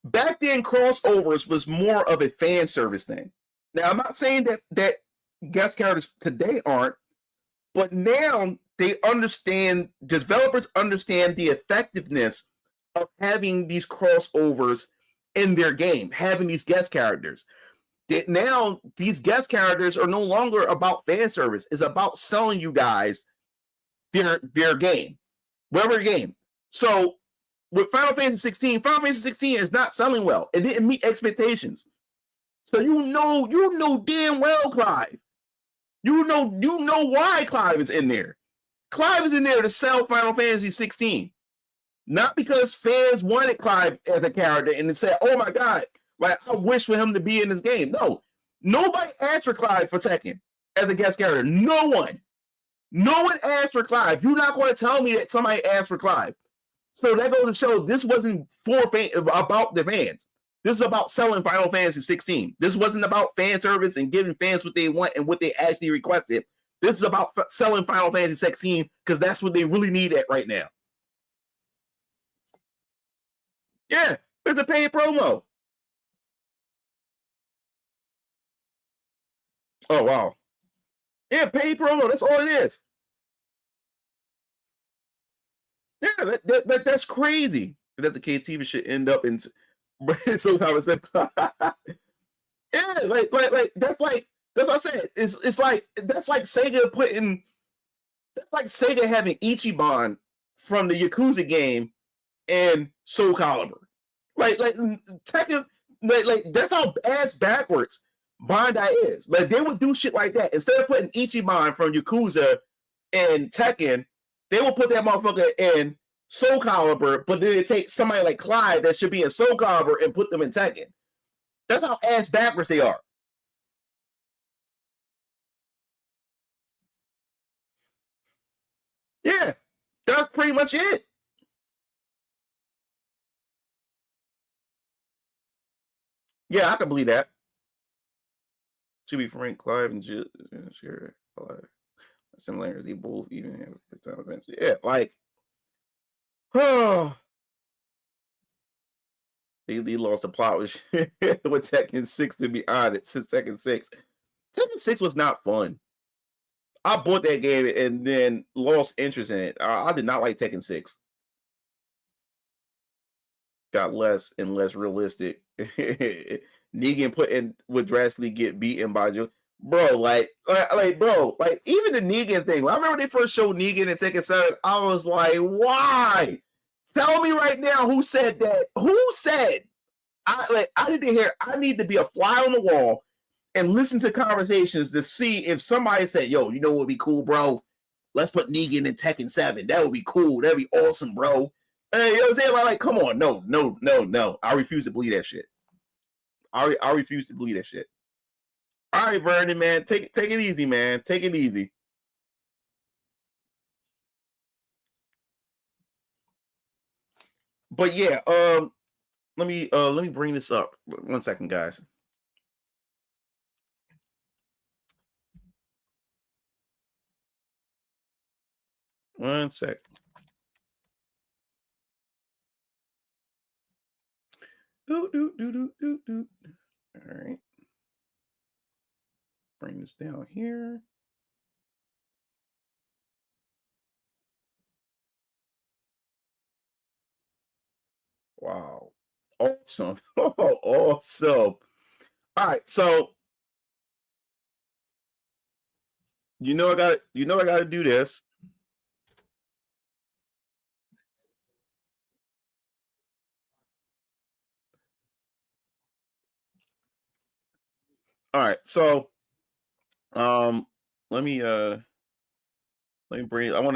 Back then, crossovers was more of a fan service thing. Now, I'm not saying that guest characters today aren't, but now they understand, developers understand the effectiveness of having these crossovers in their game, having these guest characters. Now these guest characters are no longer about fan service. It's about selling you guys their game, whatever game. So with Final Fantasy 16, Final Fantasy 16 is not selling well. It didn't meet expectations. So you know damn well Clive. You know why Clive is in there. Clive is in there to sell Final Fantasy 16. Not because fans wanted Clive as a character and said, oh my God, like, I wish for him to be in this game. No. Nobody asked for Clive for Tekken as a guest character. No one. No one asked for Clive. You're not going to tell me that somebody asked for Clive. So that goes to show this wasn't about the fans. This is about selling Final Fantasy 16. This wasn't about fan service and giving fans what they want and what they actually requested. This is about selling Final Fantasy 16 because that's what they really need at right now. Yeah, it's a paid promo. Oh, wow. Yeah, paid promo. That's all it is. Yeah, that's crazy. That's the case. TV should end up in sometimes. Yeah, like that's what I said. It's like that's like Sega putting. That's like Sega having Ichiban from the Yakuza game and Soul Calibur. Like Tekken, like that's how ass backwards Bandai is. Like they would do shit like that instead of putting Ichiban from Yakuza and Tekken, they will put that motherfucker in Soul Calibur, but then they take somebody like Clive that should be in Soul Calibur and put them in Tekken. That's how ass backwards they are. Yeah, that's pretty much it. Yeah, I can believe that. To be frank, Clive and Jill share similarities. They both even have time events. Yeah, like, oh, they lost the plot with with Tekken 6. To be honest, since Tekken 6, Tekken 6 was not fun. I bought that game and then lost interest in it. I did not like Tekken 6. Got less and less realistic. Negan would drastically get beaten by Joe. Bro, bro, even the Negan thing. I remember when they first showed Negan in Tekken 7. I was like, why? Tell me right now who said that. Who said? I need to hear. I need to be a fly on the wall and listen to conversations to see if somebody said, yo, you know what would be cool, bro? Let's put Negan in Tekken 7. That would be cool. That'd be awesome, bro. Hey, you know what I'm saying? Like, come on. No. I refuse to believe that shit. I refuse to believe that shit. All right, Vernon, man. Take it easy, man. Take it easy. But yeah, let me bring this up. 1 second, guys. One sec. Do. All right. Bring this down here. Wow. Awesome. Awesome. All right. So I got to do this. All right. So let me bring let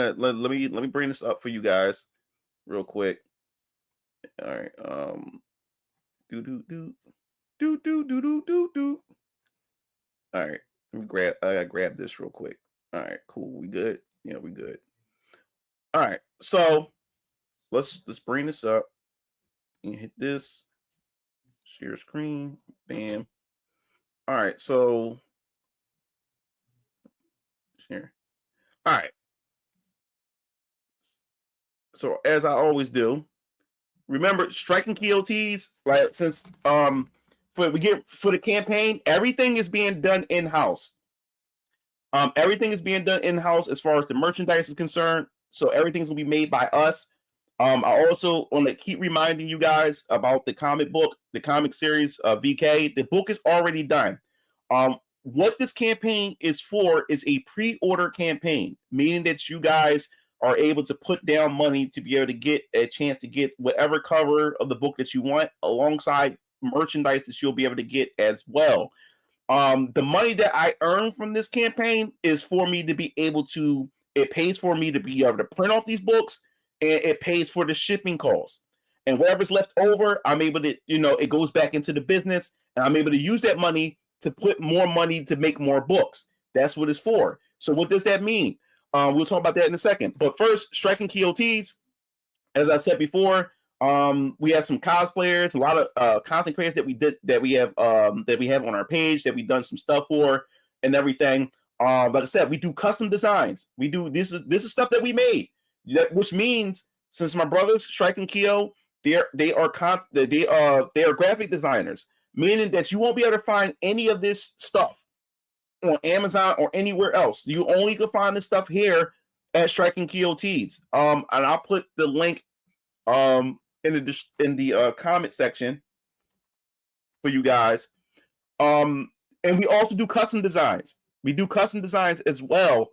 me bring this up for you guys real quick. All right. Do. All right. I gotta grab this real quick. All right, cool. We good? Yeah, we good. All right. So let's bring this up. You hit this. Share screen. Bam. All right. So share. All right. So as I always do, remember striking KOTs, right? Since for the campaign, everything is being done in-house. Everything is being done in-house as far as the merchandise is concerned. So everything's gonna be made by us. I also want to keep reminding you guys about the comic book, the comic series VK. The book is already done. What this campaign is for is a pre-order campaign, meaning that you guys are able to put down money to be able to get a chance to get whatever cover of the book that you want, alongside merchandise that you'll be able to get as well. The money that I earn from this campaign is for me to be able to, it pays for me to be able to print off these books, and it pays for the shipping costs. And whatever's left over, I'm able to, it goes back into the business, and I'm able to use that money to put more money to make more books. That's what it's for. So what does that mean? We'll talk about that in a second. But first, striking KOTs, as I said before, we have some cosplayers, a lot of content creators that we have on our page that we've done some stuff for and everything. Like I said, we do custom designs. We do this is stuff that we made. Which means, since my brothers Strike and Keo, they are graphic designers, meaning that you won't be able to find any of this stuff on Amazon or anywhere else. You only can find this stuff here at Striking KOTs. And I'll put the link in the comment section for you guys. And we also do custom designs. We do custom designs as well.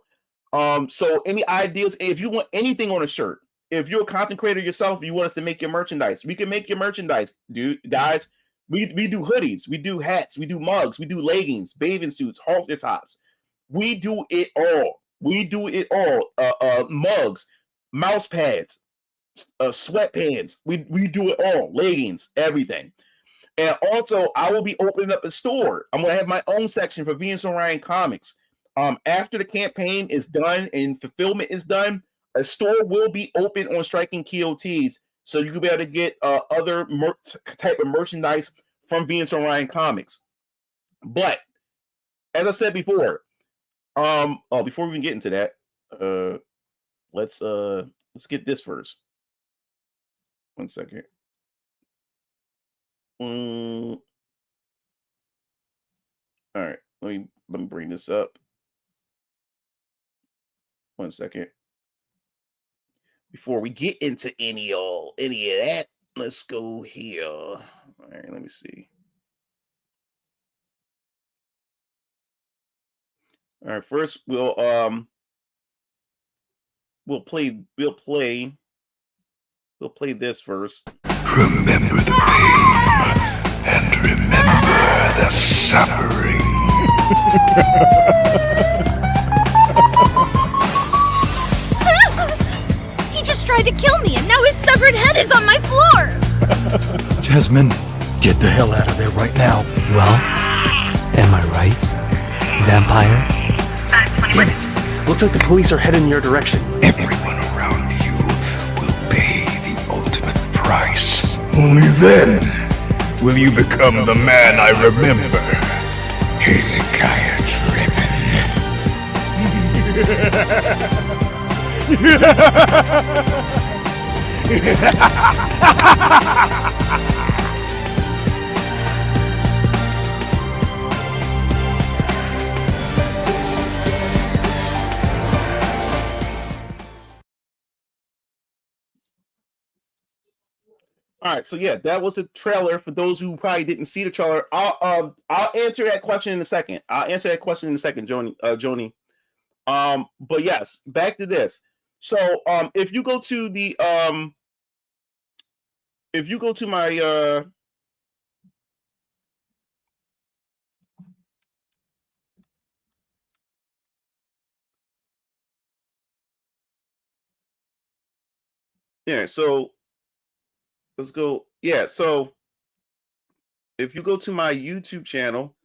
So any ideas, if you want anything on a shirt, if you're a content creator yourself, you want us to make your merchandise, we can make your merchandise, dude. Guys, we do hoodies, we do hats, we do mugs, we do leggings, bathing suits, halter tops. We do it all. Mugs, mouse pads, sweatpants. We do it all. Leggings, everything. And also, I will be opening up a store. I'm going to have my own section for Venus Orion Comics. After the campaign is done and fulfillment is done, a store will be open on Striking KOTs, so you can be able to get other type of merchandise from Venus Orion Comics. But as I said before, before we even get into that, let's get this first. 1 second. All right, let me bring this up. 1 second. Before we get into any of that, let's go here. All right, let me see. All right, first we'll play this first. Remember the pain and remember the suffering. He just tried to kill me and now his severed head is on my floor. Jasmine, get the hell out of there right now. Well, am I right, vampire? Damn it! Looks like the police are heading in your direction. Everyone around you will pay the ultimate price. Only then will you become the man I remember. Hezekiah Driven. All right, so yeah, that was the trailer. For those who probably didn't see the trailer, I'll answer that question in a second. Joni. But yes, back to this. So if you go to the my yeah, so let's go. Yeah, so if you go to my YouTube channel,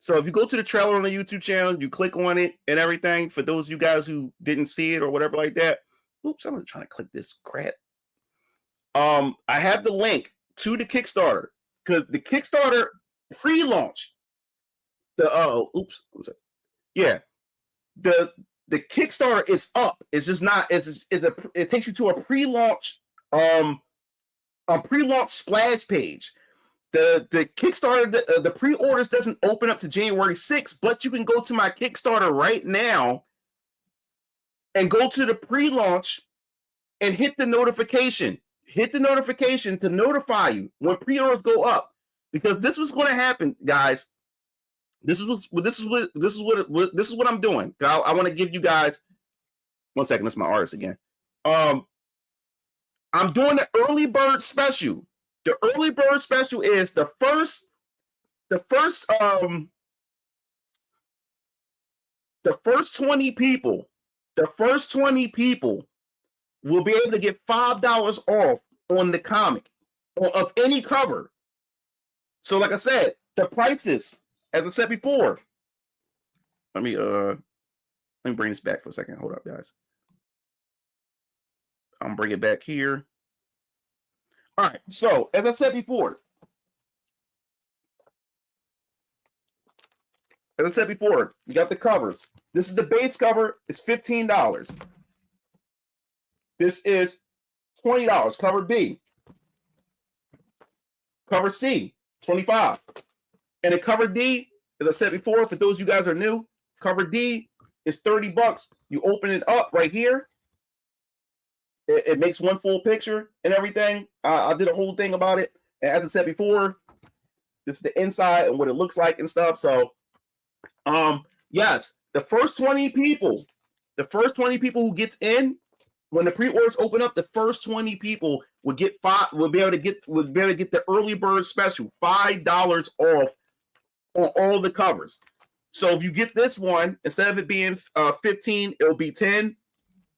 so if you go to the trailer on the YouTube channel, you click on it and everything. For those of you guys who didn't see it or whatever like that, oops, I'm trying to click this crap. I have the link to the Kickstarter because the Kickstarter pre-launch. The Kickstarter is up. It's just not. It takes you to a pre-launch pre-launch splash page. The Kickstarter, the pre-orders doesn't open up to January 6th, but you can go to my Kickstarter right now and go to the pre-launch and hit the notification. Hit the notification to notify you when pre-orders go up, because this was going to happen, guys. This is what I'm doing. I want to give you guys 1 second. That's my artist again. I'm doing the early bird special. The early bird special is the first 20 people. The first 20 people will be able to get $5 off on the comic of any cover. So, like I said, the prices, as I said before. Let me bring this back for a second. Hold up, guys. I'm bring it back here. All right. So, as I said before, you got the covers. This is the base cover. It's $15. This is $20. Cover B. Cover C, $25. And the cover D, as I said before, for those of you guys who are new, cover D is $30. You open it up right here. It makes one full picture and everything. I did a whole thing about it. And as I said before, this is the inside and what it looks like and stuff. So, yes, the first 20 people who gets in, when the pre-orders open up, the first 20 people will be able to get the early bird special, $5 off on all the covers. So if you get this one, instead of it being 15, it'll be 10.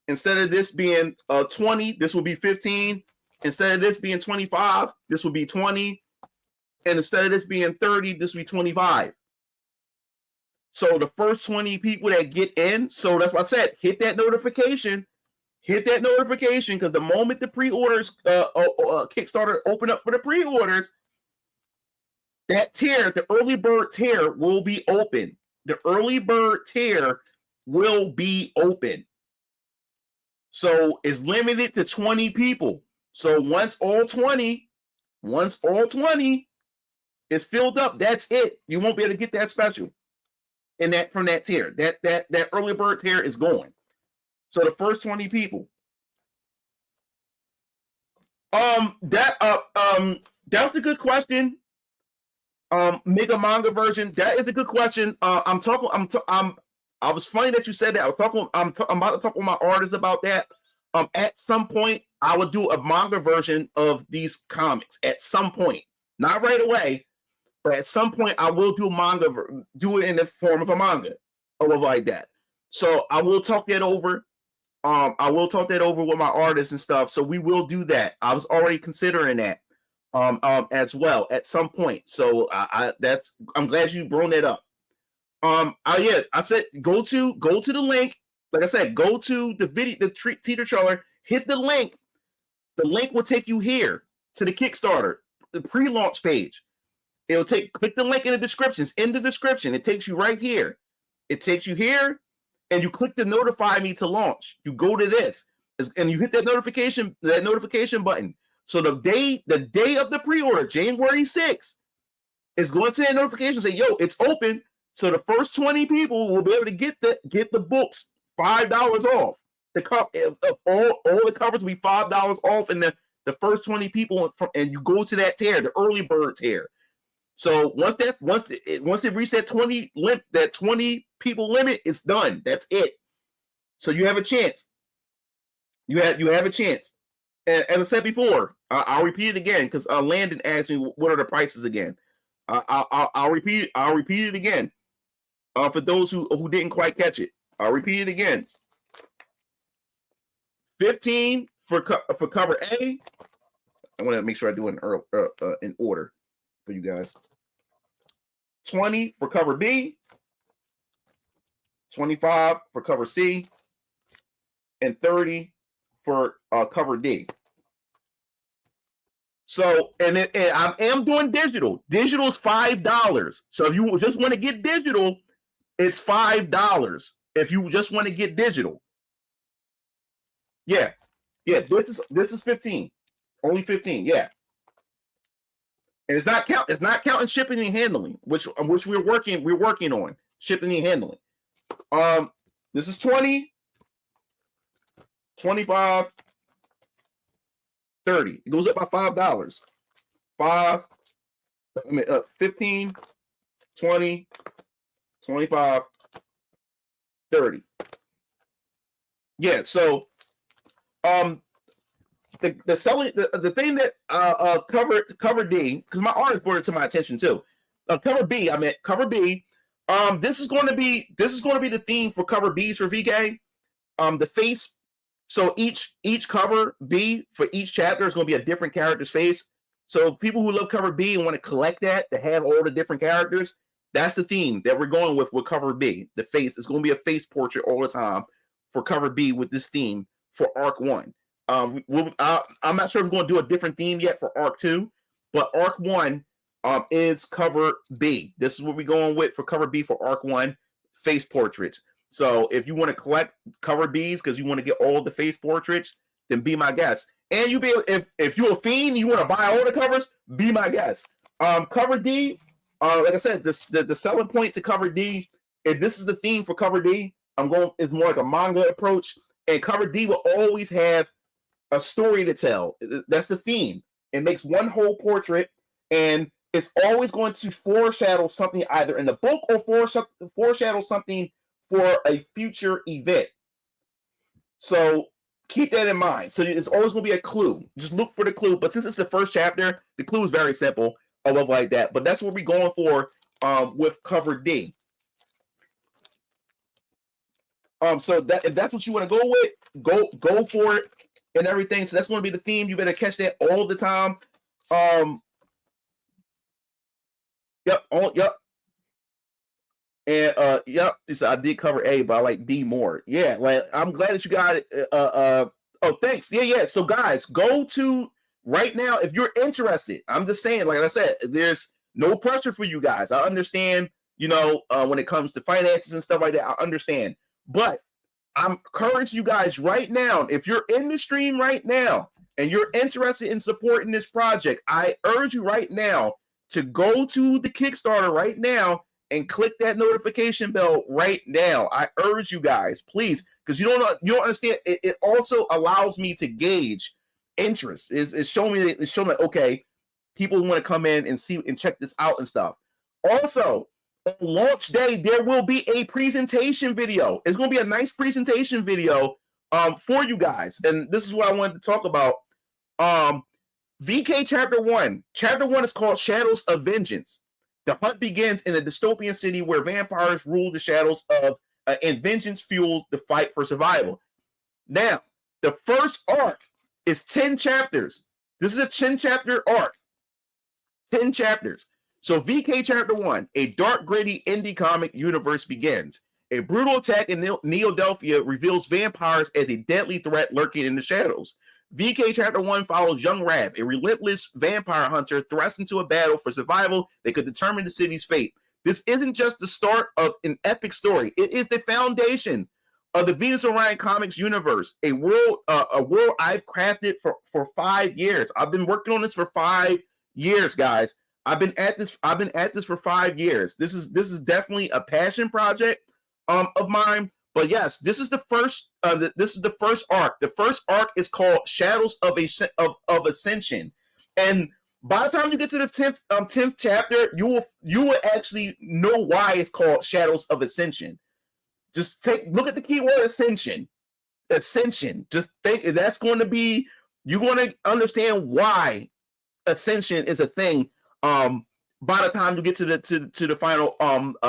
Instead of this being 20, this will be 15. Instead of this being 25, this will be 20. And instead of this being 30, this will be 25. So the first 20 people that get in, so that's what I said, hit that notification. Hit that notification, because the moment the pre-orders Kickstarter open up for the pre-orders, that tier, the early bird tier, will be open. The early bird tier will be open. So it's limited to 20 people. So once all 20 is filled up, that's it. You won't be able to get that special in that from that tier. That early bird tier is going. So the first 20 people. That's a good question. Mega manga version. That is a good question. I was funny that you said that. I'm about to talk with my artists about that. At some point, I will do a manga version of these comics. At some point, not right away, but at some point, I will do it in the form of a manga or like that. So I will talk that over. I will talk that over with my artists and stuff. So we will do that. I was already considering that as well at some point. So I'm glad you brought that up. I said go to the link. Like I said, go to the video, the teaser trailer, hit the link. The link will take you here to the Kickstarter, the pre-launch page. Click the link in the description. It's in the description. It takes you right here. It takes you here, and you click the notify me to launch. You go to this, and you hit that notification button. So the day of the pre-order, January 6th, is going to that notification, say, yo, it's open. So the first 20 people will be able to get the books $5 off. All the covers will be $5 off, and the first 20 people, and you go to that tier, the early bird tier. So once it reaches that 20 people limit, it's done. That's it. So you have a chance. You have a chance. And as I said before, I'll repeat it again because Landon asked me what are the prices again. I'll repeat it again. For those who didn't quite catch it, I'll repeat it again. 15 for cover A. I want to make sure I do it in order for you guys. 20 for cover B. 25 for cover C. And 30 for cover D. So, and I am doing digital. Digital is $5. So if you just want to get digital, it's $5. If you just want to get digital. Yeah. This is 15. Only 15. Yeah. And it's not counting shipping and handling, which we're working on shipping and handling. This is 20, 25, 30. It goes up by $5. 15, 20, 25, 30. Yeah, so the thing that cover D, because my artist brought it to my attention too. Cover B, cover B. This is going to be the theme for cover B's for VK. The face. So each cover B for each chapter is going to be a different character's face. So people who love cover B and want to collect that, to have all the different characters, that's the theme that we're going with cover B. The face is going to be a face portrait all the time for cover B with this theme for Arc 1. I'm not sure if we're going to do a different theme yet for Arc 2, but Arc 1 is cover B. This is what we're going with for cover B for Arc 1, face portraits. So if you want to collect cover Bs because you want to get all the face portraits, then be my guest. And you be if you're a fiend and you want to buy all the covers, be my guest. Cover D, like I said, the selling point to cover D, if this is the theme for cover D, is more like a manga approach. And cover D will always have a story to tell. That's the theme. It makes one whole portrait, and it's always going to foreshadow something either in the book or foreshadow something for a future event. So keep that in mind. So it's always going to be a clue. Just look for the clue. But since it's the first chapter, the clue is very simple. I love like that. But that's what we're going for with cover D. So that if that's what you want to go with, go for it and everything. So that's going to be the theme. You better catch that all the time. Yep. And I did cover A, but I like D more. Yeah, like I'm glad that you got it. Oh, thanks. Yeah. So guys, go to right now if you're interested. I'm just saying, like I said, there's No pressure for you guys. I understand, when it comes to finances and stuff like that, I understand. But I'm encouraging you guys right now, if you're in the stream right now and you're interested in supporting this project, I urge you right now to go to the Kickstarter right now and click that notification bell right now. I urge you guys, please, because you don't understand. It also allows me to gauge interest. It's showing me okay, people want to come in and see and check this out and stuff. Also, on launch day, there will be a presentation video. It's going to be a nice presentation video for you guys. And this is what I wanted to talk about. VK Chapter 1. Chapter 1 is called Shadows of Vengeance. The hunt begins in a dystopian city where vampires rule the shadows of and vengeance fuels the fight for survival. Now, the first arc is 10 chapters. This is a 10-chapter arc. 10 chapters. So VK Chapter 1, a dark, gritty indie comic universe begins. A brutal attack in Neo-Delphia reveals vampires as a deadly threat lurking in the shadows. VK Chapter 1 follows young Rav, a relentless vampire hunter thrust into a battle for survival that could determine the city's fate. This isn't just the start of an epic story. It is the foundation of the Venus Orion Comics universe, a world I've crafted for 5 years. I've been working on this for 5 years, guys. I've been at this for 5 years. This is definitely a passion project of mine. But yes, this is the first. This is the first arc. The first arc is called Shadows of Ascension, and by the time you get to the 10th chapter, you will actually know why it's called Shadows of Ascension. Just look at the keyword ascension. Ascension. Just think that's going to be. You're going to understand why ascension is a thing. By the time you get to the final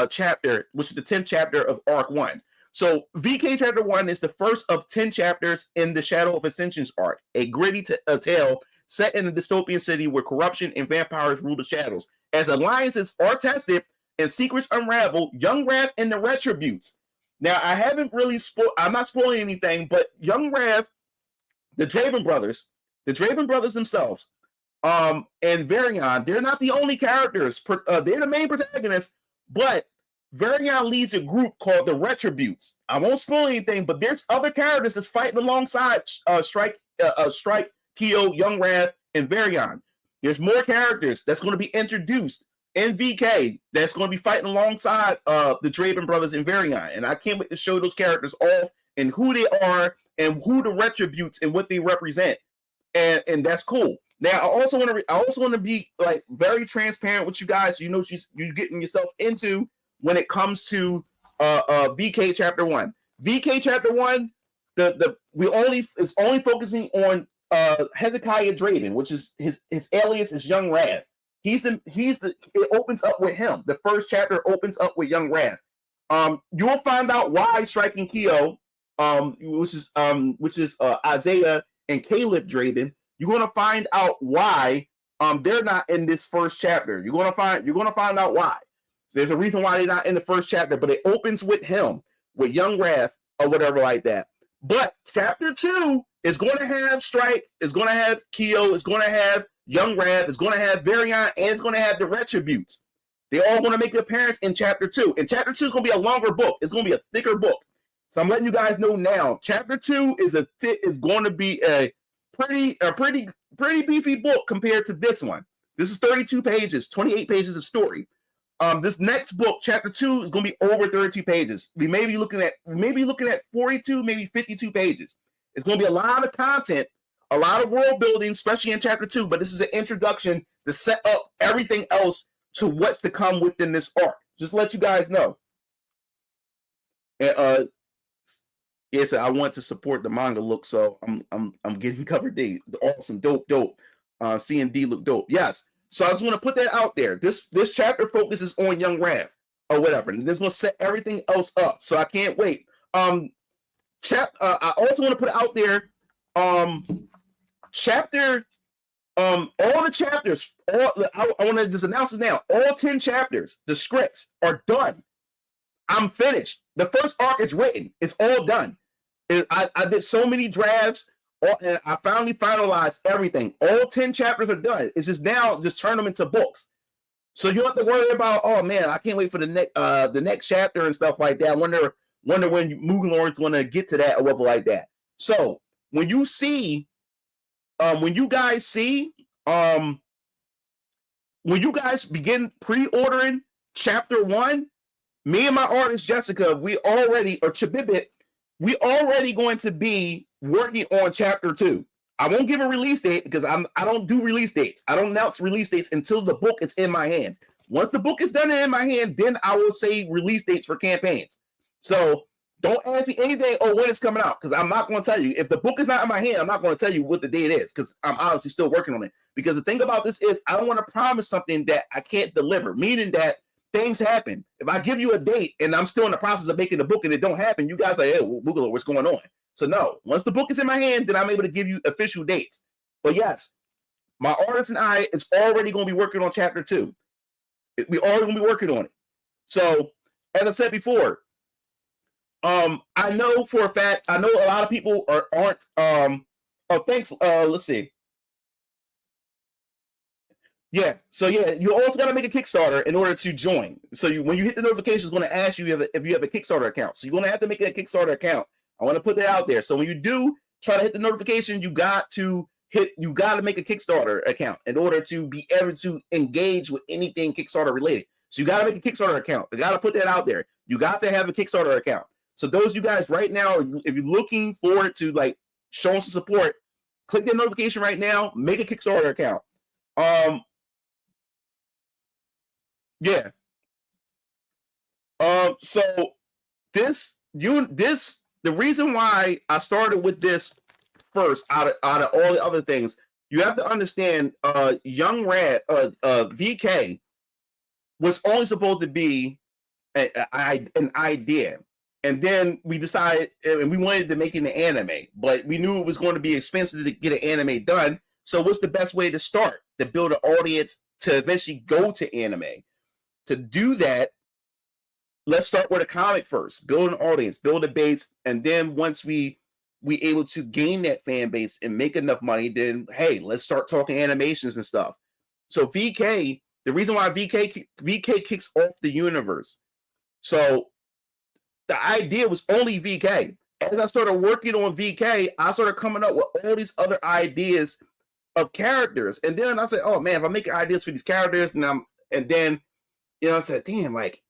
chapter, which is the 10th chapter of arc 1. So VK Chapter 1 is the first of 10 chapters in the Shadow of Ascension's arc, a gritty tale set in a dystopian city where corruption and vampires rule the shadows. As alliances are tested and secrets unravel, young Rav and the Retributes. Now, I haven't really I'm not spoiling anything, but young Rav, the Draven brothers themselves, and Varian, they're not the only characters. They're the main protagonists, but Varian leads a group called the Retributes. I won't spoil anything, but there's other characters that's fighting alongside Strike, Kyo, Young Rav, and Varian. There's more characters that's going to be introduced in VK that's going to be fighting alongside the Draven brothers and Varian. And I can't wait to show those characters off and who they are and who the Retributes and what they represent. And that's cool. Now, I also want to be like very transparent with you guys, so you know you're getting yourself into when it comes to VK Chapter 1. VK Chapter 1, it's only focusing on Hezekiah Draven, which is his alias is Young Rav. It opens up with him. The first chapter opens up with Young Rav. You'll find out why Striking Kyo, which is Isaiah and Caleb Draven. You're gonna find out why they're not in this first chapter. You're gonna find out why. There's a reason why they're not in the first chapter, but it opens with him, with Young Rav or whatever like that. But chapter 2 is going to have Strike, is going to have Kyo, is going to have Young Rav, is going to have Varian, and it's going to have the Retributes. They all want to make an appearance in chapter 2. And chapter 2 is going to be a longer book. It's going to be a thicker book. So I'm letting you guys know now. Chapter 2 is going to be a pretty beefy book compared to this one. This is 32 pages, 28 pages of story. This next book, chapter 2, is going to be over 32 pages. We may be looking at 42, maybe 52 pages. It's going to be a lot of content, a lot of world building, especially in chapter 2. But this is an introduction to set up everything else to what's to come within this arc. Just to let you guys know. And I want to support the manga look, so I'm getting cover D. Awesome, dope. C and D look dope. Yes. So I just want to put that out there. This chapter focuses on Young Rav or whatever, and this will set everything else up. So I can't wait. I also want to put it out there. All the chapters. I want to just announce this now. All 10 chapters, the scripts are done. I'm finished. The first arc is written. It's all done. I did so many drafts. And I finally finalized everything. All 10 chapters are done. It's just now, just turn them into books. So you don't have to worry about, oh man, I can't wait for the next chapter and stuff like that. I wonder when Mugen Lord's going to get to that or whatever like that. So when you see, when you guys begin pre-ordering chapter 1, me and my artist Jessica, we already going to be working on chapter 2. I won't give a release date because I don't do release dates. I don't announce release dates until the book is in my hands. Once the book is done in my hand, then I will say release dates for campaigns. So don't ask me anything or when it's coming out, because I'm not going to tell you. If the book is not in my hand, I'm not going to tell you what the date is, because I'm honestly still working on it. Because the thing about this is I don't want to promise something that I can't deliver, meaning that things happen. If I give you a date and I'm still in the process of making the book and it don't happen, you guys are like, hey, Google, what's going on? So no, once the book is in my hand, then I'm able to give you official dates. But yes, my artist and I is already going to be working on chapter 2. We already going to be working on it. So as I said before, I know for a fact, I know a lot of people aren't. Thanks. Let's see. Yeah. So yeah, you also got to make a Kickstarter in order to join. So when you hit the notification, it's going to ask you if you have a Kickstarter account. So you're going to have to make a Kickstarter account. I want to put that out there. So when you do try to hit the notification, you got to make a Kickstarter account in order to be able to engage with anything Kickstarter related. So you got to make a Kickstarter account. You got to put that out there. You got to have a Kickstarter account. So those of you guys right now, if you're looking forward to like showing some support, click the notification right now. Make a Kickstarter account. Yeah. So the reason why I started with this first out of all the other things, you have to understand, Young Rad, VK was only supposed to be an idea. And then we decided, and we wanted to make it an anime, but we knew it was going to be expensive to get an anime done. So what's the best way to start? To build an audience to eventually go to anime. To do that, let's start with a comic first. Build an audience, build a base, and then once we able to gain that fan base and make enough money, then hey, let's start talking animations and stuff. So VK, the reason why VK kicks off the universe. So the idea was only VK. As I started working on VK, I started coming up with all these other ideas of characters. And then I said, oh man, if I make ideas for these characters, and then I said, damn, like,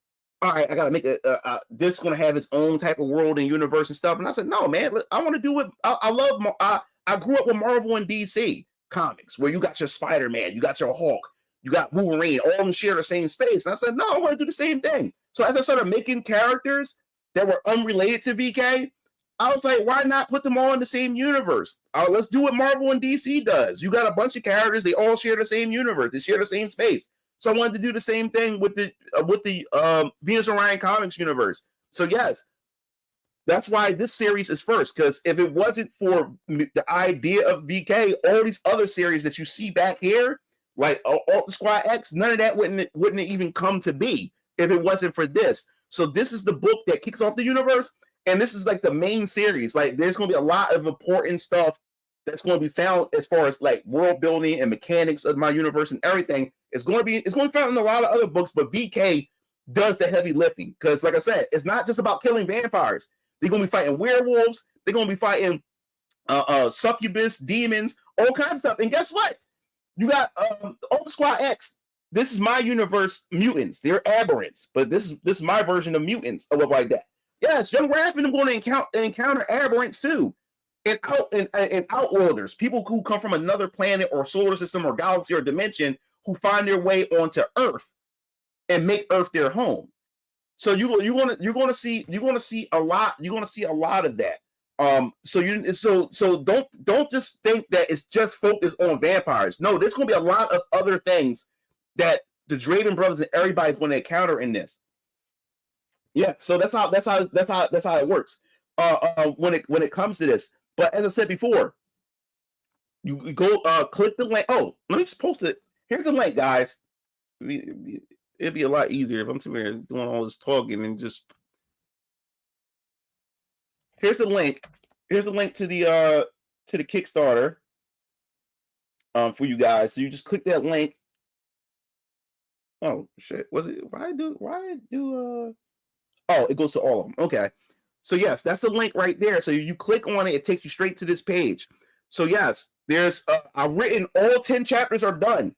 all right, I gotta make this is gonna have its own type of world and universe and stuff. And I said, no, man, I want to do it. I grew up with Marvel and DC comics, where you got your Spider-Man, you got your Hulk, you got Wolverine, all of them share the same space. And I said, no, I want to do the same thing. So as I started making characters that were unrelated to VK, I was like, why not put them all in the same universe? Let's do what Marvel and DC does. You got a bunch of characters, they all share the same universe, they share the same space. So I wanted to do the same thing with the Venus Orion Comics universe. So yes, that's why this series is first, because if it wasn't for the idea of VK, all these other series that you see back here, like Ultra Squad X, none of that wouldn't even come to be if it wasn't for this. So this is the book that kicks off the universe, and this is like the main series. Like there's going to be a lot of important stuff that's going to be found as far as like world building and mechanics of my universe and everything. It's going to be found in a lot of other books, but VK does the heavy lifting, because like I said, it's not just about killing vampires. They're going to be fighting werewolves. They're going to be fighting succubus, demons, all kinds of stuff. And guess what? You got Ultra Squad X. This is my universe mutants. They're aberrants, but this is my version of mutants or like that. Yes, Young Raph and I'm going to encounter aberrants too. And outworlders, people who come from another planet or solar system or galaxy or dimension, who find their way onto Earth and make Earth their home. So you're going to see a lot of that. So don't just think that it's just focused on vampires. No, there's going to be a lot of other things that the Draven brothers and everybody's going to encounter in this. Yeah, so that's how it works. When it comes to this. But as I said before, you go click the link. Oh, let me just post it. Here's the link, guys. It'd be a lot easier if I'm sitting here doing all this talking and just. Here's the link. Here's the link to the Kickstarter for you guys. So you just click that link Oh shit. Was it oh, it goes to all of them. Okay. So yes, that's the link right there. So you click on it, it takes you straight to this page. So yes, there's I've written all 10 chapters are done.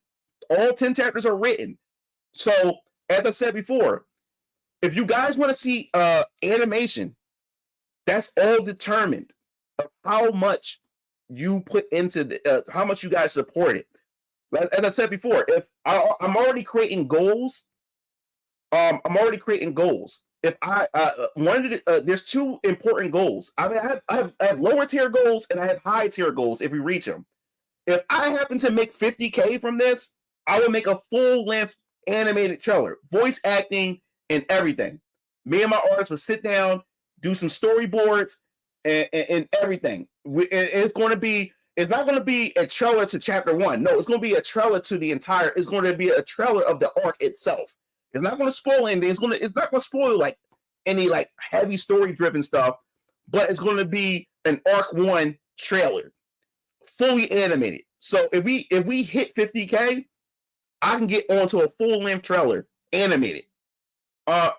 All 10 chapters are written. So as I said before, if you guys want to see animation, that's all determined of how much you put into the how much you guys support it. As I said before, if I'm already creating goals, I'm already creating goals. If I there's two important goals. I mean, I have lower tier goals and I have high tier goals if we reach them. If I happen to make 50K from this, I will make a full length animated trailer, voice acting and everything. Me and my artists will sit down, do some storyboards and everything. It's not going to be a trailer to chapter 1. No, it's going to be a trailer to the entire. It's going to be a trailer of the arc itself. It's not going to spoil anything. It's not going to spoil like any like heavy story driven stuff, but it's going to be an arc 1 trailer, fully animated. So if we hit 50K, I can get onto a full length trailer animated.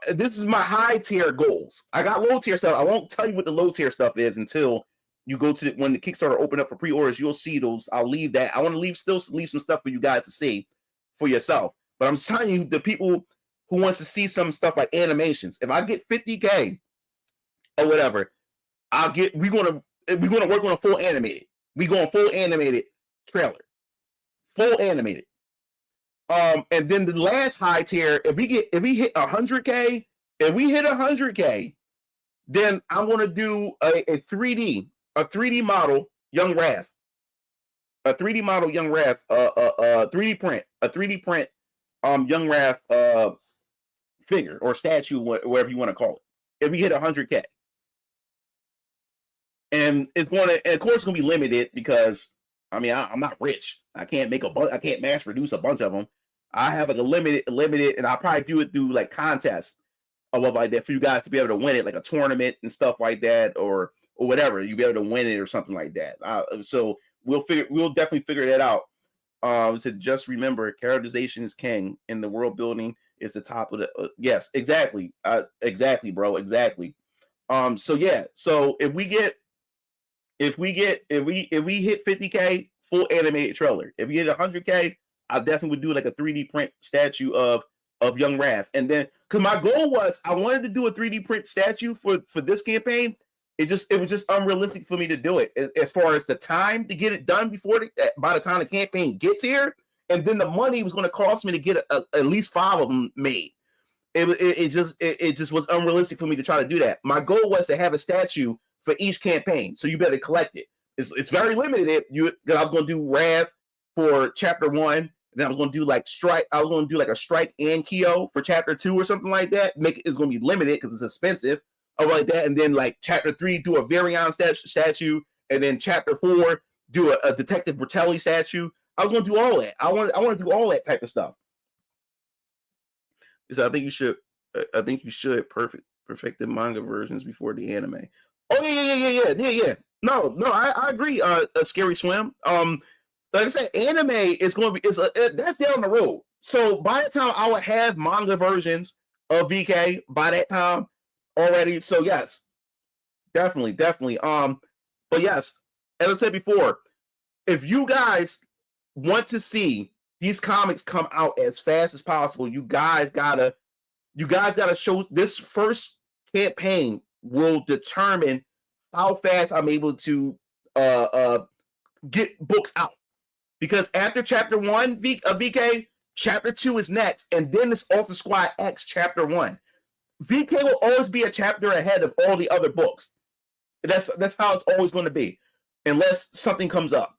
This is my high tier goals. I got low tier stuff. I won't tell you what the low tier stuff is until you go to when the Kickstarter open up for pre-orders. You'll see those. I'll leave that. I want to leave some stuff for you guys to see for yourself. But I'm telling you, the people who wants to see some stuff like animations, if I get 50K or whatever, we're gonna work on a full animated. We going full animated trailer, full animated. And then the last high tier, if we hit 100K, then I'm gonna do a 3D model Young Raph, a 3D model Young Raph, 3D print Young Raph figure or statue, whatever you want to call it. If we hit 100K, and of course it's gonna be limited because I mean I'm not rich. I can't mass produce a bunch of them. I have like a limited, and I'll probably do like contests or stuff like that for you guys to be able to win it, like a tournament and stuff like that, or whatever. You'll be able to win it or something like that. So we'll definitely figure that out. So just remember, characterization is king, and the world building is the top of the. Yes, exactly, exactly, bro, exactly. So yeah, so if we hit 50K, full animated trailer. If we hit 100K, I definitely would do like a 3D print statue of Young Raph. And then, because my goal was, I wanted to do a 3D print statue for this campaign. It was just unrealistic for me to do it as far as the time to get it done by the time the campaign gets here, and then the money was going to cost me to get at least 5 of them made. It just was unrealistic for me to try to do that. My goal was to have a statue for each campaign, so you better collect it. It's very limited. I was going to do Raph for chapter 1. Then I was going to do like Strike. I was going to do like a Strike and Kyo for chapter 2 or something like that. It's going to be limited because it's expensive, or like that. And then like chapter 3, do a Varion statue, and then chapter 4, do a Detective Bertelli statue. I was going to do all that. I want to do all that type of stuff. So I think you should perfect the manga versions before the anime. Oh yeah. No, I agree. Scary Swim. Like I said, anime is going to be that's down the road. So by the time I would have manga versions of VK by that time already. So yes, definitely. But yes, as I said before, if you guys want to see these comics come out as fast as possible, you guys gotta show. This first campaign will determine how fast I'm able to get books out. Because after chapter 1 VK, chapter 2 is next, and then it's Alpha Squad X chapter 1. VK will always be a chapter ahead of all the other books. That's how it's always going to be, unless something comes up.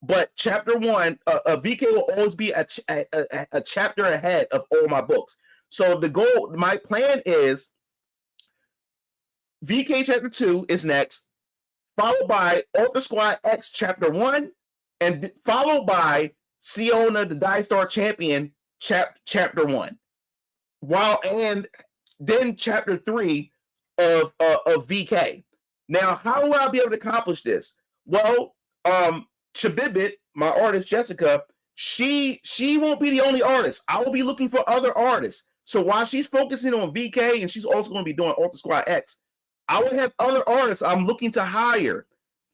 But chapter 1, VK will always be a chapter ahead of all my books. So my plan is VK chapter 2 is next, followed by Alpha Squad X chapter 1, and followed by Siona the Die Star Champion chapter 1. And then chapter 3 of VK. Now, how will I be able to accomplish this? Well, Shabibit, my artist Jessica, she won't be the only artist. I will be looking for other artists. So while she's focusing on VK and she's also going to be doing Ultra Squad X, I will have other artists I'm looking to hire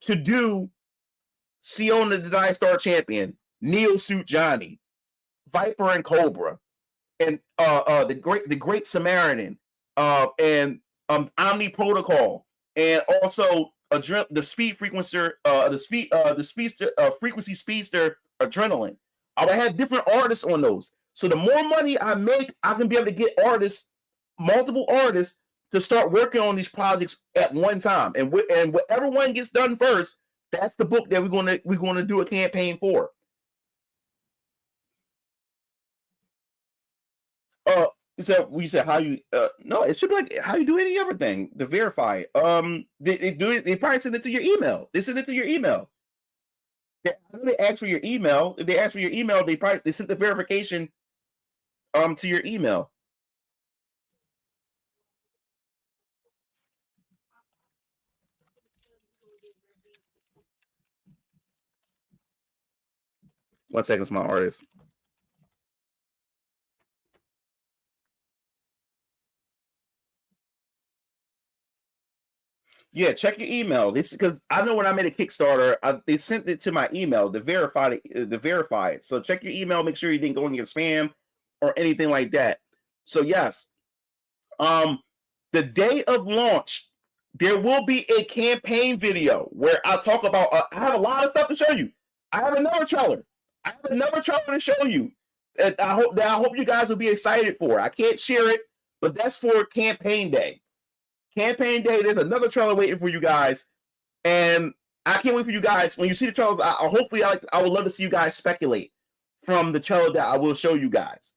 to do Siona the Nine Star Champion, Neo Suit Johnny, Viper and Cobra, and the Great Samaritan, and Omni Protocol, and also the Speed Frequencer, Frequency Speedster Adrenaline. I will have different artists on those. So the more money I make, I can be able to get artists, multiple artists, to start working on these projects at one time. And whatever one gets done first, that's the book that we're gonna do a campaign for. You said how you no, it should be like how you do any other thing to verify it. They probably send it to your email. They send it to your email. They ask for your email. If they ask for your email, they sent the verification to your email. One second, small artist. Yeah, check your email. This because I know when I made a Kickstarter, they sent it to my email to verify it. So check your email. Make sure you didn't go in your spam or anything like that. So yes, the day of launch, there will be a campaign video where I talk about. I have a lot of stuff to show you. I have another trailer. To show you. That I hope you guys will be excited for. I can't share it, but that's for campaign day. Campaign day, there's another trailer waiting for you guys, and I can't wait for you guys. When you see the trailer, I would love to see you guys speculate from the trailer that I will show you guys,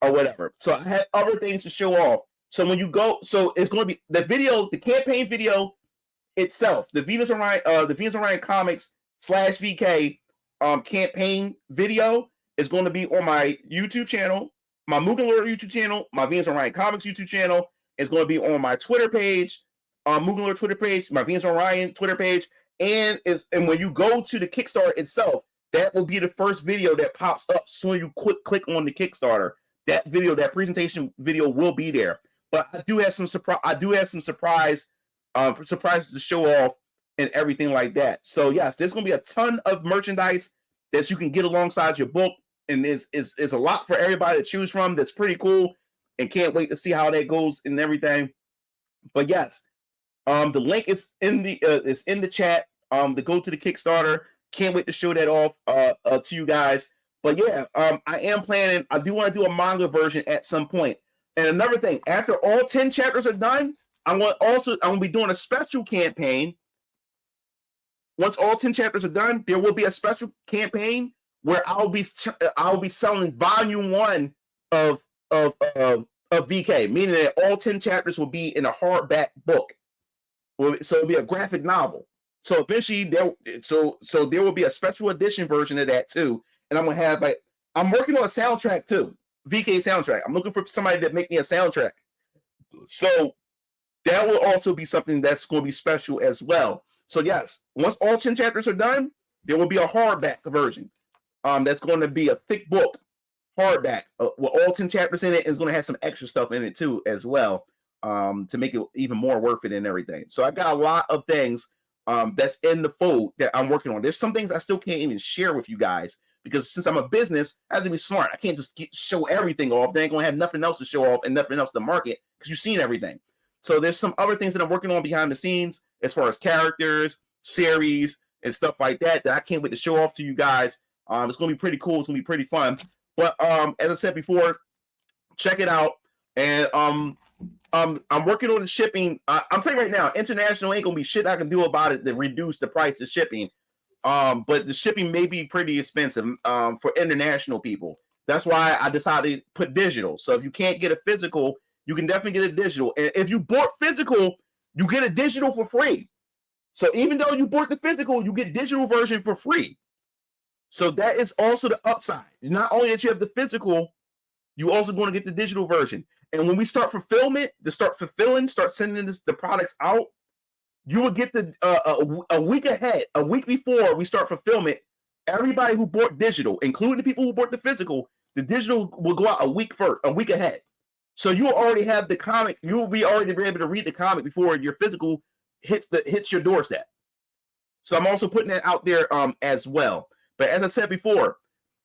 or whatever. So I have other things to show off. So when you go, so it's going to be the video, the campaign video itself, the Venus Orion Comics /VK campaign video is going to be on my YouTube channel, my Mugen Lord YouTube channel, my Venus Orion Comics YouTube channel. It's going to be on my Twitter page, Mugen Lord Twitter page, my Venus Orion Twitter page, and when you go to the Kickstarter itself, that will be the first video that pops up soon as you click on the Kickstarter. That video, that presentation video, will be there. But I do have some surprises to show off and everything like that. So yes, there's going to be a ton of merchandise that you can get alongside your book, and is a lot for everybody to choose from. That's pretty cool. And can't wait to see how that goes and everything. But yes, the link is in the chat. To go to the Kickstarter. Can't wait to show that off to you guys. But yeah, I am planning. I do want to do a manga version at some point. And another thing, after all 10 chapters are done, I'm going to be doing a special campaign. Once all 10 chapters are done, there will be a special campaign where I'll be selling volume 1 of VK, meaning that all 10 chapters will be in a hardback book. So it'll be a graphic novel. So eventually there will be a special edition version of that too. And I'm gonna have I'm working on a soundtrack too, VK soundtrack. I'm looking for somebody to make me a soundtrack. So that will also be something that's going to be special as well. So yes, once all 10 chapters are done, there will be a hardback version. That's going to be a thick book. Hardback with all 10 chapters in it. Is going to have some extra stuff in it too as well, to make it even more worth it and everything. So I got a lot of things that's in the fold that I'm working on. There's some things I still can't even share with you guys because since I'm a business, I have to be smart. I can't just show everything off. They ain't going to have nothing else to show off and nothing else to market because you've seen everything. So there's some other things that I'm working on behind the scenes as far as characters, series, and stuff like that I can't wait to show off to you guys. It's going to be pretty cool. It's going to be pretty fun. But as I said before, check it out. And I'm working on the shipping. I'm telling you right now, international ain't gonna be shit I can do about it to reduce the price of shipping. But the shipping may be pretty expensive for international people. That's why I decided to put digital. So if you can't get a physical, you can definitely get a digital. And if you bought physical, you get a digital for free. So even though you bought the physical, you get digital version for free. So that is also the upside. Not only that you have the physical, you also going to get the digital version. And when we start fulfillment, start sending the products out, you will get the a week ahead, a week before we start fulfillment, everybody who bought digital, including the people who bought the physical, the digital will go out a week ahead. So you already have the comic. You will be already be able to read the comic before your physical hits your doorstep. So I'm also putting that out there as well. But as I said before,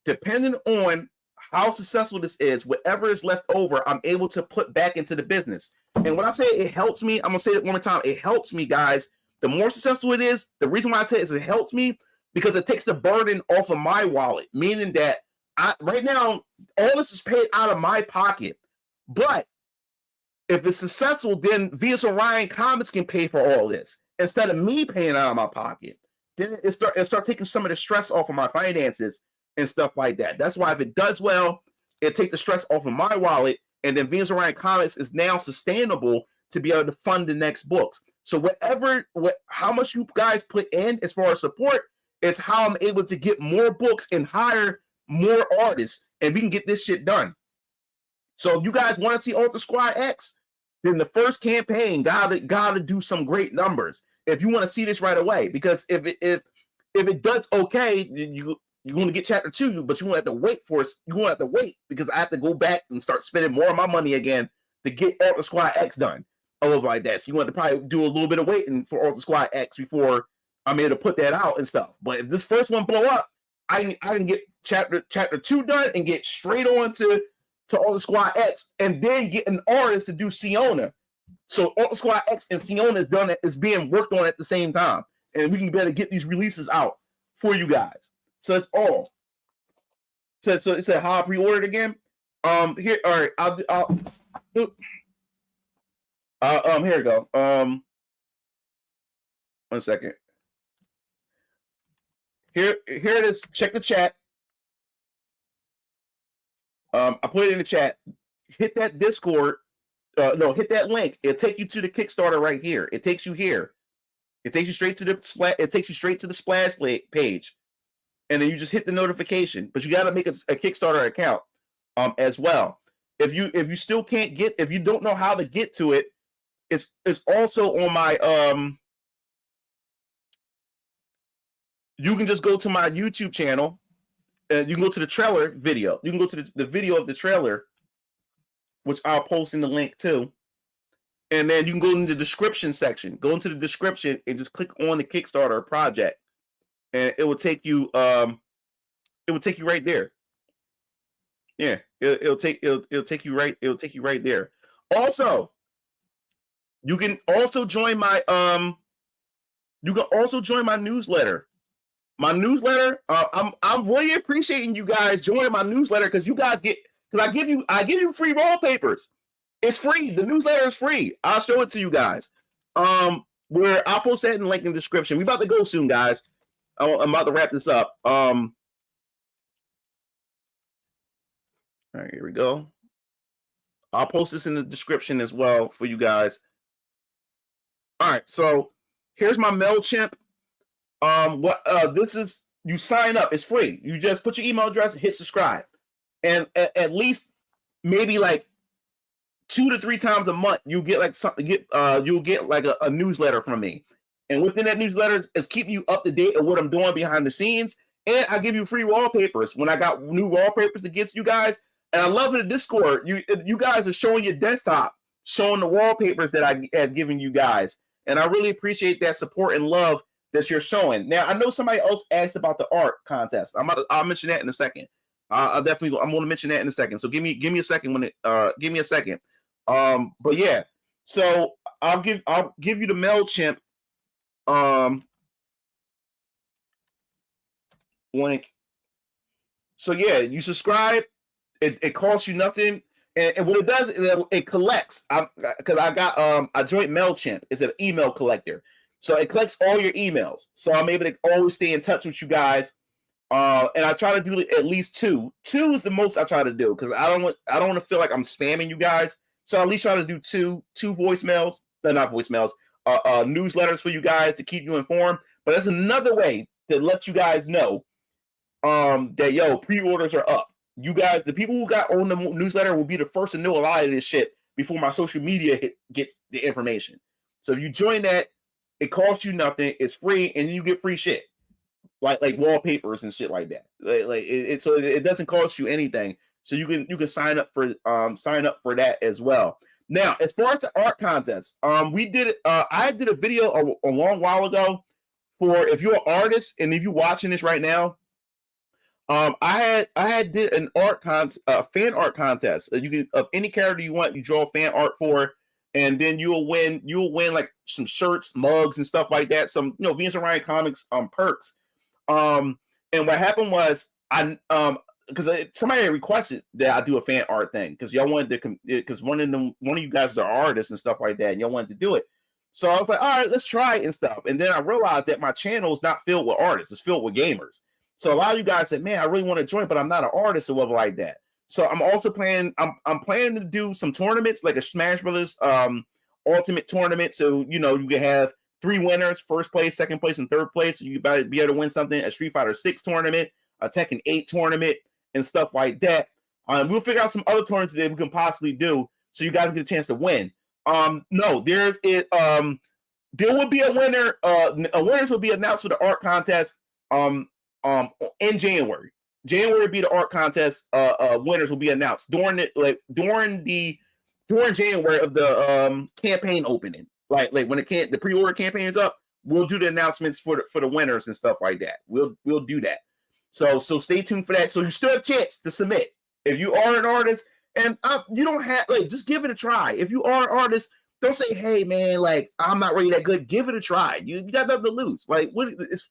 depending on how successful this is, whatever is left over, I'm able to put back into the business. And when I say it helps me, I'm gonna say it one more time. It helps me, guys. The more successful it is, the reason why I say it helps me because it takes the burden off of my wallet, meaning that right now all this is paid out of my pocket. But if it's successful, then VS Orion Comics can pay for all this instead of me paying out of my pocket. Then it start taking some of the stress off of my finances and stuff like that. That's why if it does well, it takes the stress off of my wallet, and then VS Orion Comics is now sustainable to be able to fund the next books. So how much you guys put in as far as support is how I'm able to get more books and hire more artists, and we can get this shit done. So if you guys want to see Ultra Squad X, then the first campaign gotta do some great numbers. If you want to see this right away, because if it does okay, you're going to get chapter 2, but you won't have to wait for us. You won't have to wait because I have to go back and start spending more of my money again to get Ultra Squad X done. Or like that. So you want to probably do a little bit of waiting for Ultra Squad X before I'm able to put that out and stuff. But if this first one blow up, I can get chapter 2 done and get straight on to Ultra Squad X, and then get an artist to do Siona. So Ultra Squad X and Siona is being worked on at the same time, and we can better get these releases out for you guys. So that's all. So it said how I pre-ordered again. Here, all right. I'll here we go. 1 second. Here it is. Check the chat. I put it in the chat. Hit that Discord. Hit that link. It'll take you to the Kickstarter right here. It takes you here. It takes you straight to the splash page, and then you just hit the notification. But you got to make a Kickstarter account as well. If you still can't get, if you don't know how to get to it, it's also on my You can just go to my YouTube channel. You can go to the trailer video. You can go to the video of the trailer, which I'll post in the link too. And then you can go in the description section. Go into the description and just click on the Kickstarter project, and it will take you. It will take you right there. Yeah, it'll take you right. It'll take you right there. Also, you can also join my newsletter. My newsletter, I'm really appreciating you guys joining my newsletter because you guys I give you free wallpapers. It's free. The newsletter is free. I'll show it to you guys. Where I'll post that in the link in the description. We're about to go soon, guys. I'm about to wrap this up. All right, here we go. I'll post this in the description as well for you guys. All right, so here's my MailChimp. This is, you sign up, it's free. You just put your email address and hit subscribe. And at least maybe like 2 to 3 times a month, you get like you'll get like a newsletter from me. And within that newsletter is keeping you up to date of what I'm doing behind the scenes. And I give you free wallpapers when I got new wallpapers to get to you guys. And I love in the Discord, you guys are showing your desktop, showing the wallpapers that I have given you guys. And I really appreciate that support and love that you're showing. Now, I know somebody else asked about the art contest. I'll mention that in a second. I'm going to mention that in a second. So give me a second give me a second. But yeah, so I'll give you the MailChimp link. So yeah, you subscribe. It costs you nothing. And what it does is it collects. Because I joined MailChimp. It's an email collector. So it collects all your emails. So I'm able to always stay in touch with you guys. And I try to do at least 2. 2 is the most I try to do because I don't want to feel like I'm spamming you guys. So I at least try to do two voicemails. Not voicemails. Newsletters for you guys to keep you informed. But that's another way to let you guys know that pre-orders are up. You guys, the people who got on the newsletter will be the first to know a lot of this shit before my social media gets the information. So if you join that, it costs you nothing. It's free, and you get free shit. like wallpapers and shit like that. So it doesn't cost you anything. So you can sign up for that as well. Now, as far as the art contest, we did I did a video a long while ago for if you're an artist and if you're watching this right now. I had did an fan art contest. You can of any character you want, you draw fan art for, and then you'll win like some shirts, mugs, and stuff like that. Some Venus and Ryan Comics perks. And what happened was because somebody requested that I do a fan art thing because y'all wanted to because one of you guys are artists and stuff like that, and y'all wanted to do it. So I was like, all right, let's try it and stuff. And then I realized that my channel is not filled with artists; it's filled with gamers. So a lot of you guys said, man, I really want to join, but I'm not an artist or whatever like that. So I'm also planning, I'm planning to do some tournaments, like a Smash Brothers Ultimate tournament. So, you can have 3 winners, first place, second place, and third place. So you better be able to win something, a Street Fighter 6 tournament, a Tekken 8 tournament, and stuff like that. We'll figure out some other tournaments that we can possibly do so you guys get a chance to win. No, there will be a winner. Winners will be announced for the art contest. In January. January will be the art contest. Winners will be announced during January of the campaign opening. Like when the pre-order campaign is up, we'll do the announcements for the winners and stuff like that. We'll do that. So stay tuned for that. So you still have a chance to submit if you are an artist, and you don't have just give it a try. If you are an artist, don't say, hey man, I'm not really that good. Give it a try. You got nothing to lose. It's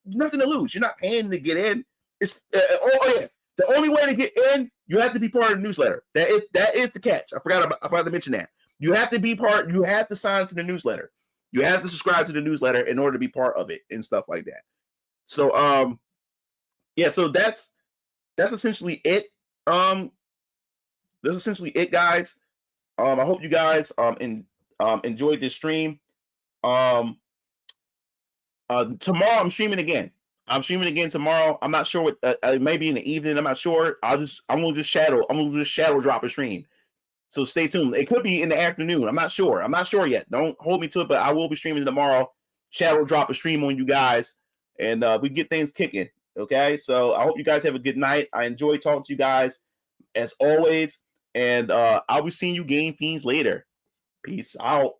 nothing to lose. You're not paying to get in. It's the only way to get in, you have to be part of the newsletter. That is the catch. I forgot to mention that. You have to be part. You have to sign to the newsletter. You have to subscribe to the newsletter in order to be part of it and stuff like that. So so that's essentially it. That's essentially it, guys. I hope you guys enjoyed this stream. Tomorrow I'm streaming again. Tomorrow. I'm not sure what it may be in the evening. I'm not sure. I'm gonna just shadow drop a stream. So stay tuned. It could be in the afternoon. I'm not sure yet. Don't hold me to it, but I will be streaming tomorrow. Shadow drop a stream on you guys, and we get things kicking. Okay. So I hope you guys have a good night. I enjoy talking to you guys as always, and I'll be seeing you Game Fiends later. Peace out.